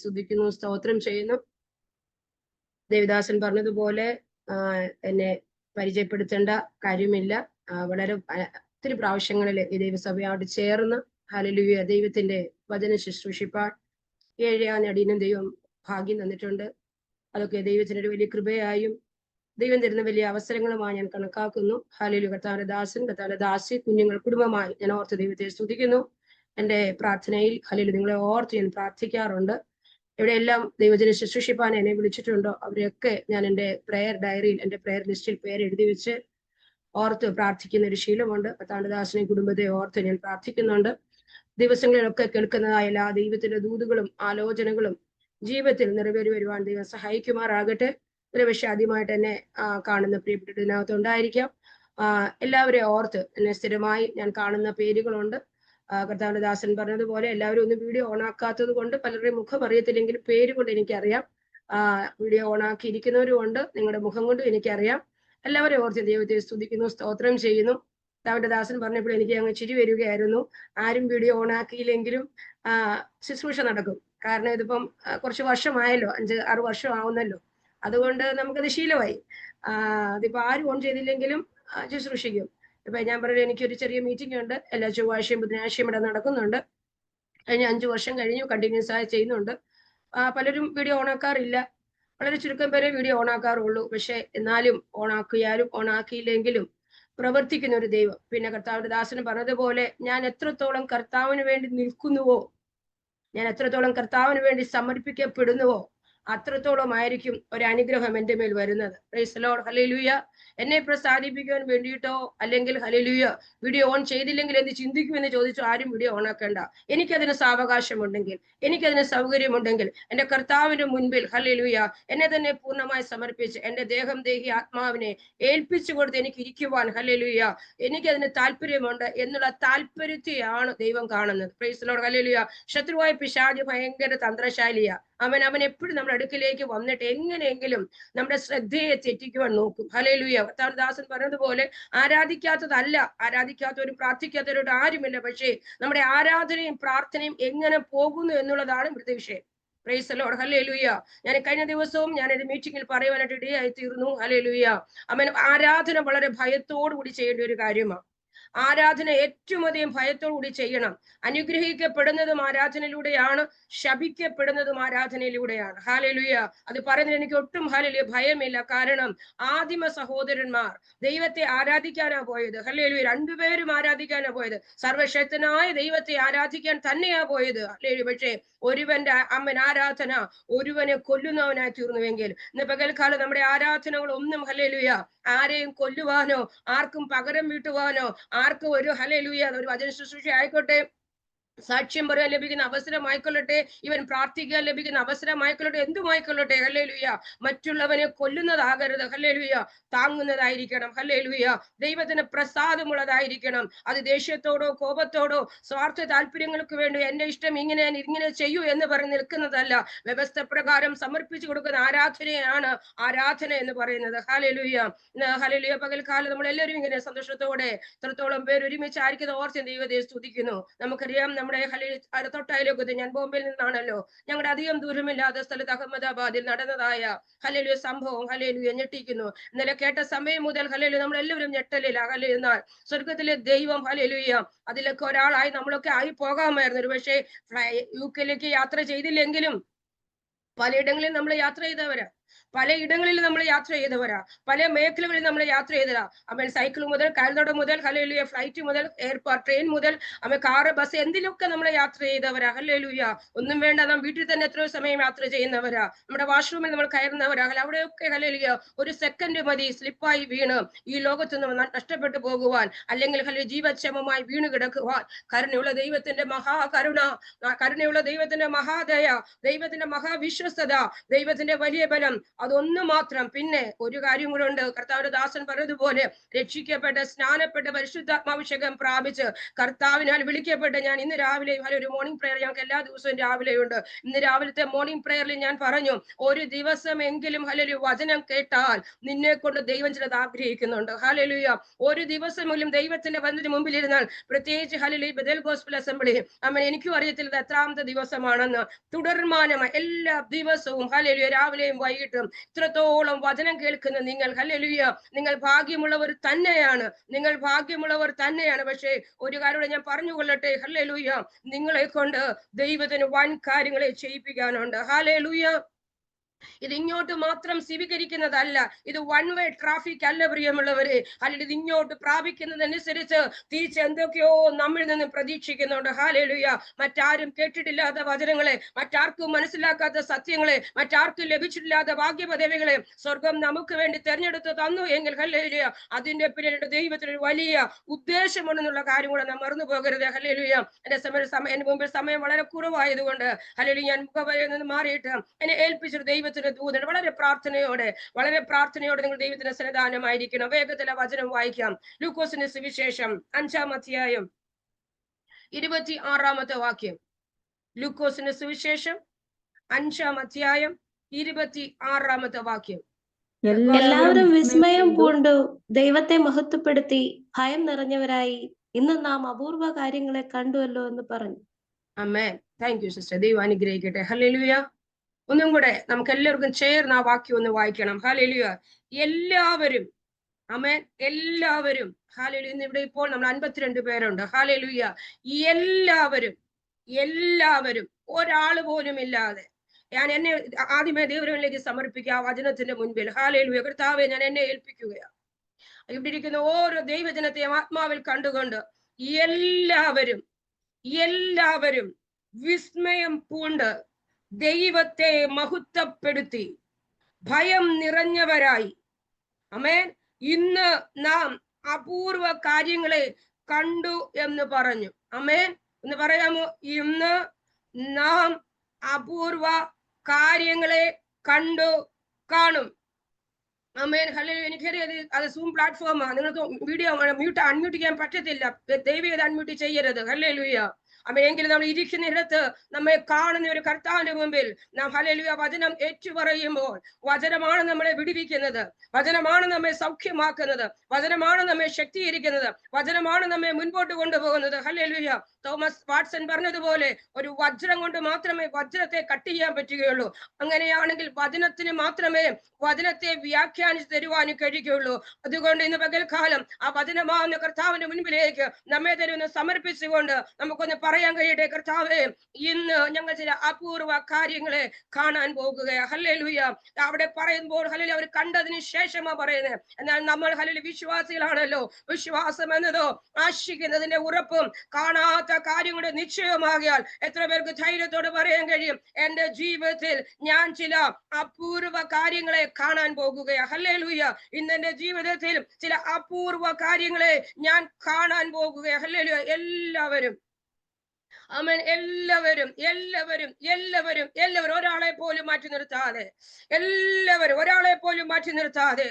സ്തുതിക്കുന്നു, സ്തോത്രം ചെയ്യുന്നു. ദേവദാസൻ പറഞ്ഞതുപോലെ എന്നെ പരിചയപ്പെടുത്തേണ്ട കാര്യമില്ല. വളരെ ഒത്തിരി പ്രാവശ്യങ്ങളിൽ ഈ ദൈവസഭയോട് ചേർന്ന് ഹല്ലേലൂയ ദൈവത്തിന്റെ വചന ശുശ്രൂഷിപ്പാൻ 7 അടിയനും ദൈവം ഭാഗ്യം തന്നിട്ടുണ്ട്. അതൊക്കെ ദൈവത്തിന് ഒരു വലിയ കൃപയായും ദൈവം തരുന്ന വലിയ അവസരങ്ങളുമായി ഞാൻ കണക്കാക്കുന്നു. ഹല്ലേലൂയ. കർത്താവിന്റെ ദാസൻ, കർത്താവിന്റെ ദാസി, കുഞ്ഞുങ്ങൾ, കുടുംബമായി ഞാൻ ഓർത്ത് ദൈവത്തെ സ്തുതിക്കുന്നു. എൻ്റെ പ്രാർത്ഥനയിൽ ഹല്ലേലൂയ നിങ്ങളെ ഓർത്ത് ഞാൻ പ്രാർത്ഥിക്കാറുണ്ട്. എവിടെയെല്ലാം ദൈവജന ശുശ്രൂഷിപ്പാൻ എന്നെ വിളിച്ചിട്ടുണ്ടോ അവരെയൊക്കെ ഞാൻ എൻ്റെ പ്രെയർ ഡയറിയിൽ, എൻ്റെ പ്രെയർ ലിസ്റ്റിൽ പേര് എഴുതി വെച്ച് ഓർത്ത് പ്രാർത്ഥിക്കുന്ന ഒരു ശീലമുണ്ട്. കർത്താവിന്റെ ദാസനെ കുടുംബത്തെ ഓർത്ത് ഞാൻ പ്രാർത്ഥിക്കുന്നുണ്ട്. ദിവസങ്ങളിലൊക്കെ കേൾക്കുന്നതായ എല്ലാ ദൈവത്തിന്റെ ദൂതുകളും ആലോചനകളും ജീവിതത്തിൽ നിറവേറി വരുവാൻ ദൈവം സഹായിക്കുമാറാകട്ടെ. ഒരു പക്ഷെ ആദ്യമായിട്ട് എന്നെ കാണുന്ന പ്രിയപ്പെട്ട ഇതിനകത്ത് ഉണ്ടായിരിക്കാം. എല്ലാവരെയും ഓർത്ത് എന്നെ സ്ഥിരമായി ഞാൻ കാണുന്ന പേരുകളുണ്ട്. കർത്താവിന്റെ ദാസൻ പറഞ്ഞതുപോലെ എല്ലാവരും ഒന്നും വീഡിയോ ഓണാക്കാത്തത് കൊണ്ട് പലരുടെയും മുഖം അറിയത്തില്ലെങ്കിലും പേര് കൊണ്ട് എനിക്കറിയാം. വീഡിയോ ഓണാക്കിയിരിക്കുന്നവരും ഉണ്ട്, നിങ്ങളുടെ മുഖം കൊണ്ടും എനിക്കറിയാം. എല്ലാവരെയും ഓർത്ത് ദൈവത്തെ സ്തുതിക്കുന്നു, സ്തോത്രം ചെയ്യുന്നു. കർത്താവിന്റെ ദാസൻ പറഞ്ഞപ്പോൾ എനിക്ക് അങ്ങ് ചിരി വരികയായിരുന്നു. ആരും വീഡിയോ ഓണാക്കിയില്ലെങ്കിലും ശുശ്രൂഷ നടക്കും. കാരണം ഇതിപ്പം കുറച്ച് വർഷമായല്ലോ, 5-6 വർഷം ആവുന്നല്ലോ. അതുകൊണ്ട് നമുക്കത് ശീലമായി. അതിപ്പോ ആരും ഓൺ ചെയ്തില്ലെങ്കിലും ശുശ്രൂഷിക്കും. ഇപ്പൊ ഞാൻ പറയുന്നത് എനിക്കൊരു ചെറിയ മീറ്റിംഗ് ഉണ്ട്, എല്ലാ ചൊവ്വാഴ്ചയും ബുധനാഴ്ചയും ഇവിടെ നടക്കുന്നുണ്ട്. കഴിഞ്ഞ 5 വർഷം കഴിഞ്ഞു കണ്ടിന്യൂസ് ആയി ചെയ്യുന്നുണ്ട്. പലരും വീഡിയോ ഓണാക്കാറില്ല, വളരെ ചുരുക്കം പേരെ വീഡിയോ ഓണാക്കാറുള്ളൂ. പക്ഷെ എന്നാലും ഓണാക്കിയാലും ഓണാക്കിയില്ലെങ്കിലും പ്രവർത്തിക്കുന്ന ഒരു ദൈവം. പിന്നെ കർത്താവിന്റെ ദാസന് പറഞ്ഞതുപോലെ ഞാൻ എത്രത്തോളം കർത്താവിന് വേണ്ടി നിൽക്കുന്നുവോ, ഞാൻ എത്രത്തോളം കർത്താവിന് വേണ്ടി സമർപ്പിക്കപ്പെടുന്നുവോ അത്രത്തോളം ആയിരിക്കും ഒരു അനുഗ്രഹം എൻ്റെ മേൽ വരുന്നത്. Price the Lord. ഹല്ലേലൂയ. എന്നെ പ്രസാദിപ്പിക്കാൻ വേണ്ടിയിട്ടോ അല്ലെങ്കിൽ ഹല്ലേലൂയ വീഡിയോ ഓൺ ചെയ്തില്ലെങ്കിൽ എന്ത് ചിന്തിക്കുമെന്ന് ചോദിച്ചു ആരും വീഡിയോ ഓൺ ആക്കേണ്ട. എനിക്കതിന് സാവകാശമുണ്ടെങ്കിൽ, എനിക്കതിന് സൗകര്യമുണ്ടെങ്കിൽ എൻ്റെ കർത്താവിന്റെ മുൻപിൽ ഹല്ലേലൂയ എന്നെ തന്നെ പൂർണ്ണമായി സമർപ്പിച്ച് എൻ്റെ ദേഹം ദേഹി ആത്മാവിനെ ഏൽപ്പിച്ചു കൊടുത്ത് എനിക്ക് ഇരിക്കുവാൻ ഹല്ലേലൂയ എനിക്കതിന് താല്പര്യമുണ്ട് എന്നുള്ള താല്പര്യത്തെയാണ് ദൈവം കാണുന്നത്. Price the Lord. ഹല്ലേലൂയ. ശത്രുവായ പിശാച് ഭയങ്കര തന്ത്രശാലിയാ. അവൻ എപ്പോഴും നമ്മുടെ അടുക്കിലേക്ക് വന്നിട്ട് എങ്ങനെയെങ്കിലും നമ്മുടെ ശ്രദ്ധയെ തെറ്റിക്കുവാൻ നോക്കും. ഹല്ലേലൂയ. കർത്താവിന്റെ ദാസൻ പറഞ്ഞതുപോലെ ആരാധിക്കാത്തവരും പ്രാർത്ഥിക്കാത്തവരോട് ആരുമില്ല. പക്ഷേ നമ്മുടെ ആരാധനയും പ്രാർത്ഥനയും എങ്ങനെ പോകുന്നു എന്നുള്ളതാണ് ഇവിടുത്തെ വിഷയം. Price the Lord. ഹല്ലേലൂയ. ഞാൻ കഴിഞ്ഞ ദിവസവും ഞാനൊരു മീറ്റിംഗിൽ പറയുവാനായിട്ട് ഇടയായി തീർന്നു. ഹല്ലേലൂയ. ആരാധന വളരെ ഭയത്തോടു കൂടി ചെയ്യേണ്ട ഒരു കാര്യമാണ്. ആരാധന ഏറ്റവും അധികം ഭയത്തോടുകൂടി ചെയ്യണം. അനുഗ്രഹിക്കപ്പെടുന്നതും ആരാധനയിലൂടെയാണ്, ശപിക്കപ്പെടുന്നതും ആരാധനയിലൂടെയാണ്. ഹല്ലേലൂയ. അത് പറയുന്നതിൽ എനിക്ക് ഒട്ടും ഹല്ലേലൂയ ഭയമില്ല. കാരണം ആദിമ സഹോദരന്മാർ ദൈവത്തെ ആരാധിക്കാനാ പോയത്. ഹല്ലേലൂയ. 2 പേരും ആരാധിക്കാനാ പോയത്. സർവശക്തനായ ദൈവത്തെ ആരാധിക്കാൻ തന്നെയാ പോയത്. ഹല്ലേലൂയ. പക്ഷേ ഒരുവന്റെ ആരാധന ഒരുവനെ കൊല്ലുന്നവനായി തീർന്നുവെങ്കിൽ ഇന്ന് പകൽക്കാലം നമ്മുടെ ആരാധനകൾ ഒന്നും ഹല്ലേലൂയ ആരെയും കൊല്ലുവാനോ ആർക്കും പകരം വീട്ടുവാനോ ആർക്കും ഒരു ഹല്ലേലൂയ ഒരു വചന ശുശ്രൂഷ ആയിക്കോട്ടെ, സാക്ഷ്യം പറയാൻ ലഭിക്കുന്ന അവസരമായിക്കൊള്ളട്ടെ, ഇവൻ പ്രാർത്ഥിക്കാൻ ലഭിക്കുന്ന അവസരമായിക്കൊള്ളട്ടെ, എന്തുമായിക്കൊള്ളട്ടെ ഹല്ലേലൂയ മറ്റുള്ളവനെ കൊല്ലുന്നതാകരുത്. ഹല്ലേലൂയ. താങ്ങുന്നതായിരിക്കണം. ഹല്ലേലൂയ. ദൈവത്തിന് പ്രസാദമുള്ളതായിരിക്കണം. അത് ദേഷ്യത്തോടോ കോപത്തോടോ സ്വാർത്ഥ താല്പര്യങ്ങൾക്ക് വേണ്ടി എന്റെ ഇഷ്ടം ഇങ്ങനെ ചെയ്യൂ എന്ന് പറഞ്ഞ് നിൽക്കുന്നതല്ല. വ്യവസ്ഥ പ്രകാരം സമർപ്പിച്ചു കൊടുക്കുന്ന ആരാധനയാണ് ആരാധന എന്ന് പറയുന്നത്. ഹല്ലേലൂയ. ഹല്ലേലൂയ. പകൽക്കാലം നമ്മളെല്ലാവരും ഇങ്ങനെ സന്തോഷത്തോടെ എത്രത്തോളം പേര് ഒരുമിച്ച് ആയിരിക്കുന്ന ഓർത്ത് ദൈവത്തെ സ്തുതിക്കുന്നു. നമുക്കറിയാം നമ്മുടെ തൊട്ടയലോകത്ത്, ഞാൻ ബോംബെയിൽ നിന്നാണല്ലോ, ഞങ്ങളുടെ അധികം ദൂരമില്ലാത്ത സ്ഥലത്ത് അഹമ്മദാബാദിൽ നടന്നതായ ഹല്ലേലൂയ സംഭവം ഹല്ലേലൂയ ഞെട്ടിക്കുന്നു. ഇന്നലെ കേട്ട സമയം മുതൽ ഹല്ലേലൂയ നമ്മളെല്ലാവരും ഞെട്ടലില്ല. ഹല്ലേലൂയ. എന്നാൽ സ്വർഗത്തിലെ ദൈവം ഹല്ലേലൂയ അതിലൊക്കെ ഒരാളായി നമ്മളൊക്കെ ആയി പോകാമായിരുന്നു. ഒരു പക്ഷേ UK യാത്ര ചെയ്തില്ലെങ്കിലും പലയിടങ്ങളിൽ നമ്മൾ യാത്ര ചെയ്തവരാ, പല മേഖലകളിൽ നമ്മൾ യാത്ര ചെയ്തതാ. സൈക്കിൾ മുതൽ കാൽനട മുതൽ ഹല്ലേലൂയ ഫ്ലൈറ്റ് മുതൽ ട്രെയിൻ മുതൽ കാറ് ബസ് എന്തിലൊക്കെ നമ്മൾ യാത്ര ചെയ്തവരാ. ഹല്ലേലൂയ. ഒന്നും വേണ്ട, നാം വീട്ടിൽ തന്നെ എത്രയോ സമയം യാത്ര ചെയ്യുന്നവരാ, നമ്മുടെ വാഷ്റൂമിൽ നമ്മൾ കയറുന്നവരാ. അവിടെയൊക്കെ ഹല്ലേലൂയ ഒരു സെക്കൻഡ് മതി സ്ലിപ്പായി വീണ് ഈ ലോകത്ത് നിന്ന് നഷ്ടപ്പെട്ടു പോകുവാൻ, അല്ലെങ്കിൽ ജീവക്ഷമമായി വീണ് കിടക്കുവാൻ. കരുണയുള്ള ദൈവത്തിന്റെ മഹാകരുണ, കരുണയുള്ള ദൈവത്തിന്റെ മഹാദയ, ദൈവത്തിന്റെ മഹാവിശ്വസ്തത, ദൈവത്തിന്റെ വലിയ ബലം അതൊന്നു മാത്രം. പിന്നെ ഒരു കാര്യം കൂടെ ഉണ്ട്. കർത്താവിന്റെ ദാസൻ പറഞ്ഞതുപോലെ രക്ഷിക്കപ്പെട്ട് സ്നാനപ്പെട്ട് പരിശുദ്ധാത്മാഭിഷേകം പ്രാപിച്ച് കർത്താവിനാൽ വിളിക്കപ്പെട്ട് ഞാൻ ഇന്ന് രാവിലെ ഒരു മോർണിംഗ് പ്രയർ ഞങ്ങൾക്ക് എല്ലാ ദിവസവും രാവിലെയുണ്ട്. ഇന്ന് രാവിലത്തെ മോർണിംഗ് പ്രയറിൽ ഞാൻ പറഞ്ഞു, ഒരു ദിവസമെങ്കിലും ഹല്ലേലൂയ വചനം കേട്ടാൽ നിന്നെ കൊണ്ട് ദൈവം ചിലത് ആഗ്രഹിക്കുന്നുണ്ട്. ഹല്ലേലൂയ. ഒരു ദിവസമെങ്കിലും ദൈവത്തിന്റെ വചനത്തിന് മുമ്പിൽ ഇരുന്നാൽ, പ്രത്യേകിച്ച് ഹല്ലേലൂയ ബദൽ ഗോസ്പൽ അസംബ്ലി, എനിക്കും അറിയത്തില്ല എത്രാമത്തെ ദിവസമാണെന്ന്, തുടർമാനമായി എല്ലാ ദിവസവും ഹല്ലേലൂയ രാവിലെയും വൈകിട്ടും ഇത്രത്തോളം വചനം കേൾക്കുന്ന നിങ്ങൾ, ഹല്ലേലൂയ, നിങ്ങൾ ഭാഗ്യമുള്ളവർ തന്നെയാണ്. നിങ്ങൾ ഭാഗ്യമുള്ളവർ തന്നെയാണ്. പക്ഷേ ഒരു കാര്യം ഞാൻ പറഞ്ഞുകൊള്ളട്ടെ, ഹല്ലേലൂയ, നിങ്ങളെ കൊണ്ട് ദൈവത്തിന് വൻ കാര്യങ്ങളെ ചെയ്യിപ്പിക്കാനുണ്ട്. ഹല്ലേലൂയ. ഇത് ഇങ്ങോട്ട് മാത്രം സ്വീകരിക്കുന്നതല്ല, ഇത് വൺ വേ ട്രാഫിക് അല്ല പ്രിയമുള്ളവരെ. അല്ലെങ്കിൽ ഇത് ഇങ്ങോട്ട് പ്രാപിക്കുന്നതനുസരിച്ച് തിരിച്ച് എന്തൊക്കെയോ നമ്മിൽ നിന്ന് പ്രതീക്ഷിക്കുന്നുണ്ട്. ഹല്ലേലൂയ. മറ്റാരും കേട്ടിട്ടില്ലാത്ത വചനങ്ങളെ, മറ്റാർക്കും മനസ്സിലാക്കാത്ത സത്യങ്ങളെ, മറ്റാർക്കും ലഭിച്ചിട്ടില്ലാത്ത ഭാഗ്യപദവികളെ സ്വർഗം നമുക്ക് വേണ്ടി തെരഞ്ഞെടുത്ത് തന്നു എങ്കിൽ ഹല്ലേലൂയ, അതിന്റെ പിന്നിൽ ദൈവത്തിന് വലിയ ഉദ്ദേശമുണ്ടെന്നുള്ള കാര്യം കൂടെ നാം മറന്നു പോകരുത്. ഹല്ലേലൂയ. എന്റെ മുമ്പിൽ സമയം വളരെ കുറവായതുകൊണ്ട് ഹല്ലേലൂയ ഞാൻ മുഖവരയിൽ നിന്ന് മാറിയിട്ട് എന്നെ ഏൽപ്പിച്ചൊരു ദൈവത്തിന്റെ ദൂതൻ വളരെ പ്രാർത്ഥനയോടെ നിങ്ങൾ ദൈവത്തിന്റെ സന്നിധാനമായിരിക്കണം. വേഗത്തിലെ വചനം വായിക്കാം. ലൂക്കോസിന്റെ സുവിശേഷം 5-ാം അധ്യായം 26-ാമത്തെ വാക്യം. ലൂക്കോസിന്റെ സുവിശേഷം 5-ാം അധ്യായം 26-ാമത്തെ വാക്യം. എല്ലാവരും വിസ്മയം പൂണ്ടു ദൈവത്തെ മഹത്വപ്പെടുത്തി ഭയം നിറഞ്ഞവരായി, ഇന്ന് നാം അപൂർവ കാര്യങ്ങളെ കണ്ടുവല്ലോ എന്ന് പറഞ്ഞു. ആമേൻ. Thank you sister. ദൈവം അനുഗ്രഹിക്കട്ടെ. ഹല്ലേലൂയ. ഒന്നും കൂടെ നമുക്ക് എല്ലാവർക്കും ചേർന്ന് ആ വാക്യം ഒന്ന് വായിക്കണം. ഹല്ലേലൂയ. എല്ലാവരും, ആമേൻ, എല്ലാവരും. ഹല്ലേലൂയ. ഇന്ന് ഇവിടെ ഇപ്പോൾ നമ്മൾ 52 പേരുണ്ട്. ഹല്ലേലൂയ. എല്ലാവരും ഒരാൾ പോലും ഇല്ലാതെ ഞാൻ എന്നെ ആദ്യമേ ദൈവത്തിലേക്ക് സമർപ്പിക്കുക വചനത്തിന്റെ മുൻപിൽ. ഹല്ലേലൂയ. കർത്താവേ, ഞാൻ എന്നെ ഏൽപ്പിക്കുകയാണ്. ഇവിടെ ഇരിക്കുന്ന ഓരോ ദൈവജനത്തെയും ആത്മാവിൽ കണ്ടുകൊണ്ട് എല്ലാവരും വിസ്മയം പൂണ്ട് ദൈവത്തെ മഹത്വപ്പെടുത്തി ഭയം നിറഞ്ഞവരായി, ആമേൻ, ഇന്ന് നാം അപൂർവ കാര്യങ്ങളെ കണ്ടു എന്ന് പറഞ്ഞു. ആമേൻ. എന്ന് പറയാമോ? ഇന്ന് നാം അപൂർവ കാര്യങ്ങളെ കണ്ടു കാണും. ആമേൻ. ഹല്ലേലൂയ. എനിക്കറിയാം അത് സൂം പ്ലാറ്റ്ഫോമാണ്. നിങ്ങൾക്ക് വീഡിയോ അൺമ്യൂട്ട് ചെയ്യാൻ പറ്റത്തില്ല. ദയവേത് അൺമ്യൂട്ട് ചെയ്യരുത്. ഹല്ലേലൂയ. എങ്കിലും നമ്മൾ ഇരിക്കുന്നിടത്ത് നമ്മെ കാണുന്ന ഒരു കർത്താവിന്റെ മുമ്പിൽ നാം ഹല്ലേലൂയ വചനം ഏറ്റുപറയുമ്പോൾ വചനമാണ് നമ്മളെ വിടുവിക്കുന്നത്, വചനമാണ് നമ്മെ സൗഖ്യമാക്കുന്നത്, വചനമാണ് നമ്മെ ശക്തീകരിക്കുന്നത്, വചനമാണ് നമ്മെ മുൻപോട്ട് കൊണ്ടുപോകുന്നത്. ഹല്ലേലൂയ. തോമസ് വാട്സൺ പറഞ്ഞതുപോലെ ഒരു വജ്രം കൊണ്ട് മാത്രമേ വജ്രത്തെ കട്ട് ചെയ്യാൻ പറ്റുകയുള്ളൂ. അങ്ങനെയാണെങ്കിൽ വചനത്തിന് മാത്രമേ വചനത്തെ വ്യാഖ്യാനിച്ച് തരുവാനും കഴിയുകയുള്ളൂ. അതുകൊണ്ട് ഇന്ന് പകൽക്കാലം ആ വചനമാകുന്ന കർത്താവിന്റെ മുൻപിലേക്ക് നമ്മെ തരുന്ന സമർപ്പിച്ചുകൊണ്ട് നമുക്കൊന്ന് പറയാൻ കഴിയട്ടെ, കർത്താവേ, ഇന്ന് ഞങ്ങൾ ചില അപൂർവ കാര്യങ്ങളെ കാണാൻ പോകുകയാണ്. ഹല്ലേലൂയ. അവിടെ പറയുമ്പോൾ ഹല്ലേലൂയ അവർ കണ്ടതിന് ശേഷമാ പറയുന്നത്. എന്നാൽ നമ്മൾ ഹല്ലേലൂയ വിശ്വാസികളാണല്ലോ. വിശ്വാസം എന്നതോ ആശിക്കുന്നതിന്റെ ഉറപ്പും കാണാത്ത കാര്യങ്ങളുടെ നിശ്ചയമാകിയാൽ എത്ര പേർക്ക് ധൈര്യത്തോട് പറയാൻ കഴിയും, എന്റെ ജീവിതത്തിൽ ഞാൻ ചില അപൂർവ കാര്യങ്ങളെ കാണാൻ പോകുകയാണ്. ഹല്ലേലൂയ. ഇന്ന് എന്റെ ജീവിതത്തിൽ ചില അപൂർവ കാര്യങ്ങളെ ഞാൻ കാണാൻ പോകുകയാണ്. ഹല്ലേലൂയ. എല്ലാവരും, ആമേൻ, എല്ലാവരും ഒരാളെ പോലും മാറ്റി നിർത്താതെ, ഒരാളെ പോലും മാറ്റി നിർത്താതെ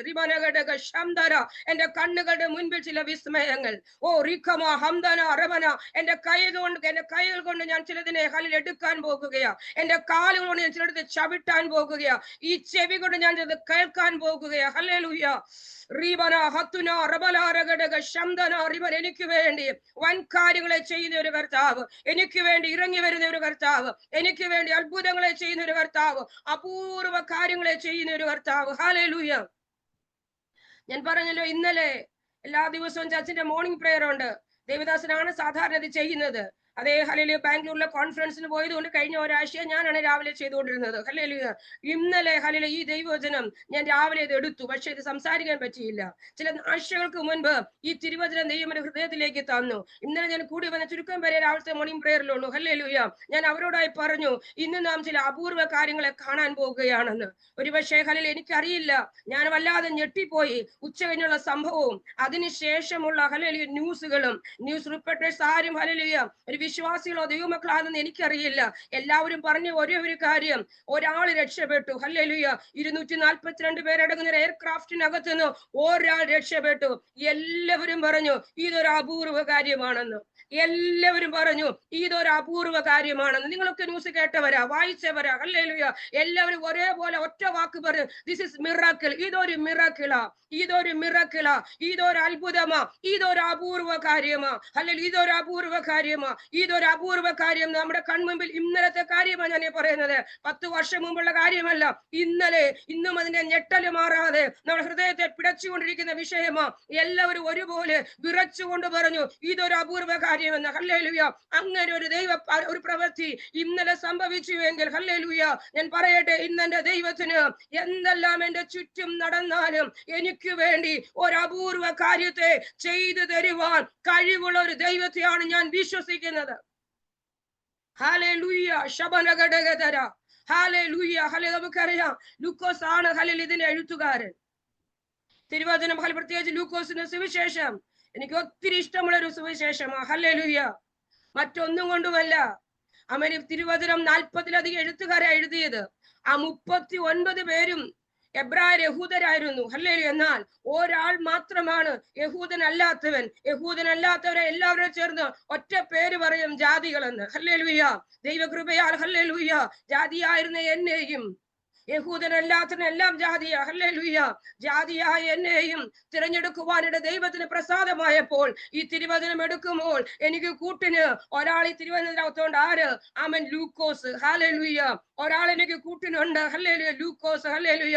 എന്റെ കണ്ണുകളുടെ മുൻപിൽ ചില വിസ്മയങ്ങൾ. ഓ റിഖമ ഹംദന റബന, എന്റെ കൈകൾ കൊണ്ട് ഞാൻ ചിലതിനെ ഹല്ലേലൂയ എടുക്കാൻ പോകുകയാ. എന്റെ കാലുകൾ കൊണ്ട് ഞാൻ ചിലടത്ത് ചവിട്ടാൻ പോകുകയാ. ഈ ചെവി കൊണ്ട് ഞാൻ ചിലത് കേൾക്കാൻ പോകുകയാ. ഹല്ലേലൂയ. റീബന ഹത്തുന റബലാരഗഡഗ ശംദന റിബൻ. എനിക്ക് വേണ്ടി വൻ കാര്യങ്ങളെ ചെയ്യുന്ന ഒരു കർത്താവ്, എനിക്ക് വേണ്ടി ഇറങ്ങി വരുന്ന ഒരു കർത്താവ്, എനിക്ക് വേണ്ടി അത്ഭുതങ്ങളെ ചെയ്യുന്ന ഒരു കർത്താവ്, അപൂർവ കാര്യങ്ങളെ ചെയ്യുന്ന ഒരു കർത്താവ്. ഹല്ലേലൂയ. ഞാൻ പറഞ്ഞല്ലോ, ഇന്നലെ എല്ലാ ദിവസവും ചർച്ചിന്റെ മോർണിംഗ് പ്രയർ ഉണ്ട്. ദേവദാസനാണ് സാധാരണ ഇത് ചെയ്യുന്നത്. അതേ ഹല്ലേലൂയ. ബാംഗ്ലൂരിലെ കോൺഫറൻസിന് പോയതുകൊണ്ട് കഴിഞ്ഞ ഒരാഴ്ച ഞാനാണ് രാവിലെ ചെയ്തുകൊണ്ടിരുന്നത്. ഹല്ലേലൂയ. ഇന്നലെ ഹല്ലേലൂയ ഈ ദൈവവചനം ഞാൻ രാവിലെ ഇത് എടുത്തു, പക്ഷെ ഇത് സംസാരിക്കാൻ പറ്റിയില്ല. ചില ആഴ്ചകൾക്ക് മുൻപ് ഈ തിരുവചനം ദൈവം എന്റെ ഹൃദയത്തിലേക്ക് തന്നു. ഇന്നലെ ഞാൻ കൂടി വന്ന ചുരുക്കം വരെ രാവിലത്തെ മോർണിംഗ് പ്രയറിലുള്ളൂ. ഹല്ലേലൂയ. ഞാൻ അവരോടായി പറഞ്ഞു, ഇന്ന് നാം ചില അപൂർവ കാര്യങ്ങളെ കാണാൻ പോകുകയാണെന്ന്. ഒരുപക്ഷെ ഹല്ലേലൂയ എനിക്കറിയില്ല, ഞാൻ വല്ലാതെ ഞെട്ടിപ്പോയി. ഉച്ച കഴിഞ്ഞുള്ള സംഭവവും അതിനുശേഷമുള്ള ഹല്ലേലൂയ ന്യൂസുകളും ന്യൂസ് റിപ്പോർട്ടേഴ്സ് ആരും ഹല്ലേലൂയ ഒരു വിശ്വാസികളോ ദൈവമക്കളാണെന്ന് എനിക്കറിയില്ല. എല്ലാവരും പറഞ്ഞ ഒരേ ഒരു കാര്യം, ഒരാൾ രക്ഷപ്പെട്ടു. ഹല്ലേലൂയ. 242 പേരടങ്ങുന്ന എയർക്രാഫ്റ്റിനകത്ത് നിന്ന് ഒരാൾ രക്ഷപ്പെട്ടു. എല്ലാവരും പറഞ്ഞു ഇതൊരു അപൂർവ കാര്യമാണെന്ന്. എല്ലാവരും പറഞ്ഞു ഇതൊരു അപൂർവ കാര്യമാണെന്ന്. നിങ്ങളൊക്കെ ന്യൂസ് കേട്ടവരാ, വായിച്ചവരാ. ഹല്ലേലൂയ. എല്ലാവരും ഒരേപോലെ ഒറ്റ വാക്ക് പറഞ്ഞു, ദിസ് ഇസ് മിറാക്കിൾ. ഇതൊരു മിറാക്കിളാ, ഇതൊരു മിറാക്കിളാ, ഇതൊരു അത്ഭുതമാ, ഇതൊരു അപൂർവ കാര്യമാ. അല്ലെങ്കിൽ ഇതൊരു അപൂർവ കാര്യമാ, ഇതൊരു അപൂർവ കാര്യം. നമ്മുടെ കൺമുമ്പിൽ ഇന്നലത്തെ കാര്യമാണ് ഞാൻ പറയുന്നത്. 10 വർഷം മുമ്പുള്ള കാര്യമല്ല. ഇന്നലെ ഇന്നും അതിന്റെ ഞെട്ടല് മാറാതെ നമ്മുടെ ഹൃദയത്തെ പിടച്ചുകൊണ്ടിരിക്കുന്ന വിഷയമാ. എല്ലാവരും ഒരുപോലെ വിറച്ചുകൊണ്ട് പറഞ്ഞു ഇതൊരു അപൂർവ കാര്യമെന്ന്. ഹല്ലേലൂയ. അങ്ങനെ ഒരു ഒരു പ്രവൃത്തി ഇന്നലെ സംഭവിച്ചുവെങ്കിൽ ഹല്ലേലൂയ, ഞാൻ പറയട്ടെ, ഇന്നെന്റെ ദൈവത്തിന് എന്തെല്ലാം എന്റെ ചുറ്റും നടന്നാലും എനിക്ക് വേണ്ടി ഒരു അപൂർവ കാര്യത്തെ ചെയ്തു തരുവാൻ കഴിവുള്ള ഒരു ദൈവത്തെയാണ് ഞാൻ വിശ്വസിക്കുന്നത്. ഹല്ലേലൂയ. ശബനഗടഗദര. ഹല്ലേലൂയ. ഹല്ലേലൂയ. നമുക്കറിയാം ലൂക്കോസ് ആണ് ഹല്ലേലൂയ ഇതിന്റെ എഴുത്തുകാരൻ. തിരുവചനം പ്രത്യേകിച്ച് ലൂക്കോസിന്റെ സുവിശേഷം എനിക്ക് ഒത്തിരി ഇഷ്ടമുള്ള ഒരു സുവിശേഷമാണ്. ഹല്ലേലൂയ. മറ്റൊന്നും കൊണ്ടുമല്ല. അവന് തിരുവചനം 40-ലധികം എഴുത്തുകാരെ എഴുതിയത്. ആ 39 പേരും എബ്രായർ യഹൂദരായിരുന്നു. ഹല്ലേലൂയ. എന്നാൽ ഒരാൾ മാത്രമാണ് യഹൂദനല്ലാത്തവൻ. യഹൂദനല്ലാത്തവരെ എല്ലാവരും ചേർന്ന് ഒറ്റ പേര് പറയും, ജാതികളെന്ന്. ഹല്ലേലൂയ. ദൈവകൃപയാൽ ഹല്ലേലൂയ ജാതിയായിരുന്ന എന്നെയും യഹൂദനല്ലാത്തവനെല്ലാം ജാതിയാ. ഹല്ലേലൂയ. ജാതിയായ എന്നെയും തിരഞ്ഞെടുക്കുവാനിടെ ദൈവത്തിന് പ്രസാദമായപ്പോൾ ഈ തിരുവചനം എടുക്കുമ്പോൾ എനിക്ക് കൂട്ടിന് ഒരാൾ ഈ തിരുവചനത്തോണ്ട്. ആര്? ആമൻ ലൂക്കോസ്. ഹല്ലേലൂയ. ഒരാൾ എനിക്ക് കൂട്ടിനുണ്ട്. ഹല്ലേലൂയ. ലൂക്കോസ്. ഹല്ലേലൂയ.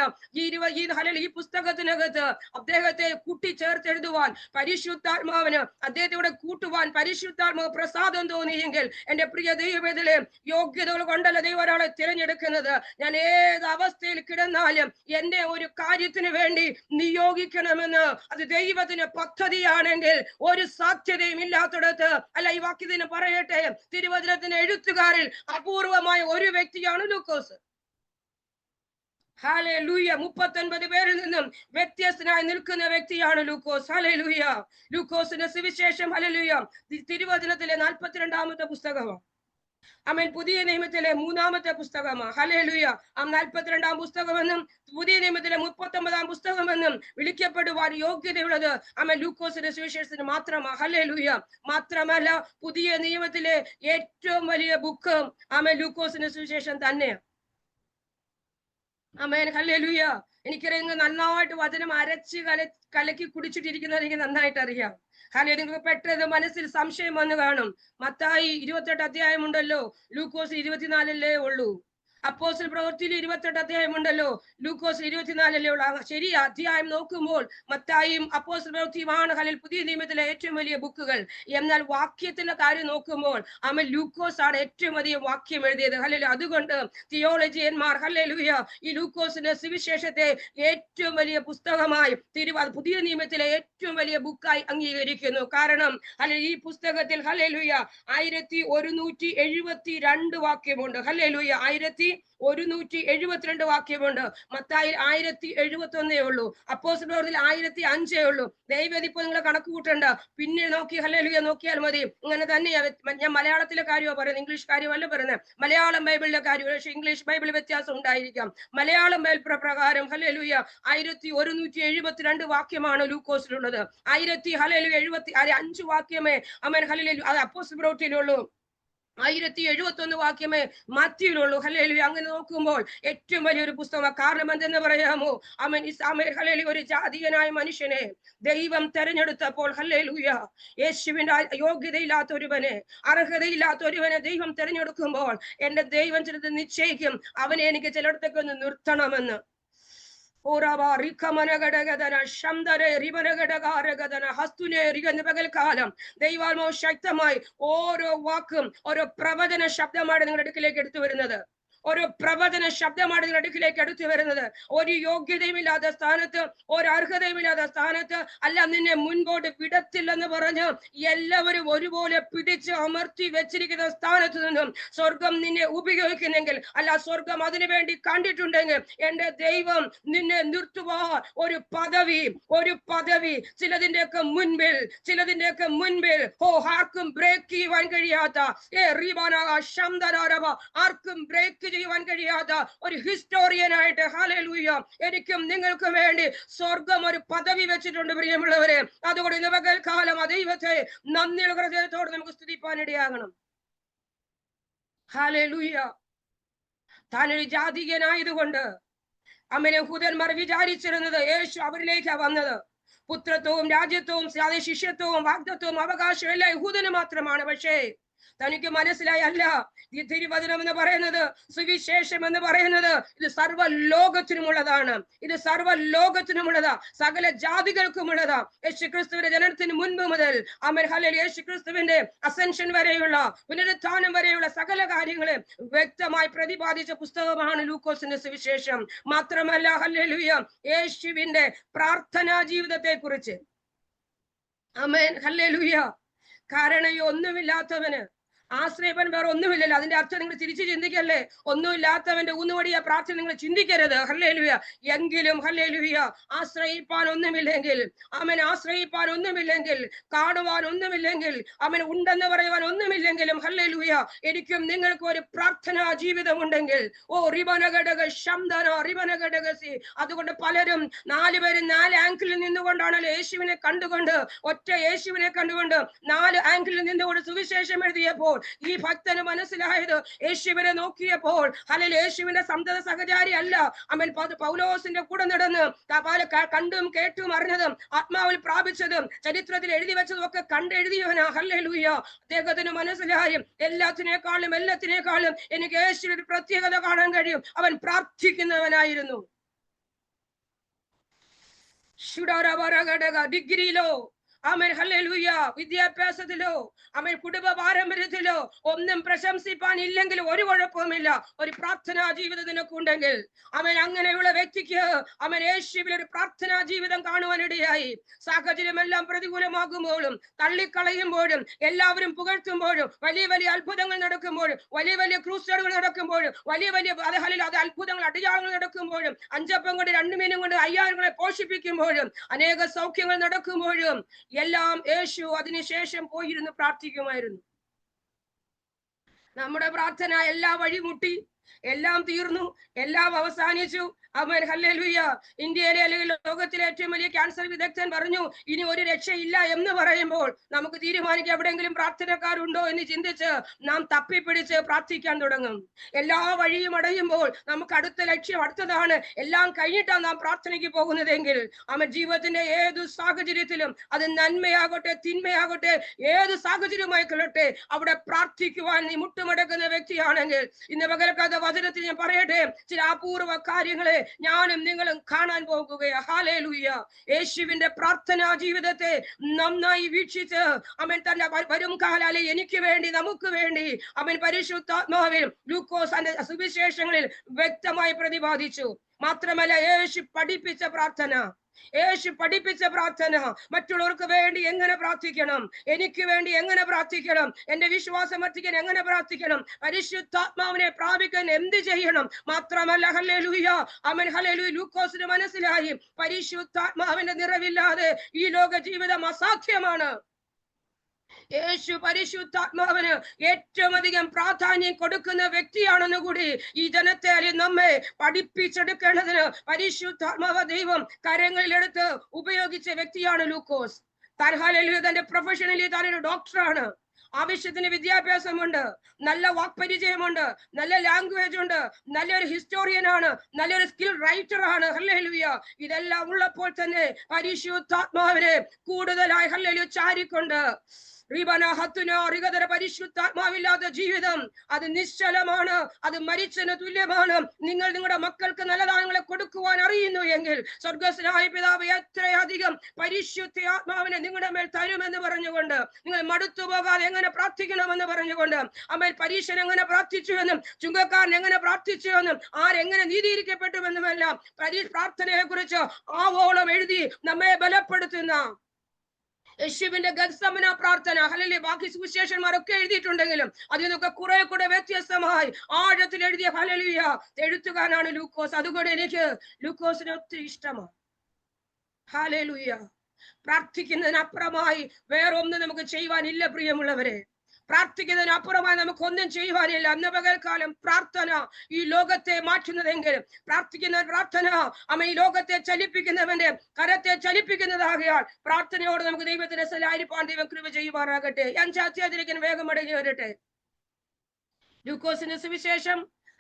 ഈ പുസ്തകത്തിനകത്ത് അദ്ദേഹത്തെ കൂട്ടിച്ചേർത്തെഴുതുവാൻ പരിശുദ്ധാത്മാവിന് അദ്ദേഹത്തോടെ കൂട്ടുവാൻ പരിശുദ്ധാത്മാവ് പ്രസാദം തോന്നിയെങ്കിൽ എന്റെ പ്രിയ ദൈവവേദലെ യോഗ്യതകൾ കൊണ്ടല്ല ദൈവം ഒരാളെ തിരഞ്ഞെടുക്കുന്നത്. ഞാൻ ഏത് അവസ്ഥയിൽ കിടന്നാലും എന്നെ ഒരു കാര്യത്തിന് വേണ്ടി നിയോഗിക്കണമെന്ന് അത് ദൈവത്തിന് പദ്ധതിയാണെങ്കിൽ ഒരു സാധ്യതയും ഇല്ലാത്തിടത്ത് അല്ല. ഈ വാക്യത്തിന് പറയട്ടെ, തിരുവചനത്തിന്റെ എഴുത്തുകാരിൽ അപൂർവമായ ഒരു വ്യക്തിയാണ് ലൂക്കോസ്. ഹല്ലേലൂയ. 39 പേരിൽ നിന്നും വ്യത്യസ്തനായി നിൽക്കുന്ന വ്യക്തിയാണ് ലൂക്കോസ്. ഹല്ലേലൂയ. ലൂക്കോസിന്റെ സുവിശേഷം ഹല്ലേലൂയ തിരുവചനത്തിലെ 42-ാമത്തെ പുസ്തകമാണ്. ആമേൻ. പുതിയ നിയമത്തിലെ 3-ാമത്തെ പുസ്തകമാണ്. ഹല്ലേലൂയ. 42-ാം പുസ്തകമെന്നും പുതിയ നിയമത്തിലെ 39-ാം പുസ്തകമെന്നും വിളിക്കപ്പെടുവാൻ യോഗ്യതയുള്ളത് ആമേൻ ലൂക്കോസിന്റെ സുവിശേഷത്തിന് മാത്രമാണ്. ഹല്ലേലൂയ. മാത്രമല്ല, പുതിയ നിയമത്തിലെ ഏറ്റവും വലിയ ബുക്ക് ആമേൻ ലൂക്കോസിന്റെ സുവിശേഷം തന്നെയാണ്. ആമേൻ. ഹല്ലേലൂയ. എനിക്കറിയാം നന്നായിട്ട് വചനം അരച്ച് കലക്കി കുടിച്ചിട്ടിരിക്കുന്നത് എനിക്ക് നന്നായിട്ട് അറിയാം. ഹല്ലേലൂയ. നിങ്ങൾക്ക് പെട്ടെന്ന് മനസ്സിൽ സംശയം വന്നു കാണും. മത്തായി 28 അധ്യായമുണ്ടല്ലോ, ലൂക്കോസ് 24 ഉള്ളൂ. അപ്പോസ്തല പ്രവൃത്തിയിൽ 28 അധ്യായമുണ്ടല്ലോ, ലൂക്കോസ് 24 ഉള്ളൂ. ശരി, അധ്യായം നോക്കുമ്പോൾ മത്തായിയും അപ്പോസ്തല പ്രവൃത്തിയുമാണ് ഹല്ലേലൂയ പുതിയ നിയമത്തിലെ ഏറ്റവും വലിയ ബുക്കുകൾ. എന്നാൽ വാക്യത്തിന്റെ കാര്യം നോക്കുമ്പോൾ ആമേൻ ലൂക്കോസ് ആണ് ഏറ്റവും അധികം വാക്യം എഴുതിയത്. ഹല്ലേലൂയ. അതുകൊണ്ട് തിയോളജിയന്മാർ ഹല്ലേലൂയ ഈ ലൂക്കോസിന്റെ സുവിശേഷത്തെ ഏറ്റവും വലിയ പുസ്തകമായി പുതിയ നിയമത്തിലെ ഏറ്റവും വലിയ ബുക്കായി അംഗീകരിക്കുന്നു. കാരണം ഹല്ലേലൂയ ഈ പുസ്തകത്തിൽ ഹല്ലേലൂയ 1172 വാക്യമുണ്ട്. ഹല്ലേലൂയ 1172 വാക്യമുണ്ട്. മത്തായിൽ 1071 ഉള്ളൂ. അപ്പോസ്തല പ്രവൃത്തിയിൽ 1005 ഉള്ളൂ. ദൈവം ഇപ്പൊ നിങ്ങളെ കണക്ക് കൂട്ടണ്ട, പിന്നെ നോക്കി ഹല്ലേലൂയ നോക്കിയാൽ മതി. ഇങ്ങനെ തന്നെയാ. ഞാൻ മലയാളത്തിലെ കാര്യമാണ് പറയുന്നത്, ഇംഗ്ലീഷ് കാര്യമല്ല പറയുന്നത്. മലയാളം ബൈബിളിലെ കാര്യം, പക്ഷെ ഇംഗ്ലീഷ് ബൈബിൾ വ്യത്യാസം ഉണ്ടായിരിക്കാം. മലയാളം ബൈബിൾ പ്രകാരം ഹല്ലേലൂയ 1172 വാക്യമാണ് ലൂക്കോസിലുള്ളത്. 5 വാക്യമേ ആമേൻ ഹല്ലേലൂയ അത് അപ്പോസ്തല പ്രവൃത്തിയിലുള്ളൂ. 1071 വാക്യമേ മാത്യുവിലുള്ളൂ. ഹല്ലേലൂയ. അങ്ങനെ നോക്കുമ്പോൾ ഏറ്റവും വലിയൊരു പുസ്തകമാണ്. കാരണം എന്തെന്ന് പറയാമോ? ഹല്ലേലൂയ ഒരു ജാതീയനായ മനുഷ്യനെ ദൈവം തെരഞ്ഞെടുത്തപ്പോൾ ഹല്ലേലൂയ യേശുവിന്റെ യോഗ്യതയില്ലാത്ത ഒരുവനെ, അർഹതയില്ലാത്ത ഒരുവനെ ദൈവം തെരഞ്ഞെടുക്കുമ്പോൾ എന്റെ ദൈവം ചിലത് നിശ്ചയിക്കും, അവനെ എനിക്ക് ചിലയിടത്തേക്ക് ഒന്ന് നിർത്തണമെന്ന്. പകൽക്കാലം ദൈവാത്മാവ് ശക്തമായി ഓരോ വാക്കും ഓരോ പ്രവചന ശബ്ദമാണ് നിങ്ങളുടെ അടുക്കിലേക്ക് എടുത്തു വരുന്നത്. ഒരു പ്രവചന ശബ്ദമാണ് നിങ്ങളുടെ അടുക്കിലേക്ക് അടുത്തു വരുന്നത്. ഒരു യോഗ്യതയുമില്ലാത്ത സ്ഥാനത്ത്, ഒരു അർഹതയുമില്ലാത്ത സ്ഥാനത്ത് അല്ല നിന്നെ മുൻപോട്ട് വിടത്തില്ലെന്ന് പറഞ്ഞ് എല്ലാവരും ഒരുപോലെ പിടിച്ച് അമർത്തി വെച്ചിരിക്കുന്ന സ്ഥാനത്ത് നിന്നും സ്വർഗം നിന്നെ ഉപയോഗിക്കുന്നെങ്കിൽ, അല്ല സ്വർഗം അതിനു വേണ്ടി കണ്ടിട്ടുണ്ടെങ്കിൽ, എന്റെ ദൈവം നിന്നെ നിർത്തുവാൻ ഒരു പദവി ചിലതിന്റെയൊക്കെ മുൻപിൽ ആർക്കും ബ്രേക്ക് ചെയ്യുവാൻ കഴിയാത്ത, ആർക്കും ബ്രേക്ക് ചെയ്യുവാൻ കഴിയാത്ത ഒരു ഹിസ്റ്റോറിയനായിട്ട്, ഹല്ലേലൂയ, എനിക്കും നിങ്ങൾക്കും വേണ്ടി സ്വർഗം ഒരു പദവി വെച്ചിട്ടുണ്ട് പ്രിയമുള്ളവരെ. അതുകൊണ്ട് ഇന്ന് പകൽക്കാലം ആ ദൈവത്തെ നന്ദിയുള്ള ഹൃദയത്തോടെ നമുക്ക് സ്തുതിപ്പാനിടയാകണം. ഹല്ലേലൂയ. താനൊരു ജാതികനായതുകൊണ്ട് യഹൂദന്മാർ വിചാരിച്ചിരുന്നത് യേശു അവരിലേക്കാണ് വന്നത്. പുത്രത്വവും രാജ്യത്വവും ശിഷ്യത്വവും വാഗ്ദത്വവും അവകാശവും എല്ലാം യഹൂദന് മാത്രമാണ്. പക്ഷേ തനിക്ക് മനസ്സിലായി, അല്ല, ഈ തിരുവചനം എന്ന് പറയുന്നത്, സുവിശേഷം എന്ന് പറയുന്നത് ഇത് സർവ്വലോകത്തിനുമുള്ളതാണ്. ഇത് സർവ്വലോകത്തിനുമുള്ളതാ, സകല ജാതികൾക്കുമുള്ളതാ. യേശുക്രിസ്തുവിന്റെ ജനനത്തിന് മുൻപ് മുതൽ ഹല്ലേലൂയ, യേശുക്രിസ്തുവിന്റെ അസെൻഷൻ വരെയുള്ള, പുനരുത്ഥാനം വരെയുള്ള സകല കാര്യങ്ങളെ വ്യക്തമായി പ്രതിപാദിച്ച പുസ്തകമാണ് ലൂക്കോസിന്റെ സുവിശേഷം. മാത്രമല്ല, ഹല്ലേലൂയ, യേശുവിന്റെ പ്രാർത്ഥനാ ജീവിതത്തെ കുറിച്ച്, ആമേൻ, ഹല്ലേലൂയ. കാരണം ഈ ഒന്നുമില്ലാത്തവന് ആശ്രയപ്പൻ വേറെ ഒന്നുമില്ലല്ലോ. അതിന്റെ അർത്ഥം നിങ്ങൾ തിരിച്ചു ചിന്തിക്കല്ലേ. ഒന്നുമില്ലാത്തവന്റെ ഊന്നുവടിയ പ്രാർത്ഥന നിങ്ങൾ ചിന്തിക്കരുത്. ഹല്ലേലൂയ. എങ്കിലും ഹല്ലേലൂയ, ആശ്രയിപ്പാൻ ഒന്നുമില്ലെങ്കിൽ, കാണുവാൻ ഒന്നുമില്ലെങ്കിൽ, ഉണ്ടെന്ന് പറയുവാൻ ഒന്നുമില്ലെങ്കിലും, ഹല്ലേലൂയ, എനിക്കും നിങ്ങൾക്കും ഒരു പ്രാർത്ഥനാ ജീവിതം ഉണ്ടെങ്കിൽ, അതുകൊണ്ട് പലരും 4 പേരും 4 ആംഗിളിൽ നിന്നുകൊണ്ടാണല്ലോ യേശുവിനെ കണ്ടുകൊണ്ട്, ഒറ്റ യേശുവിനെ കണ്ടുകൊണ്ട് 4 ആംഗിളിൽ നിന്നുകൊണ്ട് സുവിശേഷം എഴുതിയപ്പോൾ ഈ ഭക്തന് മനസ്സിലായത്, യേശുവിനെ നോക്കിയപ്പോൾ, ഹല്ലേലൂയ, യേശുവിന്റെ സന്തത സഹചാരി അല്ല പൗലോസിന്റെ കൂടെ നടന്ന് കണ്ടും കേട്ടും അറിഞ്ഞതും ആത്മാവിൽ പ്രാപിച്ചതും ചരിത്രത്തിൽ എഴുതി വെച്ചതും ഒക്കെ കണ്ടെഴുതിയവനാ. ഹല്ലേലൂയ. അദ്ദേഹത്തിന് മനസ്സിലായും, എല്ലാത്തിനേക്കാളും എനിക്ക് യേശുവിന്റെ ഒരു പ്രത്യേകത കാണാൻ കഴിയും. അവൻ പ്രാർത്ഥിക്കുന്നവനായിരുന്നു. ഡിഗ്രിയിലോ, ഹല്ലേലൂയ, വിദ്യാഭ്യാസത്തിലോ, കുടുംബ പാരമ്പര്യത്തിലോ ഒന്നും പ്രശംസിപ്പാൻ ഇല്ലെങ്കിൽ ഒരു കുഴപ്പവുമില്ല. ഒരു പ്രാർത്ഥനാ ജീവിതം നിനക്കുണ്ടെങ്കിൽ, അങ്ങനെയുള്ള വ്യക്തിക്ക് യേശുവിൽ ഒരു പ്രാർത്ഥനാ ജീവിതം കാണുവാനിടയായി. സാഹചര്യമെല്ലാം പ്രതികൂലമാകുമ്പോഴും, തള്ളിക്കളയുമ്പോഴും, എല്ലാവരും പുകഴ്ത്തുമ്പോഴും, വലിയ വലിയ അത്ഭുതങ്ങൾ നടക്കുമ്പോഴും, വലിയ വലിയ ക്രൂസേഡുകൾ നടക്കുമ്പോഴും, വലിയ അത്ഭുതങ്ങൾ, അടയാളങ്ങൾ നടക്കുമ്പോഴും, 5 അപ്പം കൊണ്ട് 2 മീനും കൊണ്ട് 5000 പോഷിപ്പിക്കുമ്പോഴും, അനേക സൗഖ്യങ്ങൾ നടക്കുമ്പോഴും എല്ലാം യേശു അതിനുശേഷം പോയിരുന്നു പ്രാർത്ഥിക്കുമായിരുന്നു. നമ്മുടെ പ്രാർത്ഥന എല്ലാം വഴിമുട്ടി, എല്ലാം തീർന്നു, എല്ലാം അവസാനിച്ചു. ആമേൻ, ഹല്ലേലൂയ. ഇന്ത്യയിലെ അല്ലെങ്കിൽ ലോകത്തിലെ ഏറ്റവും വലിയ ക്യാൻസർ വിദഗ്ധൻ പറഞ്ഞു, ഇനി ഒരു രക്ഷയില്ല എന്ന് പറയുമ്പോൾ നമുക്ക് തീരുമാനിക്കാം, എവിടെയെങ്കിലും പ്രാർത്ഥനക്കാരുണ്ടോ എന്ന് ചിന്തിച്ച് നാം തപ്പിപ്പിടിച്ച് പ്രാർത്ഥിക്കാൻ തുടങ്ങും. എല്ലാ വഴിയും അടയുമ്പോൾ നമുക്ക് അടുത്ത ലക്ഷ്യം അടുത്തതാണ്. എല്ലാം കഴിഞ്ഞിട്ടാണ് നാം പ്രാർത്ഥനയ്ക്ക് പോകുന്നതെങ്കിൽ, ജീവിതത്തിന്റെ ഏതു സാഹചര്യത്തിലും, അത് നന്മയാകട്ടെ തിന്മയാകട്ടെ, ഏത് സാഹചര്യമായി കൊള്ളട്ടെ, അവിടെ പ്രാർത്ഥിക്കുവാൻ നീ മുട്ടുമടക്കുന്ന വ്യക്തിയാണെങ്കിൽ, ഇന്ന് പകൽക്കാത്ത വചനത്തിൽ ഞാൻ പറയട്ടെ, ചില അപൂർവ കാര്യങ്ങളെ ഞാനും നിങ്ങളും കാണാൻ പോകുകയാ. ഹല്ലേലൂയ. യേശുവിന്റെ പ്രാർത്ഥനാ ജീവിതത്തെ നന്നായി വീക്ഷിച്ച് തന്റെ വരും കാലാലെ എനിക്ക് വേണ്ടി, നമുക്ക് വേണ്ടി പരിശുദ്ധാത്മാവിൽ ലൂക്കോസ് സുവിശേഷങ്ങളിൽ വ്യക്തമായി പ്രതിപാദിച്ചു. മാത്രമല്ല, യേശു പഠിപ്പിച്ച പ്രാർത്ഥന, മറ്റുള്ളവർക്ക് വേണ്ടി എങ്ങനെ പ്രാർത്ഥിക്കണം, എനിക്ക് വേണ്ടി എങ്ങനെ പ്രാർത്ഥിക്കണം, എന്റെ വിശ്വാസം വർദ്ധിക്കാൻ എങ്ങനെ പ്രാർത്ഥിക്കണം, പരിശുദ്ധാത്മാവിനെ പ്രാപിക്കാൻ എന്ത് ചെയ്യണം. മാത്രമല്ല, ഹല്ലേലൂയ, ഹല്ലേലൂയ, ലൂക്കോസിന് മനസ്സിലായി, പരിശുദ്ധാത്മാവിന്റെ നിറവില്ലാതെ ഈ ലോക ജീവിതം അസാധ്യമാണ്. യേശു പരിശുദ്ധാത്മാവിന് ഏറ്റവും അധികം പ്രാധാന്യം കൊടുക്കുന്ന വ്യക്തിയാണെന്ന് കൂടി ഈ ജനത്തെ നമ്മെ പഠിപ്പിച്ചെടുക്കേണ്ടതിന് പരിശുദ്ധാത്മാവ് ദൈവം കരങ്ങളിലെടുത്ത് ഉപയോഗിച്ച വ്യക്തിയാണ് ലൂക്കോസ്. തന്റെ പ്രൊഫഷണലി താനൊരു ഡോക്ടറാണ്, ആവശ്യത്തിന് വിദ്യാഭ്യാസമുണ്ട്, നല്ല വാക്പരിചയമുണ്ട്, നല്ല ലാംഗ്വേജ് ഉണ്ട്, നല്ലൊരു ഹിസ്റ്റോറിയനാണ്, നല്ലൊരു സ്കിൽ റൈറ്റർ ആണ്. ഹല്ലേലൂയ. ഇതെല്ലാം ഉള്ളപ്പോൾ തന്നെ പരിശുദ്ധാത്മാവിനെ കൂടുതലായി ഹല്ലേലൂയ ചാരിക്കൊണ്ട് പരിശുദ്ധാത്മാവില്ലാത്ത ജീവിതം അത് നിശ്ചലമാണ്, അത് മരിച്ചതിന് തുല്യമാണ്. നിങ്ങൾ നിങ്ങളുടെ മക്കൾക്ക് നല്ല ദാനങ്ങളെ കൊടുക്കും നടക്കുവാൻ അറിയുന്നു എങ്കിൽ സ്വർഗസ്വനായ പിതാവ് എത്രയധികം പരിശുദ്ധ ആത്മാവിനെ നിങ്ങളുടെ മേൽ തരുമെന്ന് പറഞ്ഞുകൊണ്ട്, നിങ്ങൾ മടുത്തു പോകാതെ എങ്ങനെ പ്രാർത്ഥിക്കണമെന്ന് പറഞ്ഞുകൊണ്ട്, അമ്മ പരീശൻ എങ്ങനെ പ്രാർത്ഥിച്ചു എന്നും ചുങ്കക്കാരൻ എങ്ങനെ പ്രാർത്ഥിച്ചു എന്നും ആരെങ്ങനെ നീതിയിരിക്കപ്പെട്ടുവെന്നുമെല്ലാം പ്രാർത്ഥനയെ കുറിച്ച് ആവോളം എഴുതി നമ്മെ ബലപ്പെടുത്തുന്ന യേശുവിന്റെ ഗത്സമന പ്രാർത്ഥന, ഹല്ലേലൂയ, ബാക്കി സുവിശേഷന്മാരൊക്കെ എഴുതിയിട്ടുണ്ടെങ്കിലും അതിൽ നിന്നൊക്കെ കുറെ കൂടെ വ്യത്യസ്തമായി ആഴത്തിൽ എഴുതിയ ഹല്ലേലൂയ എഴുത്തുകാരനാണ് ലൂക്കോസ്. അതുകൊണ്ട് എനിക്ക് ലൂക്കോസിനെ ഒത്തിരി ഇഷ്ടമാണ്. ഹല്ലേലൂയ. പ്രാർത്ഥിക്കുന്നതിനപ്പുറമായി വേറൊന്നും നമുക്ക് ചെയ്യുവാനില്ല പ്രിയമുള്ളവരെ. പ്രാർത്ഥിക്കുന്നതിനപ്പുറമായി നമുക്കൊന്നും ചെയ്യുവാനില്ല. അന്ന് പകൽക്കാലം പ്രാർത്ഥന ഈ ലോകത്തെ മാറ്റുന്നതെങ്കിൽ, പ്രാർത്ഥിക്കുന്ന പ്രാർത്ഥന അമ്മ ഈ ലോകത്തെ ചലിപ്പിക്കുന്നവന്റെ കരത്തെ ചലിപ്പിക്കുന്നതാകിയാൽ പ്രാർത്ഥനയോട് നമുക്ക് ദൈവത്തിന്റെ സലായിരിപ്പാൻ ദൈവം കൃപ ചെയ്യുവാറാകട്ടെ. 5-ാം അധ്യായത്തിലേക്ക് വേഗം മടങ്ങി വരട്ടെ. ലൂക്കോസിന്റെ സുവിശേഷം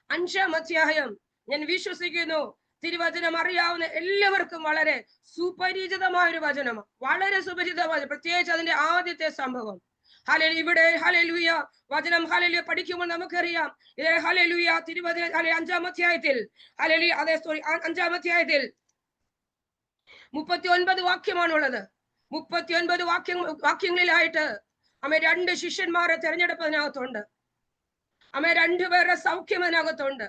5-ാം അധ്യായം. ഞാൻ വിശ്വസിക്കുന്നു തിരുവചനം അറിയാവുന്ന എല്ലാവർക്കും വളരെ സുപരിചിതമായ ഒരു വചനമാണ്, വളരെ സുപരിചിതമായ, പ്രത്യേകിച്ച് അതിന്റെ ആദ്യത്തെ സംഭവം. ഹല്ലേലൂയ. ഇവിടെ ഹല്ലേലൂയ വചനം ഹല്ലേലൂയ പഠിക്കുമ്പോൾ നമുക്കറിയാം, ഇത് ഹല്ലേലൂയ തിരുവചന 5-ാം അധ്യായത്തിൽ ഹല്ലേലൂയ 5-ാം അധ്യായത്തിൽ 39 വാക്യമാണുള്ളത്. 39 വാക്യങ്ങളിലായിട്ട് അമ്മ 2 ശിഷ്യന്മാരെ തെരഞ്ഞെടുപ്പതിനകത്തുണ്ട്. അമ്മ 2 പേരുടെ സൗഖ്യം അതിനകത്തുണ്ട്.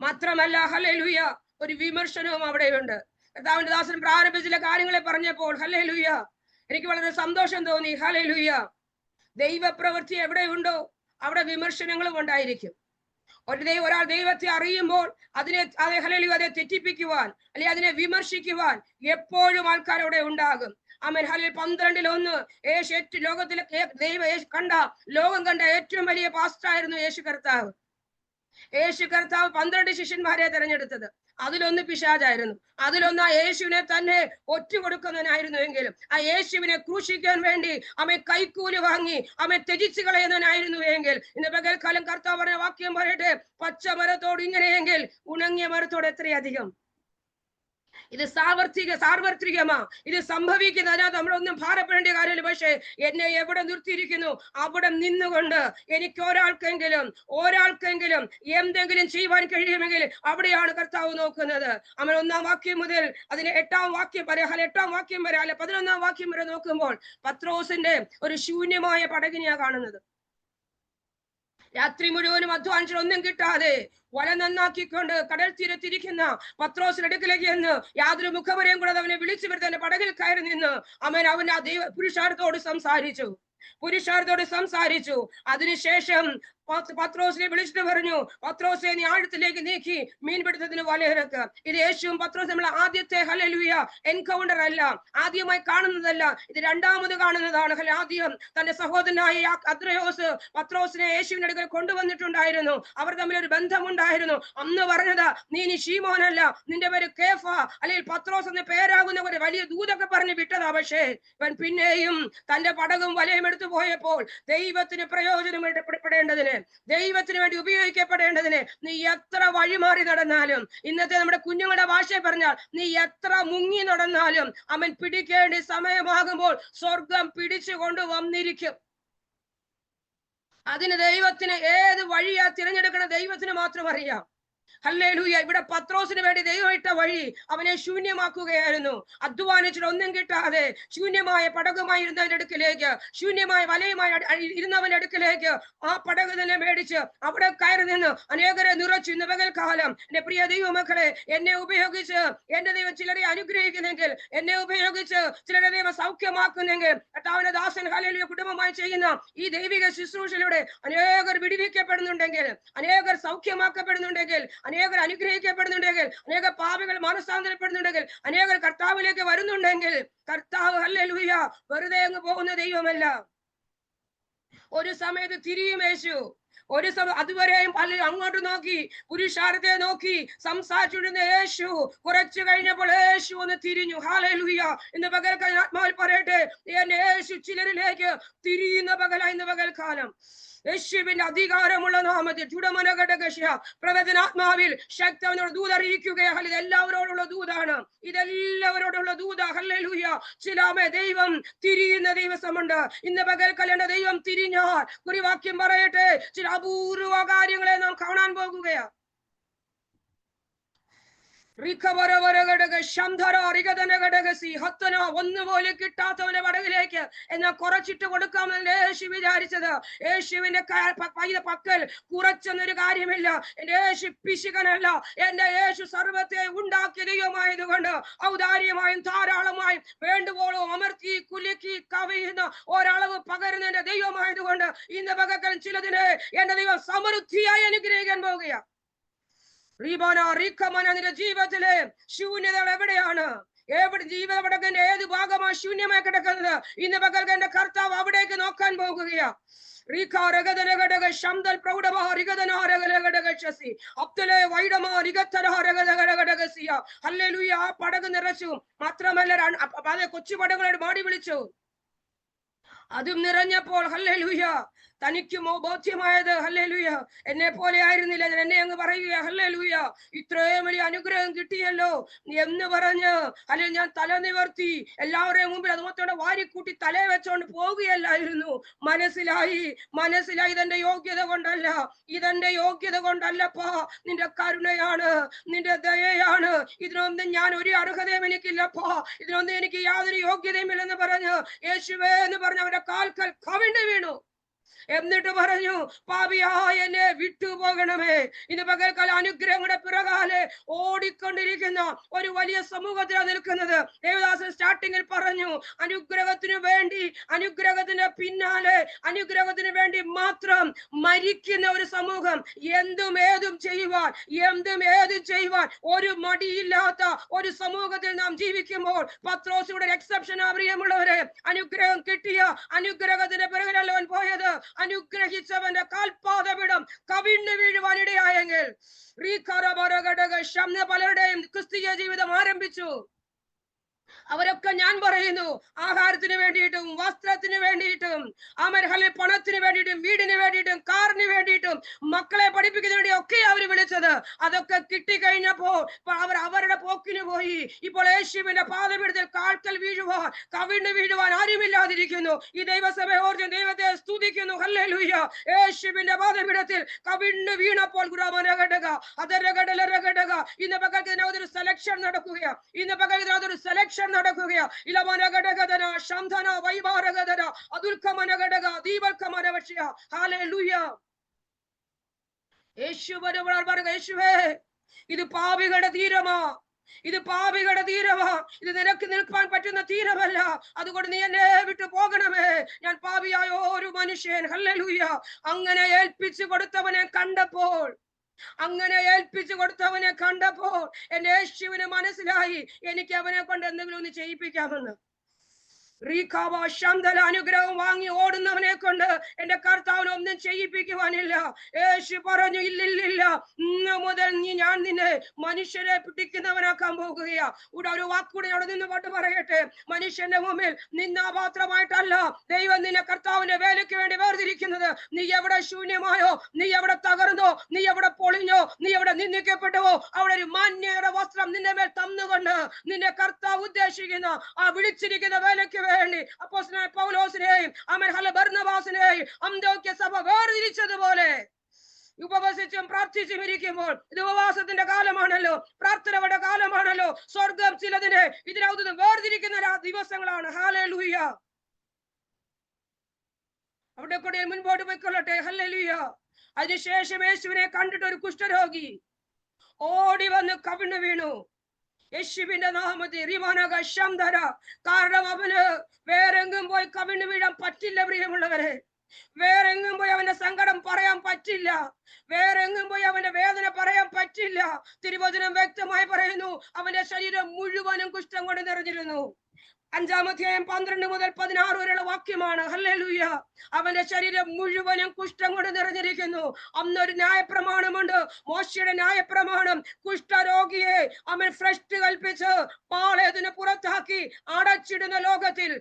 മാത്രമല്ല ഹല്ലേലൂയ ഒരു വിമർശനവും അവിടെയുണ്ട്. കർത്താവിന്റെ ദാസൻ പ്രാരംഭിച്ച കാര്യങ്ങളെ പറഞ്ഞപ്പോൾ ഹല്ലേലൂയ എനിക്ക് വളരെ സന്തോഷം തോന്നി. ഹല്ലേലൂയ ദൈവപ്രവൃത്തി എവിടെയുണ്ടോ അവിടെ വിമർശനങ്ങളും ഉണ്ടായിരിക്കും. ഒരാൾ ദൈവത്തെ അറിയുമ്പോൾ അതിനെ തെറ്റിപ്പിക്കുവാൻ അല്ലെങ്കിൽ അതിനെ വിമർശിക്കുവാൻ എപ്പോഴും ആൾക്കാർ അവിടെ ഉണ്ടാകും. ആമേൻ. ഹല്ലേലൂയ. 12-1 ലോകത്തിലെ ലോകം കണ്ട ഏറ്റവും വലിയ പാസ്റ്ററായിരുന്നു യേശു കർത്താവ്. യേശു കർത്താവ് 12 ശിഷ്യന്മാരെ തെരഞ്ഞെടുത്തത്. അതിലൊന്ന് പിശാചായിരുന്നു. അതിലൊന്ന് ആ യേശുവിനെ തന്നെ ഒറ്റുകൊടുക്കുന്നവനായിരുന്നു. എങ്കിലും ആ യേശുവിനെ ക്രൂശിക്കാൻ വേണ്ടി അമ്മ കൈക്കൂലി വാങ്ങി അമ്മ ത്യജിച്ചു കളയുന്നവനായിരുന്നു. എങ്കിൽ ഇന്ന് പകൽക്കാലം കർത്താവ് പറഞ്ഞ വാക്യം പറയട്ടെ, പച്ചമരത്തോട് ഇങ്ങനെയെങ്കിൽ ഉണങ്ങിയ മരത്തോട് എത്രയധികം. ഇത് സാർവത്രികമാ. ഇത് സംഭവിക്കുന്ന, അതിനകത്ത് നമ്മളൊന്നും ഭാരപ്പെടേണ്ട കാര്യമില്ല. പക്ഷേ എന്നെ എവിടെ നിർത്തിയിരിക്കുന്നു അവിടെ നിന്നുകൊണ്ട് എനിക്ക് ഒരാൾക്കെങ്കിലും എന്തെങ്കിലും ചെയ്യുവാൻ കഴിയുമെങ്കിൽ അവിടെയാണ് കർത്താവ് നോക്കുന്നത്. അവൻ 1-ാം വാക്യം മുതൽ അതിന് 8-ാം വാക്യം വരെ 11-ാം വാക്യം വരെ നോക്കുമ്പോൾ പത്രോസിന്റെ ഒരു ശൂന്യമായ പടകിനെയാ കാണുന്നത്. രാത്രി മുഴുവനും അധ്വാനിച്ചിട്ട് ഒന്നും കിട്ടാതെ വല നന്നാക്കിക്കൊണ്ട് കടൽ തീരത്തിരിക്കുന്ന പത്രോസിന്റെ അടുക്കിലേക്ക് എന്ന് യാതൊരു മുഖവരെയും കൂടെ അവനെ വിളിച്ചു വരുത്തി പടകിൽ കയറി നിന്ന് അവൻ ആ പുരുഷാരത്തോട് സംസാരിച്ചു. അതിനുശേഷം പത്രോസിനെ വിളിച്ചിട്ട് പറഞ്ഞു, പത്രോസെ നീ ആഴത്തിലേക്ക് നീക്കി മീൻപിടുത്തത്തിന് വലയിറക്കുക. ഇത് യേശുവും പത്രോസ് നമ്മൾ ആദ്യത്തെ ഹല്ലേലൂയ എൻകൗണ്ടർ അല്ല, ആദ്യമായി കാണുന്നതല്ല, ഇത് രണ്ടാമത് കാണുന്നതാണ്. ആദ്യം തന്റെ സഹോദരനായ അന്ത്രയോസ് പത്രോസിനെ യേശുവിന്റെ അടുക്കൽ കൊണ്ടുവന്നിട്ടുണ്ടായിരുന്നു. അവർ തമ്മിൽ ഒരു ബന്ധമുണ്ടായിരുന്നു. അന്ന് പറഞ്ഞത്, നീ ഇനി ശീമോനല്ല, നിന്റെ പേര് കേഫ അല്ലെങ്കിൽ പത്രോസ് എന്ന പേരാകുന്ന ഒരു വലിയ ദൂതൊക്കെ പറഞ്ഞു വിട്ടതാ. പക്ഷേ ഇവൻ പിന്നെയും തന്റെ പടകും വലയും എടുത്തു പോയപ്പോൾ ദൈവത്തിന് പ്രയോജനപ്പെടേണ്ടതിന്, ദൈവത്തിന് വേണ്ടി ഉപയോഗിക്കപ്പെടേണ്ടതിന് നീ എത്ര വഴിമാറി നടന്നാലും, ഇന്നത്തെ നമ്മുടെ കുഞ്ഞുങ്ങളുടെ ഭാഷയെ പറഞ്ഞാൽ നീ എത്ര മുങ്ങി നടന്നാലും അവൻ പിടിക്കേണ്ട സമയമാകുമ്പോൾ സ്വർഗം പിടിച്ചു കൊണ്ടുവന്നിരിക്കും. അതിന് ദൈവത്തിന് ഏത് വഴിയാ തിരഞ്ഞെടുക്കണം ദൈവത്തിന് മാത്രം അറിയാം. ഹല്ലേലൂയ. ഇവിടെ പത്രോസിന് വേണ്ടി ദൈവം ഇട്ട വഴി അവനെ ശൂന്യമാക്കുകയായിരുന്നു. അധ്വാനിച്ചിട്ട് ഒന്നും കിട്ടാതെ ശൂന്യമായ പടകുമായി ഇരുന്നവന്റെ അടുക്കിലേക്ക്, ശൂന്യമായ വലയുമായി ഇരുന്നവന്റെ അടുക്കിലേക്ക് ആ പടക് തന്നെ മേടിച്ച് അവിടെ കയറി നിന്ന് അനേകരെ നിറച്ചു. ഇന്ന് പകൽക്കാലം എന്റെ പ്രിയ ദൈവമക്കളെ, എന്നെ ഉപയോഗിച്ച് എന്റെ ദൈവം ചിലരെ അനുഗ്രഹിക്കുന്നെങ്കിൽ, എന്നെ ഉപയോഗിച്ച് ചിലരെ ദൈവം സൗഖ്യമാക്കുന്നെങ്കിൽ, കർത്താവിന്റെ ദാസൻ ഹല്ലേലൂയ കുടുംബമായി ചെയ്യുന്ന ഈ ദൈവിക ശുശ്രൂഷയിലൂടെ അനേകർ വിടുവിക്കപ്പെടുന്നുണ്ടെങ്കിൽ, അനേകർ സൗഖ്യമാക്കപ്പെടുന്നുണ്ടെങ്കിൽ, അനേകർ അനുഗ്രഹിക്കപ്പെടുന്നുണ്ടെങ്കിൽ, അനേക പാപികൾ മനസ്സാന്തരപ്പെടുന്നുണ്ടെങ്കിൽ, അനേകർ കർത്താവിലേക്ക് വരുന്നുണ്ടെങ്കിൽ, കർത്താവ് ഹല്ലേലൂയ വെറുതെ അങ്ങ് പോകുന്ന ദൈവമല്ല. ഒരു സമയത്ത് തിരിയും യേശു. ഒരു സമയം അതുവരെയും പലരും അങ്ങോട്ട് നോക്കി, പുരുഷാരത്തെ നോക്കി സംസാരിച്ചിരുന്ന യേശു കുറച്ചു കഴിഞ്ഞപ്പോൾ യേശു ഒന്ന് തിരിഞ്ഞു. ഹല്ലേലൂയ. ഇന്ന് പകൽക്കാലം ആത്മാവിൽ പറയട്ടെ, യേശു ചിലരിലേക്ക് തിരിയുന്ന ഇന്ന് പകൽക്കാലം യേശുവിന്റെ അധികാരമുള്ള നാമത്തിൽ പ്രവചനാത്മാവിൽ ശക്തനോട് ദൂത് അറിയിക്കുകയാണ്. ഇതെല്ലാവരോടുള്ള ദൂതാണ്, ഇതെല്ലാവരോടുള്ള ദൂത. ഹല്ലേലൂയ. ചിലാമേ ദൈവം തിരിയുന്ന ദിവസമുണ്ട്. ഇന്ന് പകൽക്കാലം ദൈവം തിരിഞ്ഞാൽ കുറിവാക്യം പറയട്ടെ, ചില അപൂർവ കാര്യങ്ങളെ നാം കാണാൻ പോകുകയാണ്. ഒന്നുപോലെ കിട്ടാത്തവന്റെ പടകിലേക്ക് എന്നാൽ കുറച്ചിട്ട് കൊടുക്കാമെന്ന് യേശു വിചാരിച്ചത്. യേശുവിന്റെ പക്കൽ കുറച്ചൊന്നൊരു കാര്യമില്ല. എന്റെ യേശു പിശുകനല്ല. എന്റെ യേശു സർവത്തെ ഉണ്ടാക്കിയ ദൈവമായതുകൊണ്ട് ഔദാര്യമായും ധാരാളമായും വേണ്ടുവോളം അമർത്തി കുലുക്കി കവിയുന്ന ഒരളവ് പകരുന്ന എന്റെ ദൈവമായതുകൊണ്ട് ഇന്ന് പകൽ ചിലതിനെ എന്റെ ദൈവം സമൃദ്ധിയായി അനുഗ്രഹിക്കാൻ പോവുകയാണ്. നിന്റെ ജീവിതത്തിലെ ശൂന്യതകൾ എവിടെയാണ്? ജീവിതത്തിന്റെ ഏത് ഭാഗമാണ് ശൂന്യമായി കിടക്കുന്നത്? ഇന്ന് പകൽ എന്റെ കർത്താവ് അവിടേക്ക് നോക്കാൻ പോകുകയാ. പടക് നിറച്ചു. മാത്രമല്ല കൊച്ചു പടകളോട് മാടി വിളിച്ചു. അതും നിറഞ്ഞപ്പോൾ ഹല്ലേലൂയ തനിക്ക് ബോധ്യമായത് ഹല്ലേലൂയ എന്നെ പോലെ ആയിരുന്നില്ല. എന്നെ അങ്ങ് പറയുക ഹല്ലേലൂയ ഇത്രയും വലിയ അനുഗ്രഹം കിട്ടിയല്ലോ എന്ന് പറഞ്ഞ് അല്ലെങ്കിൽ ഞാൻ തല നിവർത്തി എല്ലാവരുടെയും മുമ്പിൽ അതുമൊത്തോടെ വാരിക്കൂട്ടി തല വെച്ചോണ്ട് പോവുകയല്ലായിരുന്നു. മനസ്സിലായി ഇതെന്റെ യോഗ്യത കൊണ്ടല്ല, ഇതെന്റെ യോഗ്യത കൊണ്ടല്ലപ്പാ, നിന്റെ കരുണയാണ്, നിന്റെ ദയയാണ്. ഇതിനൊന്നും ഞാൻ ഒരു അർഹതയും എനിക്കില്ലപ്പാ, ഇതിനൊന്നും എനിക്ക് യാതൊരു യോഗ്യതയും ഇല്ലെന്ന് പറഞ്ഞ് യേശുവേ എന്ന് പറഞ്ഞ് അവന്റെ കാൽക്കൽ കവിണ്ട് വീണു. എന്നിട്ട് പറഞ്ഞു, പാപിയായ എന്നെ വിട്ടുപോകണമേ. ഇന്ന് പകൽക്കാല അനുഗ്രഹങ്ങളുടെ പിറകാലെ ഓടിക്കൊണ്ടിരിക്കുന്ന ഒരു വലിയ സമൂഹത്തിലാണ് നിൽക്കുന്നത്. ദേവദാസൻ സ്റ്റാർട്ടിങ്ങിൽ പറഞ്ഞു, അനുഗ്രഹത്തിന് വേണ്ടി, അനുഗ്രഹത്തിന് പിന്നാലെ, അനുഗ്രഹത്തിന് വേണ്ടി മാത്രം മരിക്കുന്ന ഒരു സമൂഹം. എന്തും ഏതും ചെയ്യുവാൻ ഒരു മടിയില്ലാത്ത ഒരു സമൂഹത്തിൽ നാം ജീവിക്കുമ്പോൾ പത്രോസിയുടെ എക്സെപ്ഷൻ പ്രിയമുള്ളവരെ, അനുഗ്രഹം കിട്ടിയ അനുഗ്രഹത്തിന്റെ പിറകിലല്ലവൻ പോയത്. അനുഗ്രഹിച്ചവന്റെ കാൽപാദപിടം കവിണ്ണു വീഴുവാനിടയായെങ്കിൽ പലരുടെയും ക്രിസ്തീയ ജീവിതം ആരംഭിച്ചു. അവരൊക്കെ ഞാൻ പറയുന്നു ആഹാരത്തിന് വേണ്ടിയിട്ടും വസ്ത്രത്തിന് വേണ്ടിയിട്ടും പണത്തിന് വേണ്ടിയിട്ടും വീടിന് വേണ്ടിയിട്ടും കാറിന് വേണ്ടിയിട്ടും മക്കളെ പഠിപ്പിക്കുന്നതിന് വേണ്ടി ഒക്കെ അവർ വിളിച്ചത്. അതൊക്കെ കിട്ടിക്കഴിഞ്ഞപ്പോൾ അവർ അവരുടെ പോക്കിന് പോയി. ഇപ്പോൾ യേശുവിന്റെ പാദപീഠത്തിൽ കാൽക്കൽ വീഴുവാൻ, കവിണ്ണു വീഴുവാൻ ആരുമില്ലാതിരിക്കുന്നു. ഈ ദൈവസഭ ഓർജൻ ദൈവത്തെ സ്തുതിക്കുന്നു. ഹല്ലേലൂയ. യേശുവിന്റെ പാദപീഠത്തിൽ കവിണ്ണു വീണപ്പോൾ ഇന്ന് പകൽ ഒരു സെലക്ഷൻ നടക്കുകയാണ്. ഇന്ന് പകൽ ഒരു സെലക്ഷൻ നടക്കുകയാണ്. ഇത് പാപികളുടെ തീരമാ, ഇത് പാപികളുടെ തീരമാ, ഇത് നിനക്ക് നിൽക്കാൻ പറ്റുന്ന തീരമല്ല. അതുകൊണ്ട് നീ എന്നെ വിട്ടു പോകണമേ, ഞാൻ പാപിയായ ഒരു മനുഷ്യൻ. ഹല്ലേലൂയ. അങ്ങനെ ഏൽപ്പിച്ചു കൊടുത്തവനെ കണ്ടപ്പോൾ എന്റെ യേശുവിന് മനസ്സിലായി എനിക്ക് അവനെ കൊണ്ട് എന്തെങ്കിലും ഒന്ന് ചെയ്യിപ്പിക്കാമെന്ന്. അനുഗ്രഹം വാങ്ങി ഓടുന്നവനെ കൊണ്ട് എന്റെ കർത്താവിന് ഒന്നും ചെയ്യിപ്പിക്കുവാനില്ല. യേശു പറഞ്ഞു, ഇല്ലില്ല, ഇന്ന് മുതൽ ഞാൻ നിന്നെ മനുഷ്യരെ പിടിക്കുന്നവനാക്കാൻ പോകുകയാ. ഇവിടെ ഒരു വാക്കുകൂടെ അവിടെ നിന്ന് കൊണ്ട് പറയട്ടെ, മനുഷ്യന്റെ മുമ്പിൽ നിന്നാപാത്രമായിട്ടല്ല ദൈവം നിന്നെ കർത്താവിന്റെ വേലയ്ക്ക് വേണ്ടി വേർതിരിക്കുന്നത്. നീ എവിടെ ശൂന്യമായോ, നീ എവിടെ തകർന്നോ, നീ എവിടെ പൊളിഞ്ഞോ, നീ എവിടെ നിന്ദിക്കപ്പെട്ടുവോ, അവിടെ ഒരു മാന്യയുടെ വസ്ത്രം നിന്റെ മേൽ തന്നുകൊണ്ട് നിന്നെ കർത്താവ് ഉദ്ദേശിക്കുന്ന ആ വിളിച്ചിരിക്കുന്ന വേലയ്ക്ക് വേണ്ടി അപ്പോസ്തലനായ പൗലോസിനെയും ബർന്നബാസിനെയും അന്ത്യോക്യ സഭ വേർതിരിച്ചതുപോലെ ഉപവസിച്ചും പ്രാർത്ഥിച്ചും ഇരിക്കുമ്പോൾ ഇത് ഉപവാസത്തിന്റെ കാലമാണല്ലോ, പ്രാർത്ഥനയുടെ കാലമാണല്ലോ. സ്വർഗം ചിലതിനെ ഇതിനകത്ത് വേർതിരിക്കുന്ന ദിവസങ്ങളാണ്. ഹല്ലേലൂയ. അവിടെ കൂടെ മുൻപോട്ട് പോയിക്കൊള്ളട്ടെ. ഹല്ലേലൂയ. അതിനുശേഷം യേശുവിനെ കണ്ടിട്ട് ഒരു കുഷ്ഠരോഗി ഓടി വന്ന് കവിണ്ണു വീണു. യേശുവിന്റെ നാമത്തിൽ കാരണം അവന് വേറെങ്കും പോയി കവിണ്ണു വീഴാൻ പറ്റില്ല. പ്രിയമുള്ളവരെ, വേറെങ്ങും പോയി അവന്റെ സങ്കടം പറയാൻ പറ്റില്ല, വേറെങ്ങും പോയി അവന്റെ വേദന പറയാൻ പറ്റില്ല. തിരുവചനം വ്യക്തമായി പറയുന്നു, അവന്റെ ശരീരം മുഴുവനും കുഷ്ഠം കൊണ്ട് നിറഞ്ഞിരുന്നു. 5-ാം അധ്യായം 12 മുതൽ 16 വരെയുള്ള വാക്യമാണ്. ഹല്ലേലൂയ. അവന്റെ ശരീരം മുഴുവനും കുഷ്ഠം കൊണ്ട് നിറഞ്ഞിരിക്കുന്നു. അന്നൊരു ന്യായപ്രമാണമുണ്ട്, മോശയുടെ ന്യായപ്രമാണം. കുഷ്ഠരോഗിയെ അവൻ ഫ്രഷ് കൽപ്പിച്ച് പാളയത്തിന് പുറത്താക്കി അടച്ചിടുന്ന ലോകത്തിൽ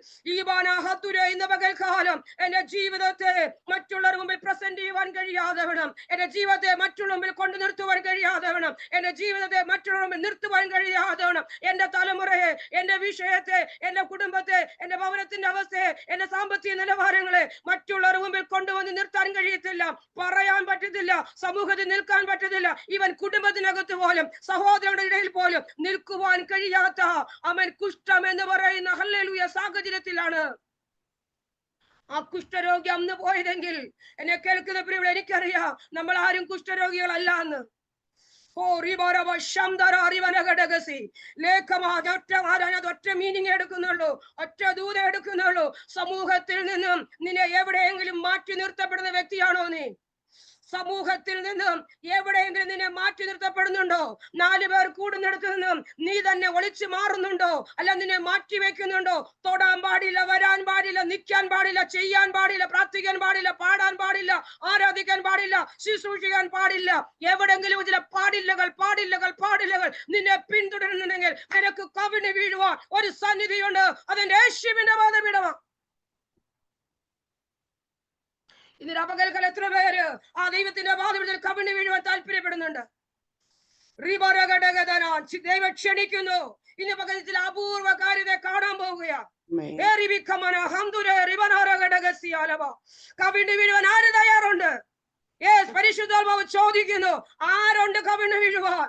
ഇന്ന് പകൽക്കാലം എന്റെ ജീവിതത്തെ മറ്റുള്ളവരുടെ മുമ്പിൽ പ്രസന്റ് ചെയ്യുവാൻ കഴിയാതെ വേണം, എന്റെ ജീവിതത്തെ മറ്റുള്ള മുമ്പിൽ കൊണ്ടു നിർത്തുവാൻ കഴിയാതെ വേണം, എന്റെ ജീവിതത്തെ മറ്റുള്ള മുമ്പിൽ നിർത്തുവാൻ കഴിയാതെ വേണം, എന്റെ തലമുറയെ, എന്റെ വിഷയത്തെ, എന്റെ കുടുംബത്തെ, എന്റെ ഭവനത്തിന്റെ അവസ്ഥയെ, എന്റെ സാമ്പത്തിക നിലവാരങ്ങളെ മറ്റുള്ളവരുടെ മുമ്പിൽ കൊണ്ടുവന്ന് നിർത്താൻ കഴിയത്തില്ല, പറയാൻ പറ്റത്തില്ല, സമൂഹത്തിൽ നിൽക്കാൻ പറ്റത്തില്ല. ഇവൻ കുടുംബത്തിനകത്ത് പോലും സഹോദരങ്ങളുടെ ഇടയിൽ പോലും നിൽക്കുവാൻ കഴിയാത്ത അവൻ കുഷ്ഠം എന്ന് പറയുന്ന ഹല്ലേലൂയ സാഹചര്യത്തിലാണ് ആ കുഷ്ഠരോഗി അന്ന് പോയതെങ്കിൽ. എന്നെ കേൾക്കുന്ന പ്രിയരെ, എനിക്കറിയാം നമ്മൾ ആരും കുഷ്ഠരോഗികളല്ല എന്ന്. ഒറ്റ മീനിങ് എടുക്കുന്നുള്ളൂ, ഒറ്റ ദൂത എടുക്കുന്നുള്ളൂ. സമൂഹത്തിൽ നിന്നും നിന്നെ എവിടെയെങ്കിലും മാറ്റി നിർത്തപ്പെടുന്ന വ്യക്തിയാണോ നീ? സമൂഹത്തിൽ നിന്നും എവിടെയെങ്കിലും നിന്നെ മാറ്റി നിർത്തപ്പെടുന്നുണ്ടോ? 4 പേർ കൂടുന്നിടത്ത് നിന്നും നീ തന്നെ ഒളിച്ചു മാറുന്നുണ്ടോ? അല്ല നിന്നെ മാറ്റി വെക്കുന്നുണ്ടോ? തൊടാൻ പാടില്ല, വരാൻ പാടില്ല, നിൽക്കാൻ പാടില്ല, ചെയ്യാൻ പാടില്ല, പ്രാർത്ഥിക്കാൻ പാടില്ല, പാടാൻ പാടില്ല, ആരാധിക്കാൻ പാടില്ല, ശുശ്രൂഷിക്കാൻ പാടില്ല. എവിടെങ്കിലും ചില പാടില്ലകൾ പാടില്ലകൾ പാടില്ലകൾ നിന്നെ പിന്തുടരുന്നുണ്ടെങ്കിൽ നിനക്ക് കവിണ് വീഴുവാൻ ഒരു സന്നിധിയുണ്ട്. അതെന്റെ യേശുവിന്റെ പാദപീഠമാണ്. ഇന്ന് അപകൽക്കാലം എത്ര പേര് ആ ദൈവത്തിന്റെ പാദപീഠത്തിൽ കവിണ് വീഴുവാൻ താല്പര്യപ്പെടുന്നുണ്ട്? ദൈവം ക്ഷണിക്കുന്നു. ഇന്ന് പകലത്തിൽ അപൂർവ കാര്യത്തെ കാണാൻ പോവുകയാ. കവിണ് വീഴുവാൻ ആര് തയ്യാറുണ്ട്? പരിശുദ്ധാത്മാവ് ചോദിക്കുന്നു, ആരുണ്ട് കവിണ് വീഴുവാൻ?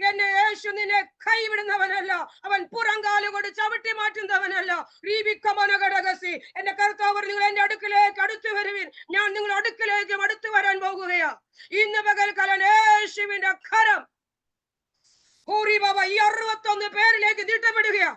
എന്നെ യേശു നിന്നെ കൈവിടുന്നവനല്ല, അവൻ പുറംകാലുകൊണ്ട് ചവിട്ടി മാറ്റുന്നവനല്ല. എന്റെ കർത്താവ്, നിങ്ങൾ എന്റെ അടുക്കിലേക്ക് അടുത്തു വരുവിൻ, ഞാൻ നിങ്ങളുടെ അടുക്കിലേക്കും അടുത്തു വരാൻ പോകുകയാ. ഇന്ന് പകൽക്കാലം യേശുവിന്റെ കരം ഈ 61 പേരിലേക്ക് നീട്ടപ്പെടുകയാ.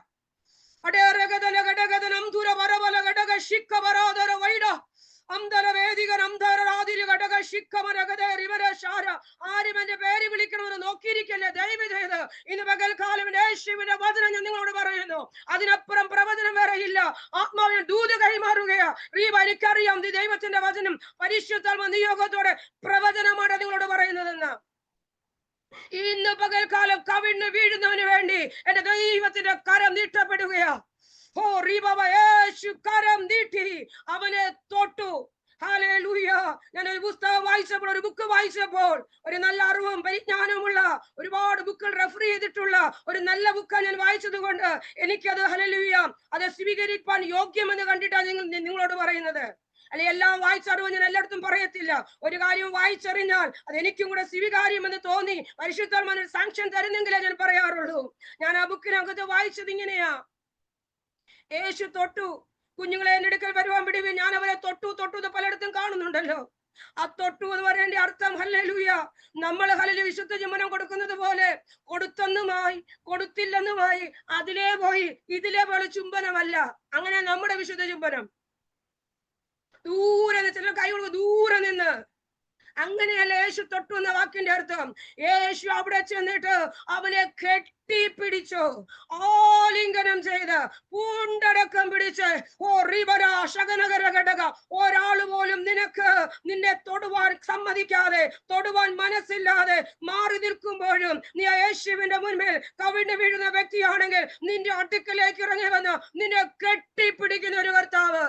ആരും എന്റെ പേര് വിളിക്കണമെന്ന് നോക്കിയിരിക്കല്ലേ ദയവ് ചെയ്ത്. ഇന്ന് പകൽക്കാലം യേശുവിന്റെ വചനം ഞാൻ നിങ്ങളോട് പറയുന്നു. അതിനപ്പുറം പ്രവചനം വേറെ ഇല്ല. ആത്മാവിനെ ദൂത് കൈമാറുകയാ. എനിക്കറിയാം ദൈവത്തിന്റെ വചനം പരിശുദ്ധാത്മ നിയോഗത്തോടെ പ്രവചനമാണ് നിങ്ങളോട് പറയുന്നതെന്ന്. ഇന്ന് പകൽക്കാലം കവിണ് വീഴുന്നവന് വേണ്ടി എന്റെ ദൈവത്തിന്റെ കരം നീട്ടപ്പെടുകയാ. യേശു കരം നീട്ടി അവനെ തൊട്ടു. ഹല്ലേലൂയ. ഞാനൊരു പുസ്തകം വായിച്ചപ്പോൾ, ഒരു ബുക്ക് വായിച്ചപ്പോൾ, ഒരു നല്ല അറിവും പരിജ്ഞാനവുമുള്ള ഒരുപാട് ബുക്കുകൾ റെഫർ ചെയ്തിട്ടുള്ള ഒരു നല്ല ബുക്കാണ് ഞാൻ വായിച്ചത് കൊണ്ട് എനിക്കത് ഹല്ലേലൂയ അത് സ്വീകരിക്കാൻ യോഗ്യമെന്ന് കണ്ടിട്ടാണ് നിങ്ങളോട് പറയുന്നത്. അല്ലെ എല്ലാം വായിച്ചറിവ് ഞാൻ എല്ലായിടത്തും പറയത്തില്ല. ഒരു കാര്യം വായിച്ചറിഞ്ഞാൽ അത് എനിക്കും കൂടെ സ്വീകാര്യമെന്ന് തോന്നി പരിശുദ്ധാത്മാവ് സാങ്ഷൻ തരുന്നെങ്കിലേ ഞാൻ പറയാറുള്ളൂ. ഞാൻ ആ ബുക്കിനകത്ത് വായിച്ചത് ഇങ്ങനെയാ: യേശു തൊട്ടു, കുഞ്ഞുങ്ങളെ എന്റെ അടുക്കൽ വരുവാൻ വിടുവിൻ, ഞാൻ അവരെ തൊട്ടു തൊട്ടു പലയിടത്തും കാണുന്നുണ്ടല്ലോ. ആ തൊട്ടു എന്ന് പറയേണ്ട അർത്ഥം ഹല്ലേലൂയ നമ്മൾ ഹല്ലേലൂയ വിശുദ്ധ ചുംബനം കൊടുക്കുന്നത് പോലെ കൊടുത്തെന്നുമായി കൊടുത്തില്ലെന്നുമായി അതിലേ പോയി ഇതിലേ പോലെ ചുംബനമല്ല. അങ്ങനെ നമ്മുടെ വിശുദ്ധ ചുംബനം ദൂരെ ചില കൈ കൊടുക്കും, ദൂരെ നിന്ന്. അങ്ങനെയല്ല യേശു തൊട്ടു എന്ന വാക്കിന്റെ അർത്ഥം. യേശു അവിടെ ചെന്നിട്ട് അവനെ കെട്ടിപ്പിടിച്ചു, ആലിംഗനം ചെയ്ത് പൂണ്ടടക്കം പിടിച്ച് ഒരാൾ പോലും നിന്നെ തൊടുവാൻ സമ്മതിക്കാതെ, തൊടുവാൻ മനസ്സില്ലാതെ മാറി നിൽക്കുമ്പോഴും നീ യേശുവിന്റെ മുൻപിൽ കവിണ് വീഴുന്ന വ്യക്തിയാണെങ്കിൽ നിന്റെ അടുക്കലേക്ക് ഇറങ്ങി വന്ന് നിന്നെ കെട്ടിപ്പിടിക്കുന്ന ഒരു കർത്താവ്,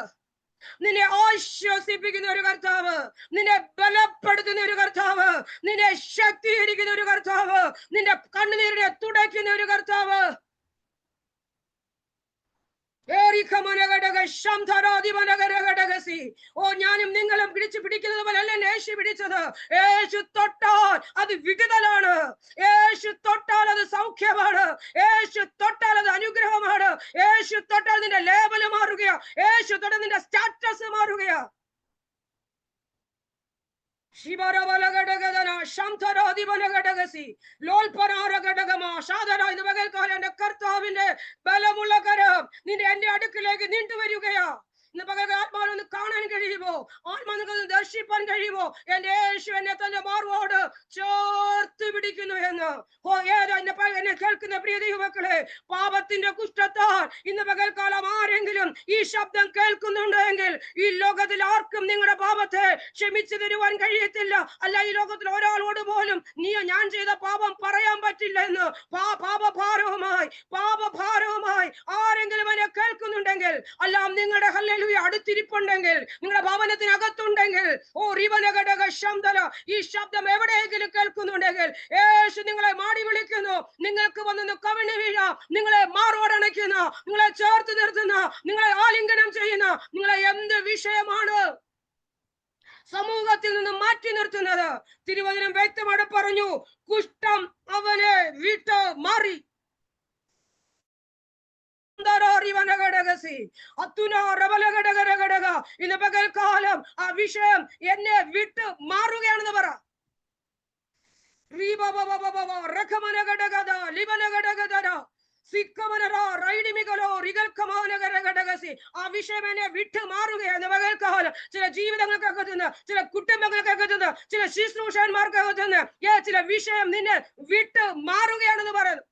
നിന്നെ ആശ്വസിപ്പിക്കുന്ന ഒരു കർത്താവ്, നിന്നെ ബലപ്പെടുത്തുന്ന ഒരു കർത്താവ്, നിന്നെ ശക്തീകരിക്കുന്ന ഒരു കർത്താവ്, നിന്റെ കണ്ണുനീരിനെ തുടയ്ക്കുന്ന ഒരു കർത്താവ്. ഞാനും നിങ്ങളും പിടിക്കുന്നത് പോലെ അല്ല യേശു പിടിച്ചത്. യേശു തൊട്ടാൽ അത് വിടുതലാണ്, യേശു തൊട്ടാൽ അത് സൗഖ്യമാണ്, യേശു തൊട്ടാൽ അത് അനുഗ്രഹമാണ്, യേശു തൊട്ടാൽ നിന്റെ ലേബല് മാറുകയാ, യേശു തൊട്ടാൽ നിന്റെ സ്റ്റാറ്റസ് മാറുകയാ. കർത്താവിന്റെ ബലമുള്ള കരം നിന്റെ എന്റെ അടുക്കിലേക്ക് നീണ്ടുവരികയാ. ഇന്ന് പകൽ ആത്മാവിനൊന്ന് കാണാൻ കഴിയുമോ? ആത്മാവിനെ ദർശിപ്പാൻ കഴിയുമോ? എന്റെ യേശു എന്നെ തന്റെ മാർവോട് ചേർത്ത് പിടിക്കുന്നു എന്ന്. എന്നെ കേൾക്കുന്ന പ്രിയ ദൈവമക്കളെ, പാപത്തിന്റെ കുഷ്ഠത്താൽ ഇന്ന് പകൽക്കാലം ആരെങ്കിലും ഈ ശബ്ദം കേൾക്കുന്നുണ്ടെങ്കിൽ ഈ ലോകത്തിൽ ആർക്കും നിങ്ങളുടെ പാപത്തെ ക്ഷമിച്ചു തരുവാൻ കഴിയത്തില്ല. അല്ല, ഈ ലോകത്തിൽ ഒരാളോട് പോലും ഞാൻ ചെയ്ത പാപം പറയാൻ പറ്റില്ല എന്ന്. പാപഭാരവുമായി ആരെങ്കിലും എന്നെ കേൾക്കുന്നുണ്ടെങ്കിൽ, അല്ല നിങ്ങളുടെ ഹല്ലേലൂയ ഹല്ലേലൂയ അടുത്തിരിപ്പുണ്ടെങ്കിൽ, നിങ്ങളുടെ ഭവനത്തിനകത്തുണ്ടെങ്കിൽ, ഓ റിവനഘടക ശബ്ദല, ഈ ശബ്ദം എവിടെയെങ്കിലും കേൾക്കുന്നുണ്ടെങ്കിൽ യേശു നിങ്ങളെ മാടി വിളിക്കുന്നു. നിങ്ങൾക്ക് വന്നു കവിണ് വീഴാം, നിങ്ങളെ മാറോടണയ്ക്കുന്ന, നിങ്ങളെ ചേർത്ത് നിർത്തുന്ന, നിങ്ങളെ ആലിംഗനം ചെയ്യുന്ന, നിങ്ങളെ എന്ത് വിഷയമാണ് സമൂഹത്തിൽ നിന്ന് മാറ്റി നിർത്തുന്നത്? തിരുവചനം വ്യക്തമായിട്ട് പറഞ്ഞു, കുഷ്ഠം അവനെ വിട്ട് മാറി. ഇന്ന് പകൽക്കാലം ആ വിഷയം എന്നെ വിട്ട് മാറുകയാണെന്ന് പറ. ആ വിഷയം എന്നെ വിട്ട് മാറുകയാണ് പകൽക്കാലം. ചില ജീവിതങ്ങൾക്കകത്തുനിന്ന്, ചില കുടുംബങ്ങൾക്കകത്തുനിന്ന്, ചില ശുശ്രൂഷന്മാർക്കകത്തുനിന്ന് ചില വിഷയം നിന്നെ വിട്ട് മാറുകയാണെന്ന് പറയുന്നു.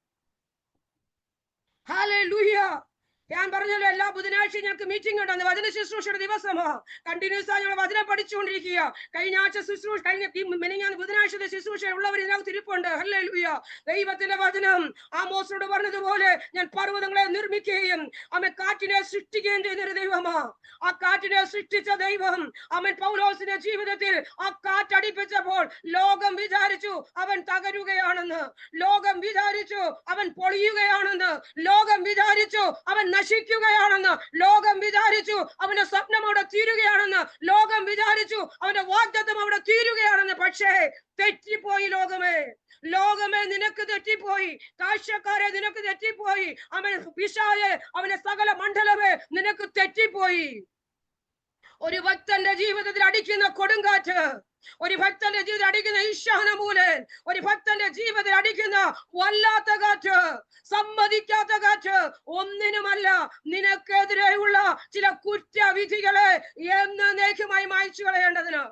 ഹല്ലേലൂയ. ഞാൻ പറഞ്ഞല്ലോ, എല്ലാ ബുധനാഴ്ചയും ഞങ്ങൾക്ക് മീറ്റിംഗ് ഉണ്ടെന്ന്. വചന ശുശ്രൂഷയുടെ ദിവസമോ കണ്ടിന്യൂസ് ആയി ഞങ്ങൾ വചനം പഠിച്ചുകൊണ്ടിരിക്കുക. കഴിഞ്ഞ ആഴ്ച ശുശ്രൂഷ, മിനിഞ്ഞാന്ന് ബുധനാഴ്ചത്തെ ശുശ്രൂഷ ഉള്ളവർ ഇതിനകത്ത് ഇരിപ്പുണ്ട്. ഹല്ലേലൂയ. ദൈവത്തിന്റെ വചനം ആമോസോട് പറഞ്ഞതുപോലെ, ഞാൻ പർവ്വതങ്ങളെ നിർമ്മിക്കുകയും അവൻ കാറ്റിനെ സൃഷ്ടിക്കുകയും ചെയ്തൊരു ദൈവമാ. ആ കാറ്റിനെ സൃഷ്ടിച്ച ദൈവം അവൻ പൗലോസിന്റെ ജീവിതത്തിൽ ആ കാറ്റടിപ്പിച്ചപ്പോൾ ലോകം വിചാരിച്ചു അവൻ തകരുകയാണെന്ന്, ലോകം വിചാരിച്ചു അവൻ പൊളിയുകയാണെന്ന്, ലോകം വിചാരിച്ചു അവൻ നശിക്കുകയാണെന്ന്, ലോകം വിചാരിച്ചു അവന്റെ സ്വപ്നം അവിടെ തീരുകയാണെന്ന്, ലോകം വിചാരിച്ചു അവന്റെ വാഗ്ദത്തം അവിടെ തീരുകയാണെന്ന്. പക്ഷേ തെറ്റിപ്പോയി ലോകമേ, ലോകമേ നിനക്ക് തെറ്റിപ്പോയി, കാഴ്ചക്കാരെ നിനക്ക് തെറ്റിപ്പോയി, അവൻ പിശാചേ അവന്റെ സകല മണ്ഡലമേ നിനക്ക് തെറ്റിപ്പോയി. ഒരു ഭക്തന്റെ ജീവിതത്തിൽ അടിക്കുന്ന കൊടുങ്കാറ്റ്, ഒരു ഭക്തന്റെ ജീവിതത്തിൽ അടിക്കുന്ന ഈശാനമൂലൻ, ഒരു ഭക്തന്റെ ജീവിതത്തിൽ അടിക്കുന്ന വല്ലാത്ത കാറ്റ്, സമ്മതിക്കാത്ത കാറ്റ് ഒന്നിനുമല്ല നിനക്കെതിരെയുള്ള ചില കുറ്റവിധികളെ എന്നേക്കുമായി മായ്ച്ചു കളയേണ്ടതിന്.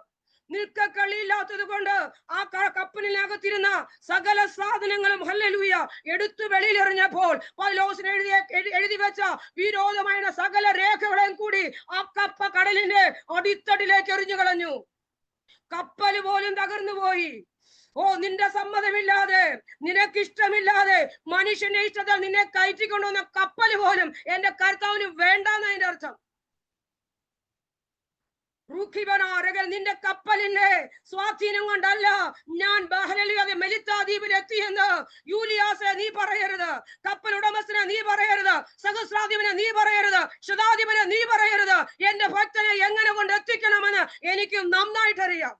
നിൽക്കക്കളിയില്ലാത്തത് കൊണ്ട് ആ കപ്പലിനകത്തിരുന്ന സകല സാധനങ്ങളും ഹല്ലേലൂയ എടുത്തു വെളിയിലെറിഞ്ഞപ്പോൾ പൗലോസിന് എഴുതി വെച്ച വിരോധമായ സകല രേഖകളെയും കൂടി ആ കപ്പ കടലിന്റെ അടിത്തടിലേക്ക് എറിഞ്ഞു കളഞ്ഞു. കപ്പൽ പോലും തകർന്നു പോയി. ഓ, നിന്റെ സമ്മതമില്ലാതെ, നിനക്കിഷ്ടമില്ലാതെ, മനുഷ്യന്റെ ഇഷ്ടത്തിൽ നിന്നെ കയറ്റിക്കൊണ്ടുവന്ന കപ്പൽ പോലും എന്റെ കർത്താവിന് വേണ്ടാന്ന് അതിന്റെ അർത്ഥം. നിന്റെ കപ്പലിന്റെ സ്വാധീനം കൊണ്ടല്ല ഞാൻ മെലിത്താ ദ്വീപിൽ എത്തിയെന്ന് യൂലിയാസെ നീ പറയരുത്, കപ്പൽ ഉടമസ്ഥനെ നീ പറയരുത്, സഹസ്രാധിപനെ നീ പറയരുത്, ശതാധിപനെ നീ പറയരുത്. എന്റെ ഭക്തനെ എങ്ങനെ കൊണ്ട് എത്തിക്കണമെന്ന് എനിക്ക് നന്നായിട്ടറിയാം.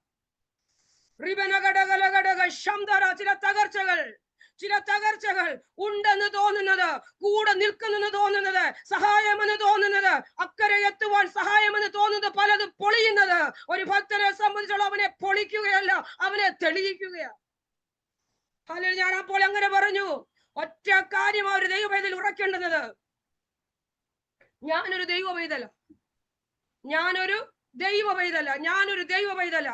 ചില തകർച്ചകൾ ഉണ്ടെന്ന് തോന്നുന്നത്, കൂടെ നിൽക്കുന്നെന്ന് തോന്നുന്നത്, സഹായമെന്ന് തോന്നുന്നത്, അക്കരെ എത്തുവാൻ സഹായമെന്ന് തോന്നുന്നത് പലതും പൊളിയുന്നത് ഒരു ഭക്തനെ സംബന്ധിച്ചോളം അവനെ പൊളിക്കുകയല്ല, അവനെ തെളിയിക്കുകയാണ്. അല്ലെങ്കിൽ ഞാൻ അപ്പോൾ അങ്ങനെ പറഞ്ഞു, ഒറ്റ കാര്യം ആ ഒരു ദൈവവേദയിൽ ഉറക്കേണ്ടുന്നത്, ഞാനൊരു ദൈവ പൈതല, ഞാനൊരു ദൈവ പൈതല, ഞാനൊരു ദൈവ പൈതല,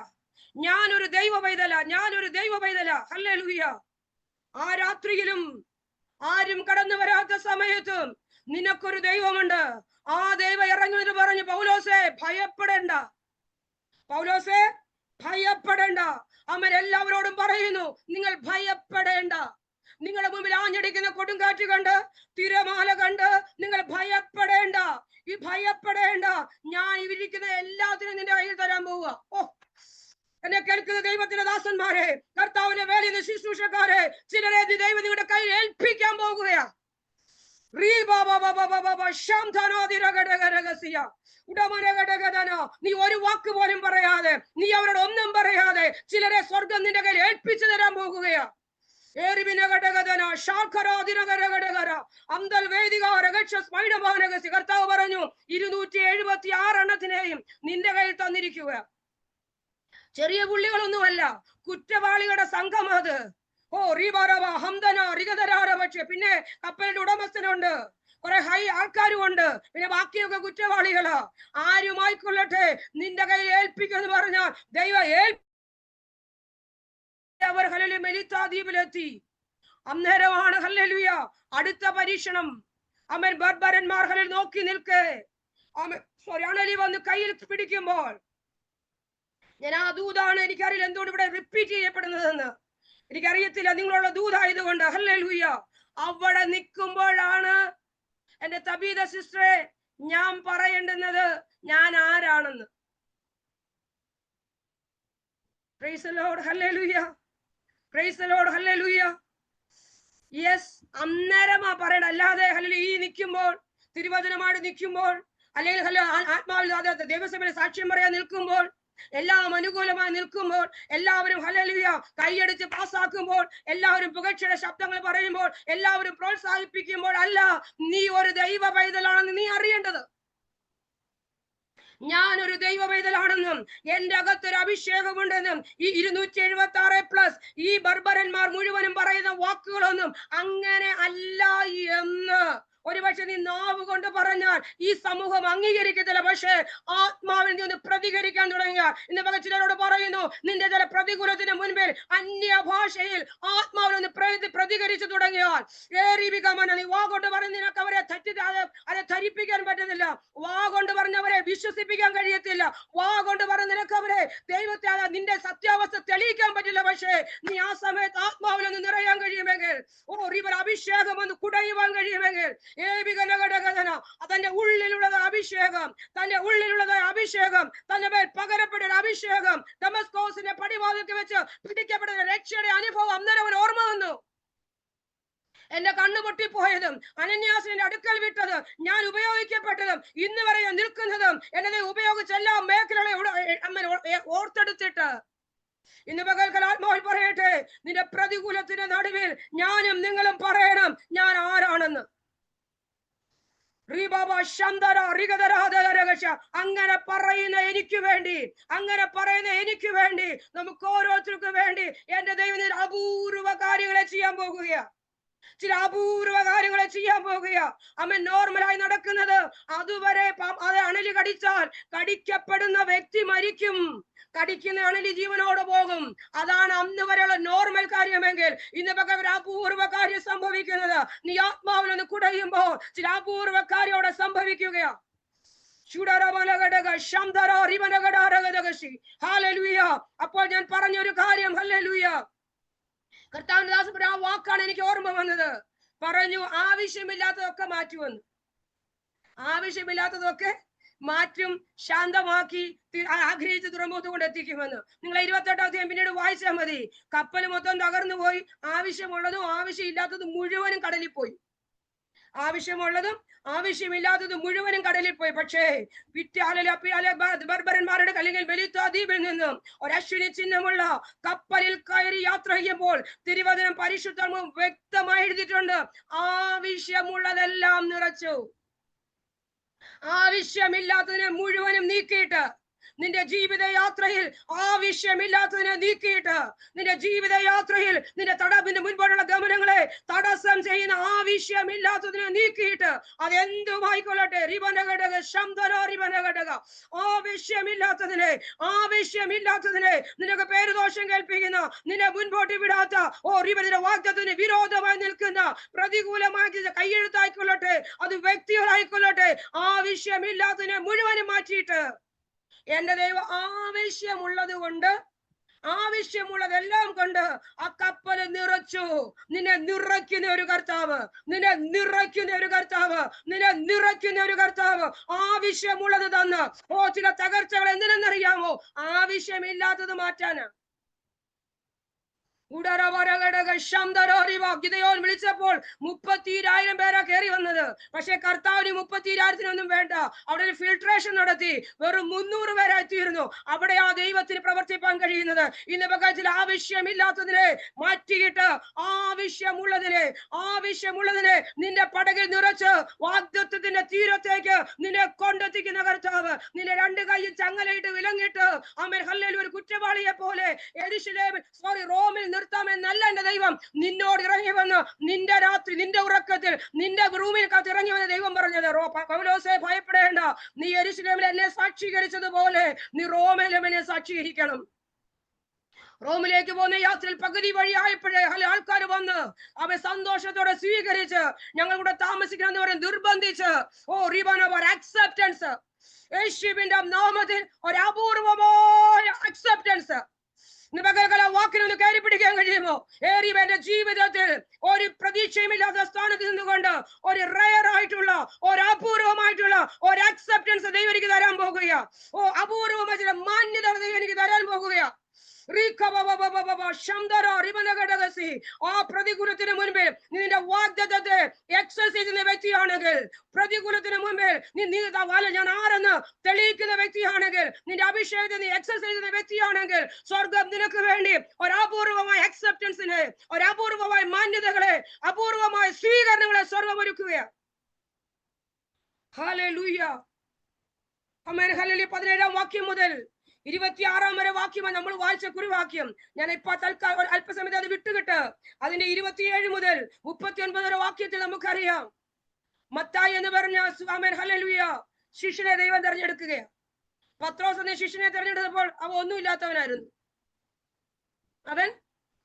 ഞാനൊരു ദൈവ പൈതല, ഞാനൊരു ദൈവ പൈതല. ഹല്ലേലൂയ. ആ രാത്രിയിലും ആരും കടന്നു വരാത്ത സമയത്തും നിനക്കൊരു ദൈവമുണ്ട്. ആ ദൈവം ഇറങ്ങുന്നത് പറഞ്ഞു, പൗലോസേ ഭയപ്പെടേണ്ട, പൗലോസേ ഭയപ്പെടേണ്ട. അവൻ എല്ലാവരോടും പറയുന്നു, നിങ്ങൾ ഭയപ്പെടേണ്ട. നിങ്ങളുടെ മുമ്പിൽ ആഞ്ഞടിക്കുന്ന കൊടുങ്കാറ്റ് കണ്ട്, തിരമാല കണ്ട് നിങ്ങൾ ഭയപ്പെടേണ്ട. ഈ ഭയപ്പെടേണ്ട, ഞാൻ ഇരിക്കുന്ന എല്ലാത്തിനും നിന്റെ കയ്യിൽ തരാൻ പോവുക. ഓ, എന്നെ കേൾക്കുന്ന ദൈവത്തിന്റെ ദാസന്മാരെ, കർത്താവിന്റെ വേലയുടെ ശുശ്രൂഷക്കാരെ, ചിലരെ ദൈവം നിങ്ങളുടെ കയ്യിൽ ഏൽപ്പിക്കാൻ പോകുകയാ. നീ ഒരു വാക്ക് പോലും പറയാതെ, നീ അവരോട് ഒന്നും പറയാതെ ചിലരെ സ്വർഗം നിന്റെ കയ്യിൽ ഏൽപ്പിച്ചു തരാൻ പോകുകയാ. കർത്താവ് പറഞ്ഞു, 276 എണ്ണത്തിനെയും നിന്റെ കയ്യിൽ തന്നിരിക്കുക. ചെറിയ പുള്ളികളൊന്നുമല്ല, കുറ്റവാളികളുടെ സംഘം അത്. ഓ റീബാരവ ഹംദന റിഗതരാര. പക്ഷെ പിന്നെ കപ്പലിന്റെ ഉടമസ്ഥനുണ്ട്, കുറെ ഹൈ ആൾക്കാരും ഉണ്ട്, പിന്നെ ബാക്കിയൊക്കെ കുറ്റവാളികള്. ആരുമായിക്കൊള്ളട്ടെ നിന്റെ കയ്യിൽ ഏൽപ്പിക്കുമെന്ന് പറഞ്ഞാൽ ദൈവം അവർ ഹല്ലേലൂയ മെലിത്താ ദ്വീപിലെത്തി. അന്നേരമാണ് ഹല്ലേലൂയ അടുത്ത പരീക്ഷണം. അവൻ ബർബരന്മാർ ഹല്ലേലൂയ നോക്കി നിൽക്കെ അണലി വന്ന് കയ്യിൽ പിടിക്കുമ്പോൾ, ഞാൻ ആ ദൂതാണ്, എനിക്കറിയില്ല എന്തുകൊണ്ട് ഇവിടെ റിപ്പീറ്റ് ചെയ്യപ്പെടുന്നതെന്ന് എനിക്കറിയത്തില്ല, നിങ്ങളുള്ള ദൂതായതുകൊണ്ട്. ഹല്ലേലൂയ. അവിടെ നിൽക്കുമ്പോഴാണ് എന്റെ തബീത സിസ്റ്ററെ ഞാൻ പറയേണ്ടുന്നത്, ഞാൻ ആരാണെന്ന്. Praise the Lord, hallelujah, praise the Lord, hallelujah. Yes, അന്നേരമാ പറയണം. അല്ലാതെ ഹല്ലേലൂയ ഈ നിൽക്കുമ്പോൾ, തിരുവചനമായിട്ട് നിൽക്കുമ്പോൾ, അല്ലെങ്കിൽ ആത്മാവിൽ ദൈവസഭയിൽ സാക്ഷ്യം പറയാൻ നിൽക്കുമ്പോൾ, എല്ലാം അനുകൂലമായി നിൽക്കുമ്പോൾ, എല്ലാവരും ഹല്ലേലൂയ കൈയടിച്ച് പാസ്സാക്കുമ്പോൾ, എല്ലാവരും പുകഴ്ചയുടെ ശബ്ദങ്ങൾ പറയുമ്പോൾ, എല്ലാവരും പ്രോത്സാഹിപ്പിക്കുമ്പോൾ അല്ല നീ ഒരു ദൈവ പൈതലാണെന്ന് നീ അറിയേണ്ടത്. ഞാനൊരു ദൈവ പൈതലാണെന്നും എന്റെ അകത്തൊരു അഭിഷേകമുണ്ടെന്നും ഈ 276+ ഈ ബർബരന്മാർ മുഴുവനും പറയുന്ന വാക്കുകളൊന്നും അങ്ങനെ അല്ല എന്ന് ഒരുപക്ഷെ നീ നാവ് കൊണ്ട് പറഞ്ഞാൽ ഈ സമൂഹം അംഗീകരിക്കത്തില്ല. പക്ഷേ ആത്മാവിൽ നിന്ന് പ്രതികരിക്കാൻ തുടങ്ങിയാൽ, ഇന്ന് ചിലരോട് പറയുന്നു, നിന്റെ ചില പ്രതികൂലത്തിന് മുൻപിൽ അന്യ ഭാഷയിൽ ആത്മാവിൽ നിന്ന് പ്രതികരിച്ചു തുടങ്ങിയാൽ നീ വാ കൊണ്ട് പറഞ്ഞ് നിനക്ക് അവരെ അതെ ധരിപ്പിക്കാൻ പറ്റുന്നില്ല. വാ കൊണ്ട് പറഞ്ഞവരെ വിശ്വസിപ്പിക്കാൻ കഴിയത്തില്ല. വാ കൊണ്ട് പറഞ്ഞ് നിനക്ക് അവരെ ദൈവത്തെ നിന്റെ സത്യാവസ്ഥ തെളിയിക്കാൻ പറ്റില്ല. പക്ഷേ നീ ആ സമയത്ത് ആത്മാവിൽ നിന്ന് നിറയാൻ കഴിയുമെങ്കിൽ, അഭിഷേകം ഒന്ന് കുടയുവാൻ കഴിയുമെങ്കിൽ, തന്റെ ഉള്ളിലുള്ളത് അഭിഷേകം, തന്റെ ഉള്ളിലുള്ളത് അഭിഷേകം, തന്റെ മേൽ പകരപ്പെട്ട അഭിഷേകം, ദമസ്കോസിന്റെ പടിവാതിൽക്ക് വെച്ച് പിടിക്കപ്പെട്ട രക്ഷയുടെ അനുഭവം അന്നേരം അവൻ ഓർമ്മ വന്നു. എന്റെ കണ്ണു പൊട്ടിപ്പോയതും അനന്യാസിന്റെ അടുക്കൽ വിട്ടത് ഞാൻ ഉപയോഗിക്കപ്പെട്ടതും ഇന്ന് വരെ ഞാൻ നിൽക്കുന്നതും എന്നെ ഉപയോഗിച്ച് എല്ലാ മേഖലകളെ ഓർത്തെടുത്തിട്ട് ഇന്ന് പകൽക്കാലം ആത്മാവിൽ പറയട്ടെ, നിന്റെ പ്രതികൂലത്തിന്റെ നടുവിൽ ഞാനും നിങ്ങളും പറയണം ഞാൻ ആരാണെന്ന്. അങ്ങനെ പറയുന്ന എനിക്ക് വേണ്ടി, അങ്ങനെ പറയുന്ന എനിക്ക് വേണ്ടി, നമുക്ക് ഓരോരുത്തർക്കും വേണ്ടി എന്റെ ദൈവം അപൂർവ കാര്യങ്ങളെ ചെയ്യാൻ പോകുകയാ. ചില അപൂർവ കാര്യങ്ങളെ ചെയ്യാൻ പോകുക. അവൻ നോർമലായി നടക്കുന്നത് അതുവരെ അത് അണലി കടിച്ചാൽ കടിക്കപ്പെടുന്ന വ്യക്തി മരിക്കും, കടിക്കുന്ന അണലി ജീവനോട് പോകും. അതാണ് അന്ന് വരെയുള്ള നോർമൽ കാര്യമെങ്കിൽ ഇന്ന് പക ഒരു അപൂർവ കാര്യം സംഭവിക്കുന്നത്. നീ ആത്മാവിലൊന്ന് കുടയുമ്പോൾ ചില അപൂർവ കാര്യോടെ സംഭവിക്കുകയാ. അപ്പോൾ ഞാൻ പറഞ്ഞൊരു കാര്യം, ഹല്ലേലൂയ, കർത്താവിന്റെ ദാസൻ ആ വാക്കാണ് എനിക്ക് ഓർമ്മ വന്നത്. പറഞ്ഞു, ആവശ്യമില്ലാത്തതൊക്കെ മാറ്റുമെന്ന്. ആവശ്യമില്ലാത്തതൊക്കെ മാറ്റും, ശാന്തമാക്കി ആഗ്രഹിച്ച് തുറമുഖത്ത് കൊണ്ട് എത്തിക്കുമെന്ന്. നിങ്ങൾ 28ാം അധ്യായം പിന്നീട് വായിച്ചാൽ മതി. കപ്പൽ മൊത്തം തകർന്നു പോയി, ആവശ്യമുള്ളതും ആവശ്യമില്ലാത്തതും മുഴുവനും കടലിൽ പോയി. ആവശ്യമുള്ളതും ആവശ്യമില്ലാത്തതും മുഴുവനും കടലിൽ പോയി. പക്ഷേ ബർബരന്മാരുടെ അല്ലെങ്കിൽ ബെലിത്ത ദ്വീപിൽ നിന്നും ഒരു അശ്വിനി ചിഹ്നമുള്ള കപ്പലിൽ കയറി യാത്ര ചെയ്യുമ്പോൾ തിരുവചനം പരിശുദ്ധവും വ്യക്തമായി എഴുതിയിട്ടുണ്ട്, ആവശ്യമുള്ളതെല്ലാം നിറച്ചു. ആവശ്യമില്ലാത്തതിനെ മുഴുവനും നീക്കിയിട്ട് നിന്റെ ജീവിത യാത്രയിൽ ആവശ്യമില്ലാത്തതിനെ നീക്കിയിട്ട് നിന്റെ ജീവിത യാത്രയിൽ നിന്റെ മുൻപോട്ടുള്ള ഗമനങ്ങളെ തടസ്സം ചെയ്യുന്ന ആവശ്യമില്ലാത്തതിനെ നീക്കിയിട്ട് അതെന്തുമായിക്കൊള്ളട്ടെ, ആവശ്യമില്ലാത്തതിനെ നിനക്ക് പേരുദോഷം കേൾപ്പിക്കുന്ന, നിന്നെ മുൻപോട്ട് വിടാത്ത വാഗ്ദത്തത്തിന് വിരോധമായി നിൽക്കുന്ന, പ്രതികൂലമായി കൈയെഴുത്തായിക്കൊള്ളട്ടെ, അത് വ്യക്തികളായിക്കൊള്ളട്ടെ, ആവശ്യമില്ലാത്തതിനെ മുഴുവനും മാറ്റിയിട്ട് എന്റെ ദൈവം ആവശ്യമുള്ളത് കൊണ്ട്, ആവശ്യമുള്ളതെല്ലാം കൊണ്ട് ആ കപ്പല് നിറച്ചു. നിന്നെ നിറയ്ക്കുന്ന ഒരു കർത്താവ്, നിന്നെ നിറയ്ക്കുന്ന ഒരു കർത്താവ്, നിന്നെ നിറയ്ക്കുന്ന ഒരു കർത്താവ്. ആവശ്യമുള്ളത് തന്ന് ചില തകർച്ചകൾ എന്തിനെന്നറിയാമോ? ആവശ്യമില്ലാത്തത് മാറ്റാനാ. ഗിദെയോൻ വിളിച്ചപ്പോൾ 32,000 പേരാ കയറി വന്നത്. പക്ഷെ കർത്താവിന് 32,000 വേണ്ട. അവിടെ ഒരു ഫിൽട്രേഷൻ നടത്തി, വെറും 300 പേരായി തീർന്നു. അവിടെ ആ ദൈവത്തിന് പ്രവർത്തിപ്പാൻ കഴിയുന്നത്. ഇന്ന് പകൽ ആവശ്യമില്ലാത്തതിനെ മാറ്റിയിട്ട് ആവശ്യമുള്ളതിനെ നിന്റെ പടകിൽ നിറച്ച് വാഗ്ദത്തത്തിന്റെ തീരത്തേക്ക് നിന്നെ കൊണ്ടെത്തിക്കുന്ന കർത്താവ്. നിന്റെ 2 കൈയിൽ ചങ്ങലയിട്ട് വിലങ്ങിട്ട് ആമേൻ ഹല്ലേലൂയ ഒരു കുറ്റവാളിയെ പോലെ റോമിൽ നിർത്താമെന്നല്ല എന്റെ ദൈവം നിന്നോട് ഇറങ്ങി വന്ന് നിന്റെ രാത്രി, നിന്റെ ഉറക്കത്തിൽ, നിന്റെ റൂമിൽ കാത്ത് ഇറങ്ങി വന്ന ദൈവം പറഞ്ഞത്, പൗലോസേ ഭയപ്പെടേണ്ട, നീ യെരൂശലേമിൽ എന്നെ സാക്ഷീകരിച്ചതുപോലെ നീ റോമിലും എന്നെ സാക്ഷീകരിക്കണം. റോമിലേക്ക് പോകുന്ന യാത്രയിൽ പകുതി വഴിയായപ്പോഴേ ആൾക്കാർ വന്ന് അവൻ സന്തോഷത്തോടെ സ്വീകരിച്ച് ഞങ്ങൾ കൂടെ താമസിക്കണമെന്ന് പറഞ്ഞ് നിർബന്ധിച്ച് അക്സെപ്റ്റൻസ്, യേശുവിന്റെ നാമത്തിൽ ഒരു അപൂർവമായ അക്സെപ്റ്റൻസ്. ഇന്ന് പകൽക്കാല വാക്കിനൊന്ന് കയറി പിടിക്കാൻ കഴിയുമോ? എന്റെ ജീവിതത്തിൽ ഒരു പ്രതീക്ഷയുമില്ലാത്ത സ്ഥാനത്ത് നിന്നുകൊണ്ട് ഒരു റയർ ആയിട്ടുള്ള, ഒരു അപൂർവമായിട്ടുള്ള ഒരു അക്സെപ്റ്റൻസ് ദൈവം എനിക്ക് തരാൻ പോകുകയാ. അപൂർവമായ ചില മാന്യത ദൈവം എനിക്ക് തരാൻ പോകുകയാ. ആ പ്രതികൂലത്തിന് മുൻപിൽ നിന്റെ വാഗ്ദത്തത്തെ എക്സർസൈസ് ചെയ്യുന്ന വ്യക്തിയാണെങ്കിൽ, പ്രതികൂലത്തിന് മുൻപിൽ ഞാൻ ആരെന്ന് തെളിയിക്കുന്ന വ്യക്തിയാണെങ്കിൽ, നിന്റെ അഭിഷേകത്തെ നീ എക്സർസൈസ് ചെയ്യുന്ന വ്യക്തിയാണെങ്കിൽ, സ്വർഗം നിനക്ക് വേണ്ടി ഒരപൂർവമായ അക്സെപ്റ്റൻസിനെ, ഒരപൂർവമായ മാന്യതകളെ, അപൂർവമായ സ്വീകരണങ്ങളെ സ്വർഗം ഒരുക്കുകയാണ്. ഹല്ലേലൂയ. ആമേൻ. ഹല്ലേലൂയ. 17-ാം വാക്യം മുതൽ 26-ാം വരെ വാക്യമാണ് നമ്മൾ വായിച്ച കുറിവാക്യം. ഞാൻ ഇപ്പൊ തൽക്കാലം അല്പസമയത്ത് അത് വിട്ടുകിട്ട് അതിന്റെ 27 മുതൽ 39 വരെ വാക്യത്തിൽ നമുക്കറിയാം, മത്തായി എന്ന് പറഞ്ഞ ആമേൻ ഹല്ലേലൂയ ശിഷ്യനെ ദൈവം തെരഞ്ഞെടുക്കുകയാണ്. പത്രോസ് എന്ന ശിഷ്യനെ തെരഞ്ഞെടുത്തപ്പോൾ അവൻ ഒന്നുമില്ലാത്തവനായിരുന്നു. അവൻ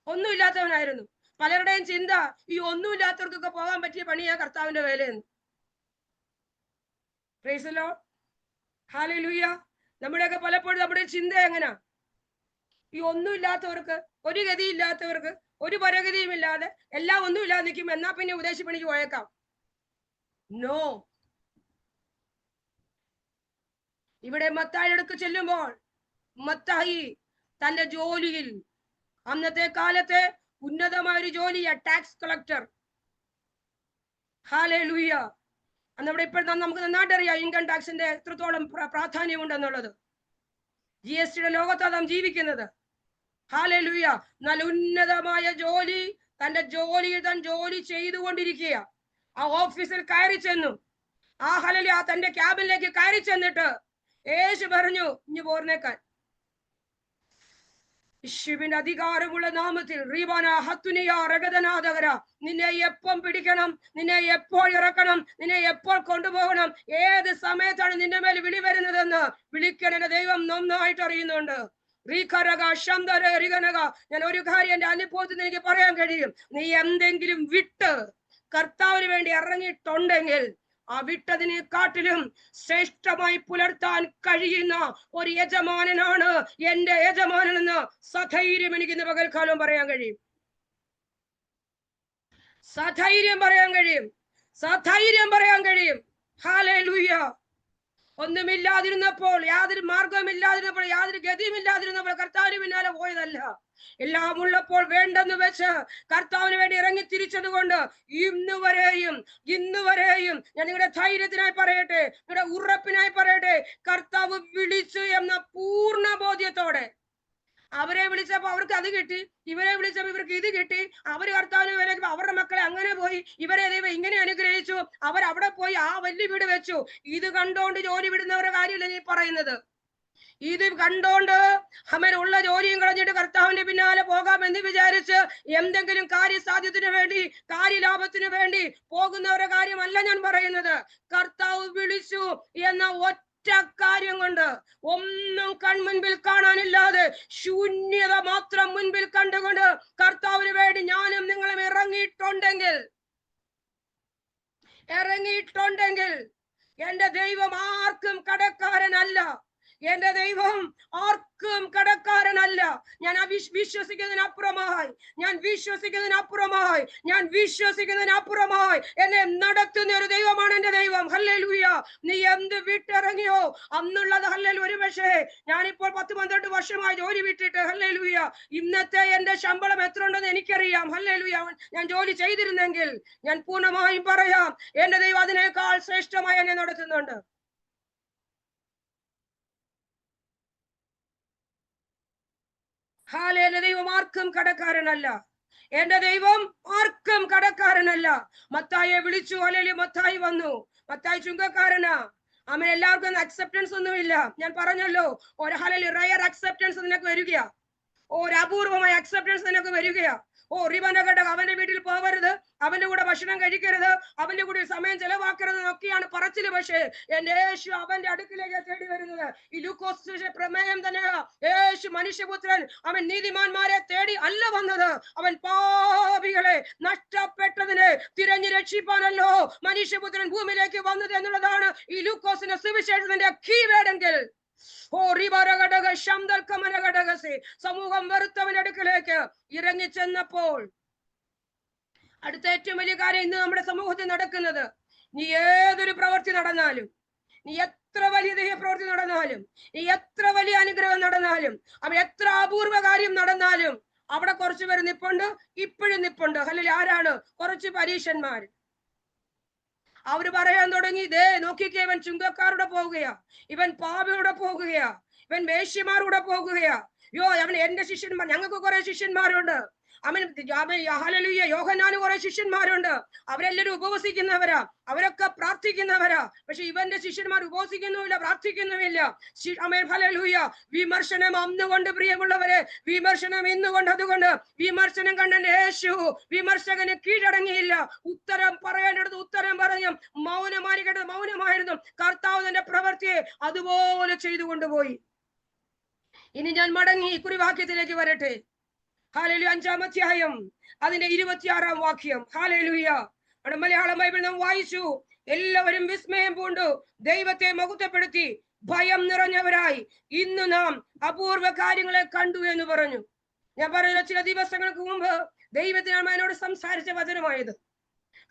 ഒന്നുമില്ലാത്തവനായിരുന്നു. പലരുടെയും ചിന്ത ഈ ഒന്നുമില്ലാത്തവർക്കൊക്കെ പോകാൻ പറ്റിയ പണിയാ കർത്താവിന്റെ വേലയെന്ന്. Praise the Lord. ഹല്ലേലൂയ. നമ്മുടെയൊക്കെ പലപ്പോഴും നമ്മുടെ ചിന്ത എങ്ങനാ? ഈ ഒന്നുമില്ലാത്തവർക്ക്, ഒരു ഗതിയില്ലാത്തവർക്ക്, ഒരു പരഗതിയും ഇല്ലാതെ എല്ലാം ഒന്നുമില്ലാതെ നിൽക്കും, എന്നാ പിന്നെ ഉദ്ദേശ പണിക്ക് പോയേക്കാം. നോ. ഇവിടെ മത്തായിയുടെ അടുത്ത് ചെല്ലുമ്പോൾ മത്തായി തന്റെ ജോലിയിൽ, അന്നത്തെ കാലത്തെ ഉന്നതമായ ഒരു ജോലിയാ ടാക്സ് കളക്ടർ. ഹല്ലേലൂയ. നമ്മുടെ ഇപ്പോൾ നമുക്ക് നന്നായിട്ടറിയാം ഇൻകം ടാക്സിന്റെ എത്രത്തോളം പ്രാധാന്യമുണ്ടെന്നുള്ളത്. GST ലോകത്താണ് നാം ജീവിക്കുന്നത്. ഹല്ലേലൂയ. നല്ല ഉന്നതമായ ജോലി, തന്റെ ജോലിയിൽ താൻ ജോലി ചെയ്തുകൊണ്ടിരിക്കുക. ആ ഓഫീസിൽ കയറി ചെന്നു. ഹല്ലേലൂയ തന്റെ ക്യാബിനിലേക്ക് കയറി ചെന്നിട്ട് യേശു പറഞ്ഞു, ഇഞ്ഞു പോർന്നേക്കാൻ. യേശുവിന്റെ അധികാരമുള്ള നാമത്തിൽ നിന്നെ എപ്പം പിടിക്കണം, നിന്നെ എപ്പോൾ ഇറക്കണം, നിന്നെ എപ്പോൾ കൊണ്ടുപോകണം, ഏത് സമയത്താണ് നിന്റെ മേൽ വിളി വരുന്നതെന്ന് വിളിക്കണ ദൈവം നന്നായിട്ട് അറിയുന്നുണ്ട്. ഞാൻ ഒരു കാര്യം എന്റെ അനുഭവത്തിൽ എനിക്ക് പറയാൻ കഴിയും. നീ എന്തെങ്കിലും വിട്ട് കർത്താവിന് വേണ്ടി ഇറങ്ങിയിട്ടുണ്ടെങ്കിൽ ആ വിട്ടതിനെക്കാട്ടിലും ശ്രേഷ്ഠമായി പുലർത്താൻ കഴിയുന്ന ഒരു യജമാനനാണ് എന്റെ യജമാനെന്ന് സധൈര്യം എനിക്ക് ഇന്ന് പകൽക്കാലം പറയാൻ കഴിയും. സധൈര്യം പറയാൻ കഴിയും. സധൈര്യം പറയാൻ കഴിയും. ഹല്ലേലൂയ. ഒന്നുമില്ലാതിരുന്നപ്പോൾ, യാതൊരു മാർഗമില്ലാതിരുന്നപ്പോൾ, യാതൊരു ഗതിയുമില്ലാതിരുന്നപ്പോൾ കർത്താവിന് പിന്നാലെ പോയതല്ല. എല്ലാം ഉള്ളപ്പോൾ വേണ്ടെന്ന് വെച്ച് കർത്താവിന് വേണ്ടി ഇറങ്ങി തിരിച്ചത് കൊണ്ട് ഇന്ന് വരെയും ഞാൻ നിങ്ങളുടെ ധൈര്യത്തിനായി പറയട്ടെ, നിങ്ങളുടെ ഉറപ്പിനായി പറയട്ടെ, കർത്താവ് വിളിച്ചു എന്ന പൂർണ്ണ ബോധ്യത്തോടെ. അവരെ വിളിച്ചപ്പോ അവർക്ക് അത് കിട്ടി, ഇവരെ വിളിച്ചപ്പോ ഇവർക്ക് ഇത് കിട്ടി, അവര് കർത്താവിന് വിലക്ക് അവരുടെ മക്കളെ അങ്ങനെ പോയി, ഇവരെ ദൈവം ഇങ്ങനെ അനുഗ്രഹിച്ചു, അവരവിടെ പോയി ആ വലിയ വീട് വെച്ചു. ഇത് കണ്ടോണ്ട് ജോലി വിടുന്നവരുടെ കാര്യമില്ല നീ പറയുന്നത്. ഇത് കണ്ടോണ്ട് ഉള്ള ജോലിയും കളഞ്ഞിട്ട് കർത്താവിന്റെ പിന്നാലെ പോകാമെന്ന് വിചാരിച്ച് എന്തെങ്കിലും കാര്യസാധ്യത്തിന് വേണ്ടി, കാര്യലാഭത്തിന് വേണ്ടി പോകുന്നവരുടെ കാര്യമല്ല ഞാൻ പറയുന്നത്. കർത്താവ് വിളിച്ചു എന്ന ഒറ്റ കാര്യം കൊണ്ട്, ഒന്നും കൺമുൻപിൽ കാണാനില്ലാതെ ശൂന്യത മാത്രം മുൻപിൽ കണ്ടുകൊണ്ട് കർത്താവിന് വേണ്ടി ഞാനും നിങ്ങളും ഇറങ്ങിയിട്ടുണ്ടെങ്കിൽ എന്റെ ദൈവം ആർക്കും കടക്കാരനല്ല. എന്റെ ദൈവം ആർക്കും കടക്കാരനല്ല. ഞാൻ വിശ്വസിക്കുന്നതിനപ്പുറമായി എന്നെ നടത്തുന്ന ഒരു ദൈവമാണ് എന്റെ ദൈവം. ഹല്ലേലൂയ. നീ എന്ത് വിട്ടിറങ്ങിയോ അന്നുള്ളത് ഹല്ലേലൂയ. ഒരു പക്ഷേ ഞാനിപ്പോൾ 10-12 വർഷമായി ജോലി വിട്ടിട്ട് ഹല്ലേലൂയ ഇന്നത്തെ എന്റെ ശമ്പളം എത്ര ഉണ്ടെന്ന് എനിക്കറിയാം. ഹല്ലേലൂയ. ഞാൻ ജോലി ചെയ്തിരുന്നെങ്കിൽ ഞാൻ പൂർണ്ണമായും പറയാം, എന്റെ ദൈവം അതിനേക്കാൾ ശ്രേഷ്ഠമായി എന്നെ നടത്തുന്നുണ്ട്. എന്റെ ദൈവം ആർക്കും കടക്കാരനല്ല. എന്റെ ദൈവം ആർക്കും കടക്കാരനല്ല. മത്തായിയെ വിളിച്ചു. ഹല്ലേലൂയ. മത്തായി വന്നു. മത്തായി ചുങ്കക്കാരനാ. അവൻ എല്ലാവർക്കും അക്സെപ്റ്റൻസ് ഒന്നുമില്ല. ഞാൻ പറഞ്ഞല്ലോ, ഒരു ഹല്ലേലൂയ റയർ അക്സെപ്റ്റൻസ് നിനക്ക് വരികയാ. ഒരു അപൂർവമായ അക്സെപ്റ്റൻസ് നിനക്ക് വരികയാ. അവന്റെ വീട്ടിൽ പോകരുത്, അവന്റെ കൂടെ ഭക്ഷണം കഴിക്കരുത്, അവന്റെ കൂടെ സമയം ചെലവാക്കരുത് എന്നൊക്കെയാണ് പറച്ചില്. പക്ഷേ എന്റെ യേശു അവന്റെ അടുക്കിലേക്ക് തേടി വരുന്നത് ഈ ലൂക്കോസ് പ്രമേയം തന്നെയാ. യേശു മനുഷ്യപുത്രൻ അവൻ നീതിമാന്മാരെ തേടി അല്ല വന്നത്, അവൻ പാപികളെ, നഷ്ടപ്പെട്ടതിനെ തിരഞ്ഞു രക്ഷിപ്പാനല്ലോ മനുഷ്യപുത്രൻ ഭൂമിയിലേക്ക് വന്നത് എന്നുള്ളതാണ് ഈ ലൂക്കോസിന്റെ സുവിശേഷത്തിന്റെ കീവേഡെങ്കിൽ സമൂഹം വെറുത്തവന്റെ അടുക്കലേക്ക് ഇറങ്ങിച്ചെന്നപ്പോൾ അടുത്ത ഏറ്റവും വലിയ കാര്യം ഇന്ന് നമ്മുടെ സമൂഹത്തിൽ നടക്കുന്നത്, നീ ഏതൊരു പ്രവൃത്തി നടന്നാലും, നീ എത്ര വലിയ ദൈവപ്രവൃത്തി നടന്നാലും, നീ എത്ര വലിയ അനുഗ്രഹം നടന്നാലും, അവൻ എത്ര അപൂർവ കാര്യം നടന്നാലും, അവിടെ കുറച്ചു പേര് നിപ്പുണ്ട്, ഇപ്പോഴും നിപ്പുണ്ട്. അല്ലെങ്കിൽ ആരാണ്? കുറച്ച് പരീക്ഷന്മാര്. അവര് പറയാൻ തുടങ്ങി, ദേ നോക്കിക്കേ, ഇവൻ ചുങ്കക്കാരുടെ പോകുകയാ, ഇവൻ പാപിയുടെ പോകുകയാ, ഇവൻ വേശ്യമാരുടെ പോകുകയാ. അവൻ എന്റെ ശിഷ്യന്മാർ, ഞങ്ങൾക്ക് കുറെ ശിഷ്യന്മാരുണ്ട്. ഹല്ലേലൂയ, യോഹന്നാന് കുറെ ശിഷ്യന്മാരുണ്ട്, അവരെല്ലാരും ഉപവസിക്കുന്നവരാ, അവരൊക്കെ പ്രാർത്ഥിക്കുന്നവരാ. പക്ഷെ ഇവന്റെ ശിഷ്യന്മാർ ഉപവസിക്കുന്നുമില്ല, പ്രാർത്ഥിക്കുന്നുമില്ല. ഹല്ലേലൂയ. വിമർശനം അന്നുകൊണ്ട്, പ്രിയമുള്ളവരെ, വിമർശനം ഇന്നുകൊണ്ട്. അതുകൊണ്ട് വിമർശനം കണ്ട യേശു വിമർശകന് കീഴടങ്ങിയില്ല. ഉത്തരം പറയേണ്ടത് ഉത്തരം പറഞ്ഞു, മൗനമായിരിക്കേണ്ടത് മൗനമായിരുന്നു. കർത്താവ് തന്റെ പ്രവൃത്തിയെ അതുപോലെ ചെയ്തു കൊണ്ടുപോയി. ഇനി ഞാൻ മടങ്ങി കുറിവാക്യത്തിലേക്ക് വരട്ടെ. ഹല്ലേലൂയ. 5-ാം അധ്യായം അതിന്റെ 26-ാം വാക്യം. ഹല്ലേലൂയ. അവിടെ മലയാളം ബൈബിൾ നാം വായിച്ചു. എല്ലാവരും വിസ്മയം പൂണ്ടു ദൈവത്തെ മഹത്വപ്പെടുത്തി ഭയം നിറഞ്ഞവരായി ഇന്ന് നാം അപൂർവ കാര്യങ്ങളെ കണ്ടു എന്ന് പറഞ്ഞു. ഞാൻ പറയുന്ന ചില ദിവസങ്ങൾക്ക് മുമ്പ് ദൈവത്തിനാണ് എന്നോട് സംസാരിച്ച വചനമായത്.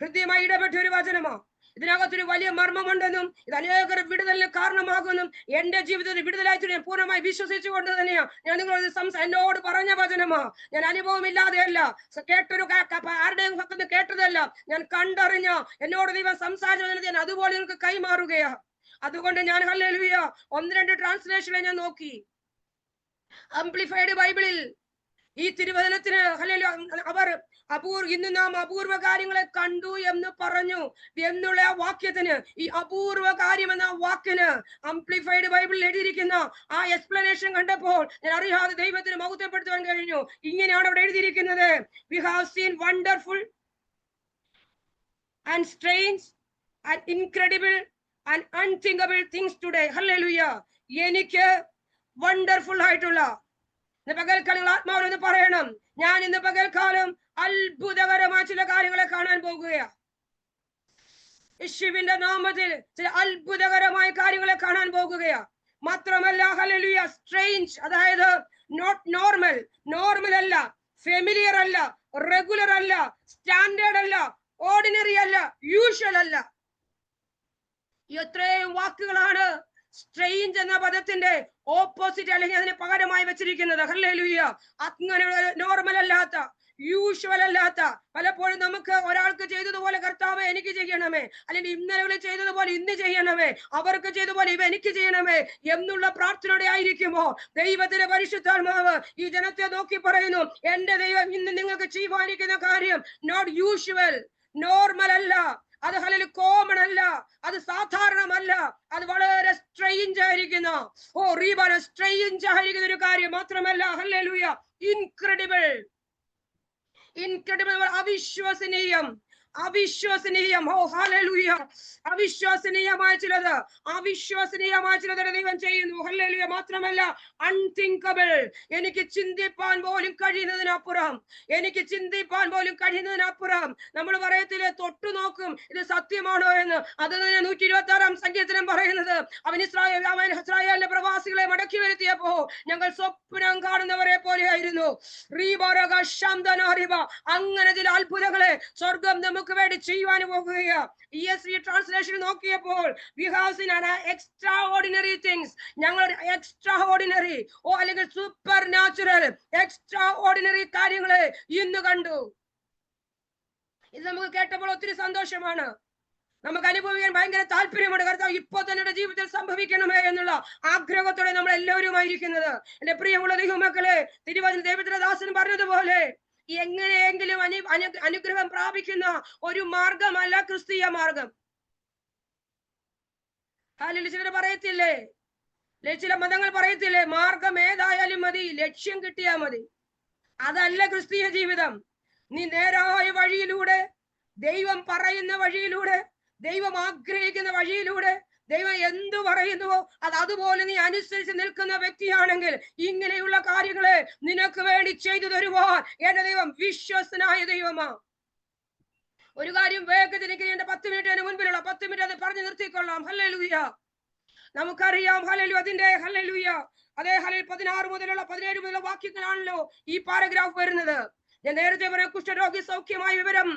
ഹൃദ്യമായി ഇടപെട്ട ഒരു വചനമാ. ഇതിനകത്തൊരു വലിയ മർമ്മമുണ്ടെന്നും ഇത് അനേകർ വിടുതലിന് കാരണമാകുമെന്നും എന്റെ ജീവിതത്തിൽ വിടുതലായിട്ട് ഞാൻ പൂർണ്ണമായി വിശ്വസിച്ചുകൊണ്ട് തന്നെയാ ഞാൻ നിങ്ങളോട് എന്നോട് പറഞ്ഞ വചനമാ. ഞാൻ അനുഭവമില്ലാതെയല്ല, കേട്ടൊരു ആരുടെയും പക്കത്ത് കേട്ടതല്ല, ഞാൻ കണ്ടറിഞ്ഞ എന്നോട് ദൈവം സംസാരിച്ച ഞാൻ അതുപോലെ നിങ്ങൾക്ക് കൈമാറുകയാ. അതുകൊണ്ട് ഞാൻ ഹല്ലേലൂയ 1-2 ട്രാൻസ്ലേഷനെ ഞാൻ നോക്കി. ആംപ്ലിഫൈഡ് ബൈബിളിൽ ഈ തിരുവചനത്തിന് അവർ ഇന്ന് നാം അപൂർവ കാര്യങ്ങളെ കണ്ടു എന്ന് പറഞ്ഞു എന്നുള്ള ആ വാക്യത്തിന്, ഈ അപൂർവ കാര്യം എന്ന വാക്കിന് ആംപ്ലിഫൈഡ് ബൈബിളിൽ എഴുതിയിരിക്കുന്ന ആ എക്സ്പ്ലനേഷൻ കണ്ടപ്പോൾ ഞാൻ അറിയാതെ ദൈവത്തിന് മഹത്വപ്പെടുത്താൻ കഴിഞ്ഞു. ഇങ്ങനെയാണ് അവിടെ എഴുതിയിരിക്കുന്നത്: we have seen wonderful and strange and incredible and unthinkable things today. Hallelujah. എനിക്ക് വണ്ടർഫുൾ ആയിട്ടുള്ള, ഇന്ന് പകൽക്കാലം ആത്മാവിനൊന്ന് പറയണം, ഞാൻ ഇന്ന് പകൽക്കാലം അത്ഭുതകരമായ ചില കാര്യങ്ങളെ കാണാൻ പോകുകയാ. യേശുവിന്റെ നാമത്തിൽ ചില അത്ഭുതകരമായ കാര്യങ്ങളെ കാണാൻ പോകുകയാ. മാത്രമല്ല ഹല്ലേലൂയ, സ്ട്രേഞ്ച്, അതായത് നോട്ട് നോർമൽ, നോർമൽ അല്ല, ഫെമിലിയർ അല്ല, റെഗുലർ അല്ല, സ്റ്റാൻഡേർഡ് അല്ല, ഓർഡിനറി അല്ല, യൂഷ്വൽ അല്ല. എത്രയും വാക്കുകളാണ് സ്ട്രേഞ്ച് എന്ന പദത്തിന്റെ ഓപ്പോസിറ്റ് അല്ലെങ്കിൽ അതിന് പകരമായി വെച്ചിരിക്കുന്നത്. ഹല്ലേലൂയ. അങ്ങനെ നോർമൽ അല്ലാത്ത, യൂഷ്വൽ അല്ലാത്ത, പലപ്പോഴും നമുക്ക് ഒരാൾക്ക് ചെയ്തതുപോലെ കർത്താവേ എനിക്ക് ചെയ്യണമേ, അല്ലെങ്കിൽ ഇന്നലെ ചെയ്തതുപോലെ ഇന്ന് ചെയ്യണമേ, അവർക്ക് ചെയ്തതുപോലെ ഇവ എനിക്ക് ചെയ്യണമേ എന്നുള്ള പ്രാർത്ഥനയോടെ ആയിരിക്കുമോ ദൈവത്തിന്റെ പരിശുദ്ധാത്മാവ് ഈ ജനത്തെ നോക്കി പറയുന്നു, എന്റെ ദൈവം ഇന്ന് നിങ്ങൾക്ക് ചെയ്യുവാനിരിക്കുന്ന കാര്യം നോട്ട് യൂഷ്വൽ, നോർമൽ അല്ല, അത് ഹല്ലേലൂയ കോമൺ അല്ല, അത് സാധാരണമല്ല, അത് വളരെ സ്ട്രേഞ്ച് ആയിരിക്കുന്ന, സ്ട്രേഞ്ച് ആയിരിക്കുന്ന ഒരു കാര്യം. മാത്രമല്ല ഹല്ലേലൂയ, ഇൻക്രെഡിബിൾ, ഇൻക്രെഡിബിൾ, അവിശ്വസനീയം, അവിശ്വസനീയം. ഹല്ലേലൂയ. അവിശ്വസനീയമായ ചിലത്, അവിശ്വസനീയമായ ചിലത് ദൈവം ചെയ്യുന്നു. ഹല്ലേലൂയ. മാത്രമല്ല അൺതിങ്കബിൾ, എനിക്ക് ചിന്തിപ്പാൻ പോലും കഴിയുന്നതിനപ്പുറം, എനിക്ക് ചിന്തിപ്പാൻ പോലും കഴിയുന്നതിനപ്പുറം. നമ്മൾ പറയത്തില്ലേ, തൊട്ടു നോക്കും ഇത് സത്യമാണോ എന്ന്. അത് തന്നെ 126-ാം സങ്കീർത്തനം പറയുന്നത്, അവൻ ഇസ്രായേലിലെ പ്രവാസികളെ മടക്കി വരുത്തിയപ്പോ ഞങ്ങൾ സ്വപ്നം കാണുന്നവരെ പോലെയായിരുന്നു. അങ്ങനെ ചില അത്ഭുതങ്ങളെ സ്വർഗം നമുക്ക് വേണ്ടി ചെയ്യുവാൻ പോകുകയാ. ESV ട്രാൻസ്ലേഷൻ നോക്കിയപ്പോൾ we have seen extraordinary things, ഞങ്ങൾ എക്സ്ട്രാ-ഓർഡിനറി അല്ലെങ്കിൽ സൂപ്പർ നാച്ചുറൽ, എക്സ്ട്രാ-ഓർഡിനറി കാര്യങ്ങളെ ഇന്ന് കണ്ടു. ഇത് നമുക്ക് കേട്ടപ്പോൾ ഒത്തിരി സന്തോഷമാണ്, നമുക്ക് അനുഭവിക്കാൻ ഭയങ്കര താല്പര്യമുണ്ട്. കർത്താവ് ഇപ്പൊ തന്നെ ജീവിതത്തിൽ സംഭവിക്കണമേ എന്നുള്ള ആഗ്രഹത്തോടെ നമ്മൾ എല്ലാവരും ആയിരിക്കുന്നത്. എന്റെ പ്രിയമുള്ള ദൈവമക്കളെ, തിരുവചന ദൈവത്തിന്റെ ദാസൻ പറഞ്ഞതുപോലെ എങ്ങനെയെങ്കിലും അനുഗ്രഹം പ്രാപിക്കുന്ന ഒരു മാർഗമല്ല ക്രിസ്തീയ മാർഗം. ചിലർ പറയത്തില്ലേ, ചില മതങ്ങൾ പറയത്തില്ലേ, മാർഗം ഏതായാലും മതി, ലക്ഷ്യം കിട്ടിയാൽ മതി. അതല്ല ക്രിസ്തീയ ജീവിതം. നീ നേരായ വഴിയിലൂടെ, ദൈവം പറയുന്ന വഴിയിലൂടെ, ദൈവം ആഗ്രഹിക്കുന്ന വഴിയിലൂടെ, ദൈവം എന്തു പറയുന്നുവോ അത് അതുപോലെ നീ അനുസരിച്ച് നിൽക്കുന്ന വ്യക്തിയാണെങ്കിൽ ഇങ്ങനെയുള്ള കാര്യങ്ങളെ നിനക്ക് വേണ്ടി ചെയ്തു തരുവാൻ എന്റെ ദൈവം വിശ്വസ്തനായ ദൈവമാ. ഒരു കാര്യം വേഗത്തിൽ എനിക്ക് എന്റെ 10 മിനിറ്റിന് മുൻപിലുള്ള 10 മിനിറ്റ് അത് പറഞ്ഞു നിർത്തിക്കൊള്ളാം. ഹല്ലേലൂയ. നമുക്കറിയാം ഹല്ലേലൂയ, അതിന്റെ ഹല്ലേലൂയ അതേ 16 മുതലുള്ള 17 മുതലുള്ള വാക്യങ്ങളാണല്ലോ ഈ പാരഗ്രാഫ് വരുന്നത്. ഞാൻ നേരത്തെ പറഞ്ഞ കുഷ്ഠരോഗി സൗഖ്യമായ വിവരം,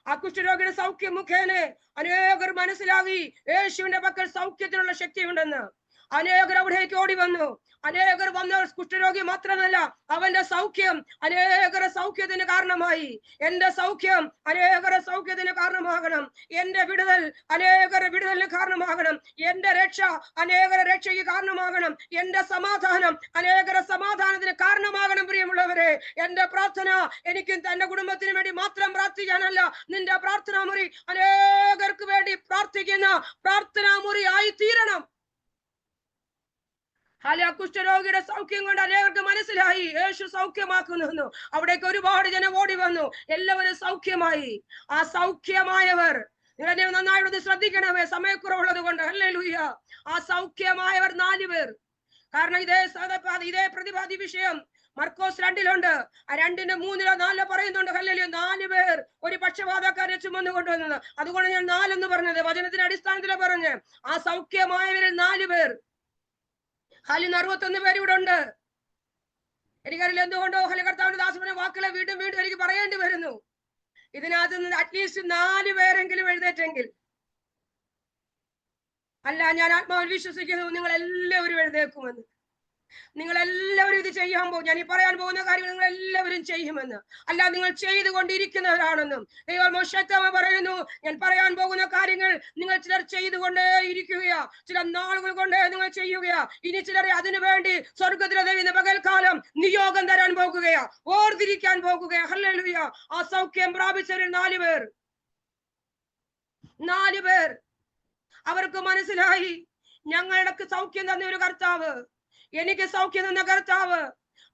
ആ കുഷ്ഠരോഗിയുടെ സൗഖ്യം മുഖേന അനേകർ മനസ്സിലാക്കി യേശുവിന്റെ പക്കൽ സൗഖ്യത്തിനുള്ള ശക്തിയുണ്ടെന്ന്. അനേകർ അവിടേക്ക് ഓടി വന്നു. അനേകർ വന്ന കുഷ്ഠരോഗി മാത്രമല്ല, അവന്റെ സൗഖ്യം അനേകര സൗഖ്യത്തിന് കാരണമായി. എന്റെ സൗഖ്യം അനേകര സൗഖ്യത്തിന് കാരണമാകണം. എന്റെ വിടുതൽ അനേകര വിടുതലിന് കാരണമാകണം. എന്റെ രക്ഷ അനേകര രക്ഷയ്ക്ക് കാരണമാകണം. എന്റെ സമാധാനം അനേകര സമാധാനത്തിന് കാരണമാകണം. പ്രിയമുള്ളവരെ, എന്റെ പ്രാർത്ഥന എനിക്കും തന്റെ കുടുംബത്തിനു വേണ്ടി മാത്രം പ്രാർത്ഥിക്കാനല്ല. നിന്റെ പ്രാർത്ഥനാ മുറി അനേകർക്ക് വേണ്ടി പ്രാർത്ഥിക്കുന്ന പ്രാർത്ഥനാ മുറി ആയി തീരണം. കുഷ്ഠരോഗിയുടെ സൗഖ്യം കൊണ്ട് അനേകർക്ക് മനസ്സിലായി യേശു സൗഖ്യമാക്കുന്നു. അവിടേക്ക് ഒരുപാട് ജനം ഓടി വന്നു. എല്ലാവരും സൗഖ്യമായി. ആ സൗഖ്യമായവർ, നിങ്ങളെ നന്നായിട്ട് ശ്രദ്ധിക്കണമേ, സമയക്കുറവുള്ളത് കൊണ്ട്. ഹല്ലേലൂയ. ആ സൗഖ്യമായവർ 4 പേർ. കാരണം ഇതേ പ്രതിപാദ്യ വിഷയം മർക്കോസ് 2-ലുണ്ട്. ആ 2-3-4 പറയുന്നുണ്ട്. ഹല്ലേലൂയ. 4 പേർ ഒരു പക്ഷപാതക്കാരെ ചുമന്നു കൊണ്ടുവന്നത്. അതുകൊണ്ട് ഞാൻ 4 എന്ന് പറഞ്ഞത് വചനത്തിന്റെ അടിസ്ഥാനത്തിൽ പറഞ്ഞ്. ആ സൗഖ്യമായവരിൽ 4 പേർ. 61 പേര് ഇവിടെ ഉണ്ട്. എനിക്കറിയില്ല എന്തുകൊണ്ടോ കർത്താവിന്റെ ദാസന്റെ വാക്കുകളെ വീണ്ടും വീണ്ടും എനിക്ക് പറയേണ്ടി വരുന്നു. ഇതിനകത്ത് നിന്ന് അറ്റ്ലീസ്റ്റ് 4 പേരെങ്കിലും എഴുന്നേറ്റെങ്കിൽ, അല്ല, ഞാൻ ആത്മാവിൽ വിശ്വസിക്കുന്നു നിങ്ങൾ എല്ലാവരും എഴുന്നേക്കുമെന്ന്. നിങ്ങൾ എല്ലാവരും ഇത് ചെയ്യാൻ പോകും. ഞാൻ ഈ പറയാൻ പോകുന്ന കാര്യങ്ങൾ നിങ്ങൾ എല്ലാവരും ചെയ്യുമെന്ന്. അല്ല, നിങ്ങൾ ചെയ്തുകൊണ്ടിരിക്കുന്നവരാണെന്നും ദൈവം ശക്തമായി പറയുന്നു. ഞാൻ പറയാൻ പോകുന്ന കാര്യങ്ങൾ നിങ്ങൾ ചിലർ ചെയ്തുകൊണ്ടേ ഇരിക്കുകയാ. ചില നാളുകൾ കൊണ്ടേ നിങ്ങൾ ചെയ്യുകയാ. ഇനി ചിലരെ അതിനു വേണ്ടി സ്വർഗത്തിലെ ദൈവം പകൽക്കാലം നിയോഗം തരാൻ പോകുകയാ, ഓർത്തിരിക്കാൻ പോകുകയാ. ഹല്ലേലൂയ. ആ സൗഖ്യം പ്രാപിച്ചവരിൽ 4 പേർ. 4 പേർ. അവർക്ക് മനസ്സിലായി, ഞങ്ങളുടെ സൗഖ്യം തന്ന ഒരു കർത്താവ്, എനിക്ക് സൗഖ്യം തന്ന കർത്താവ്.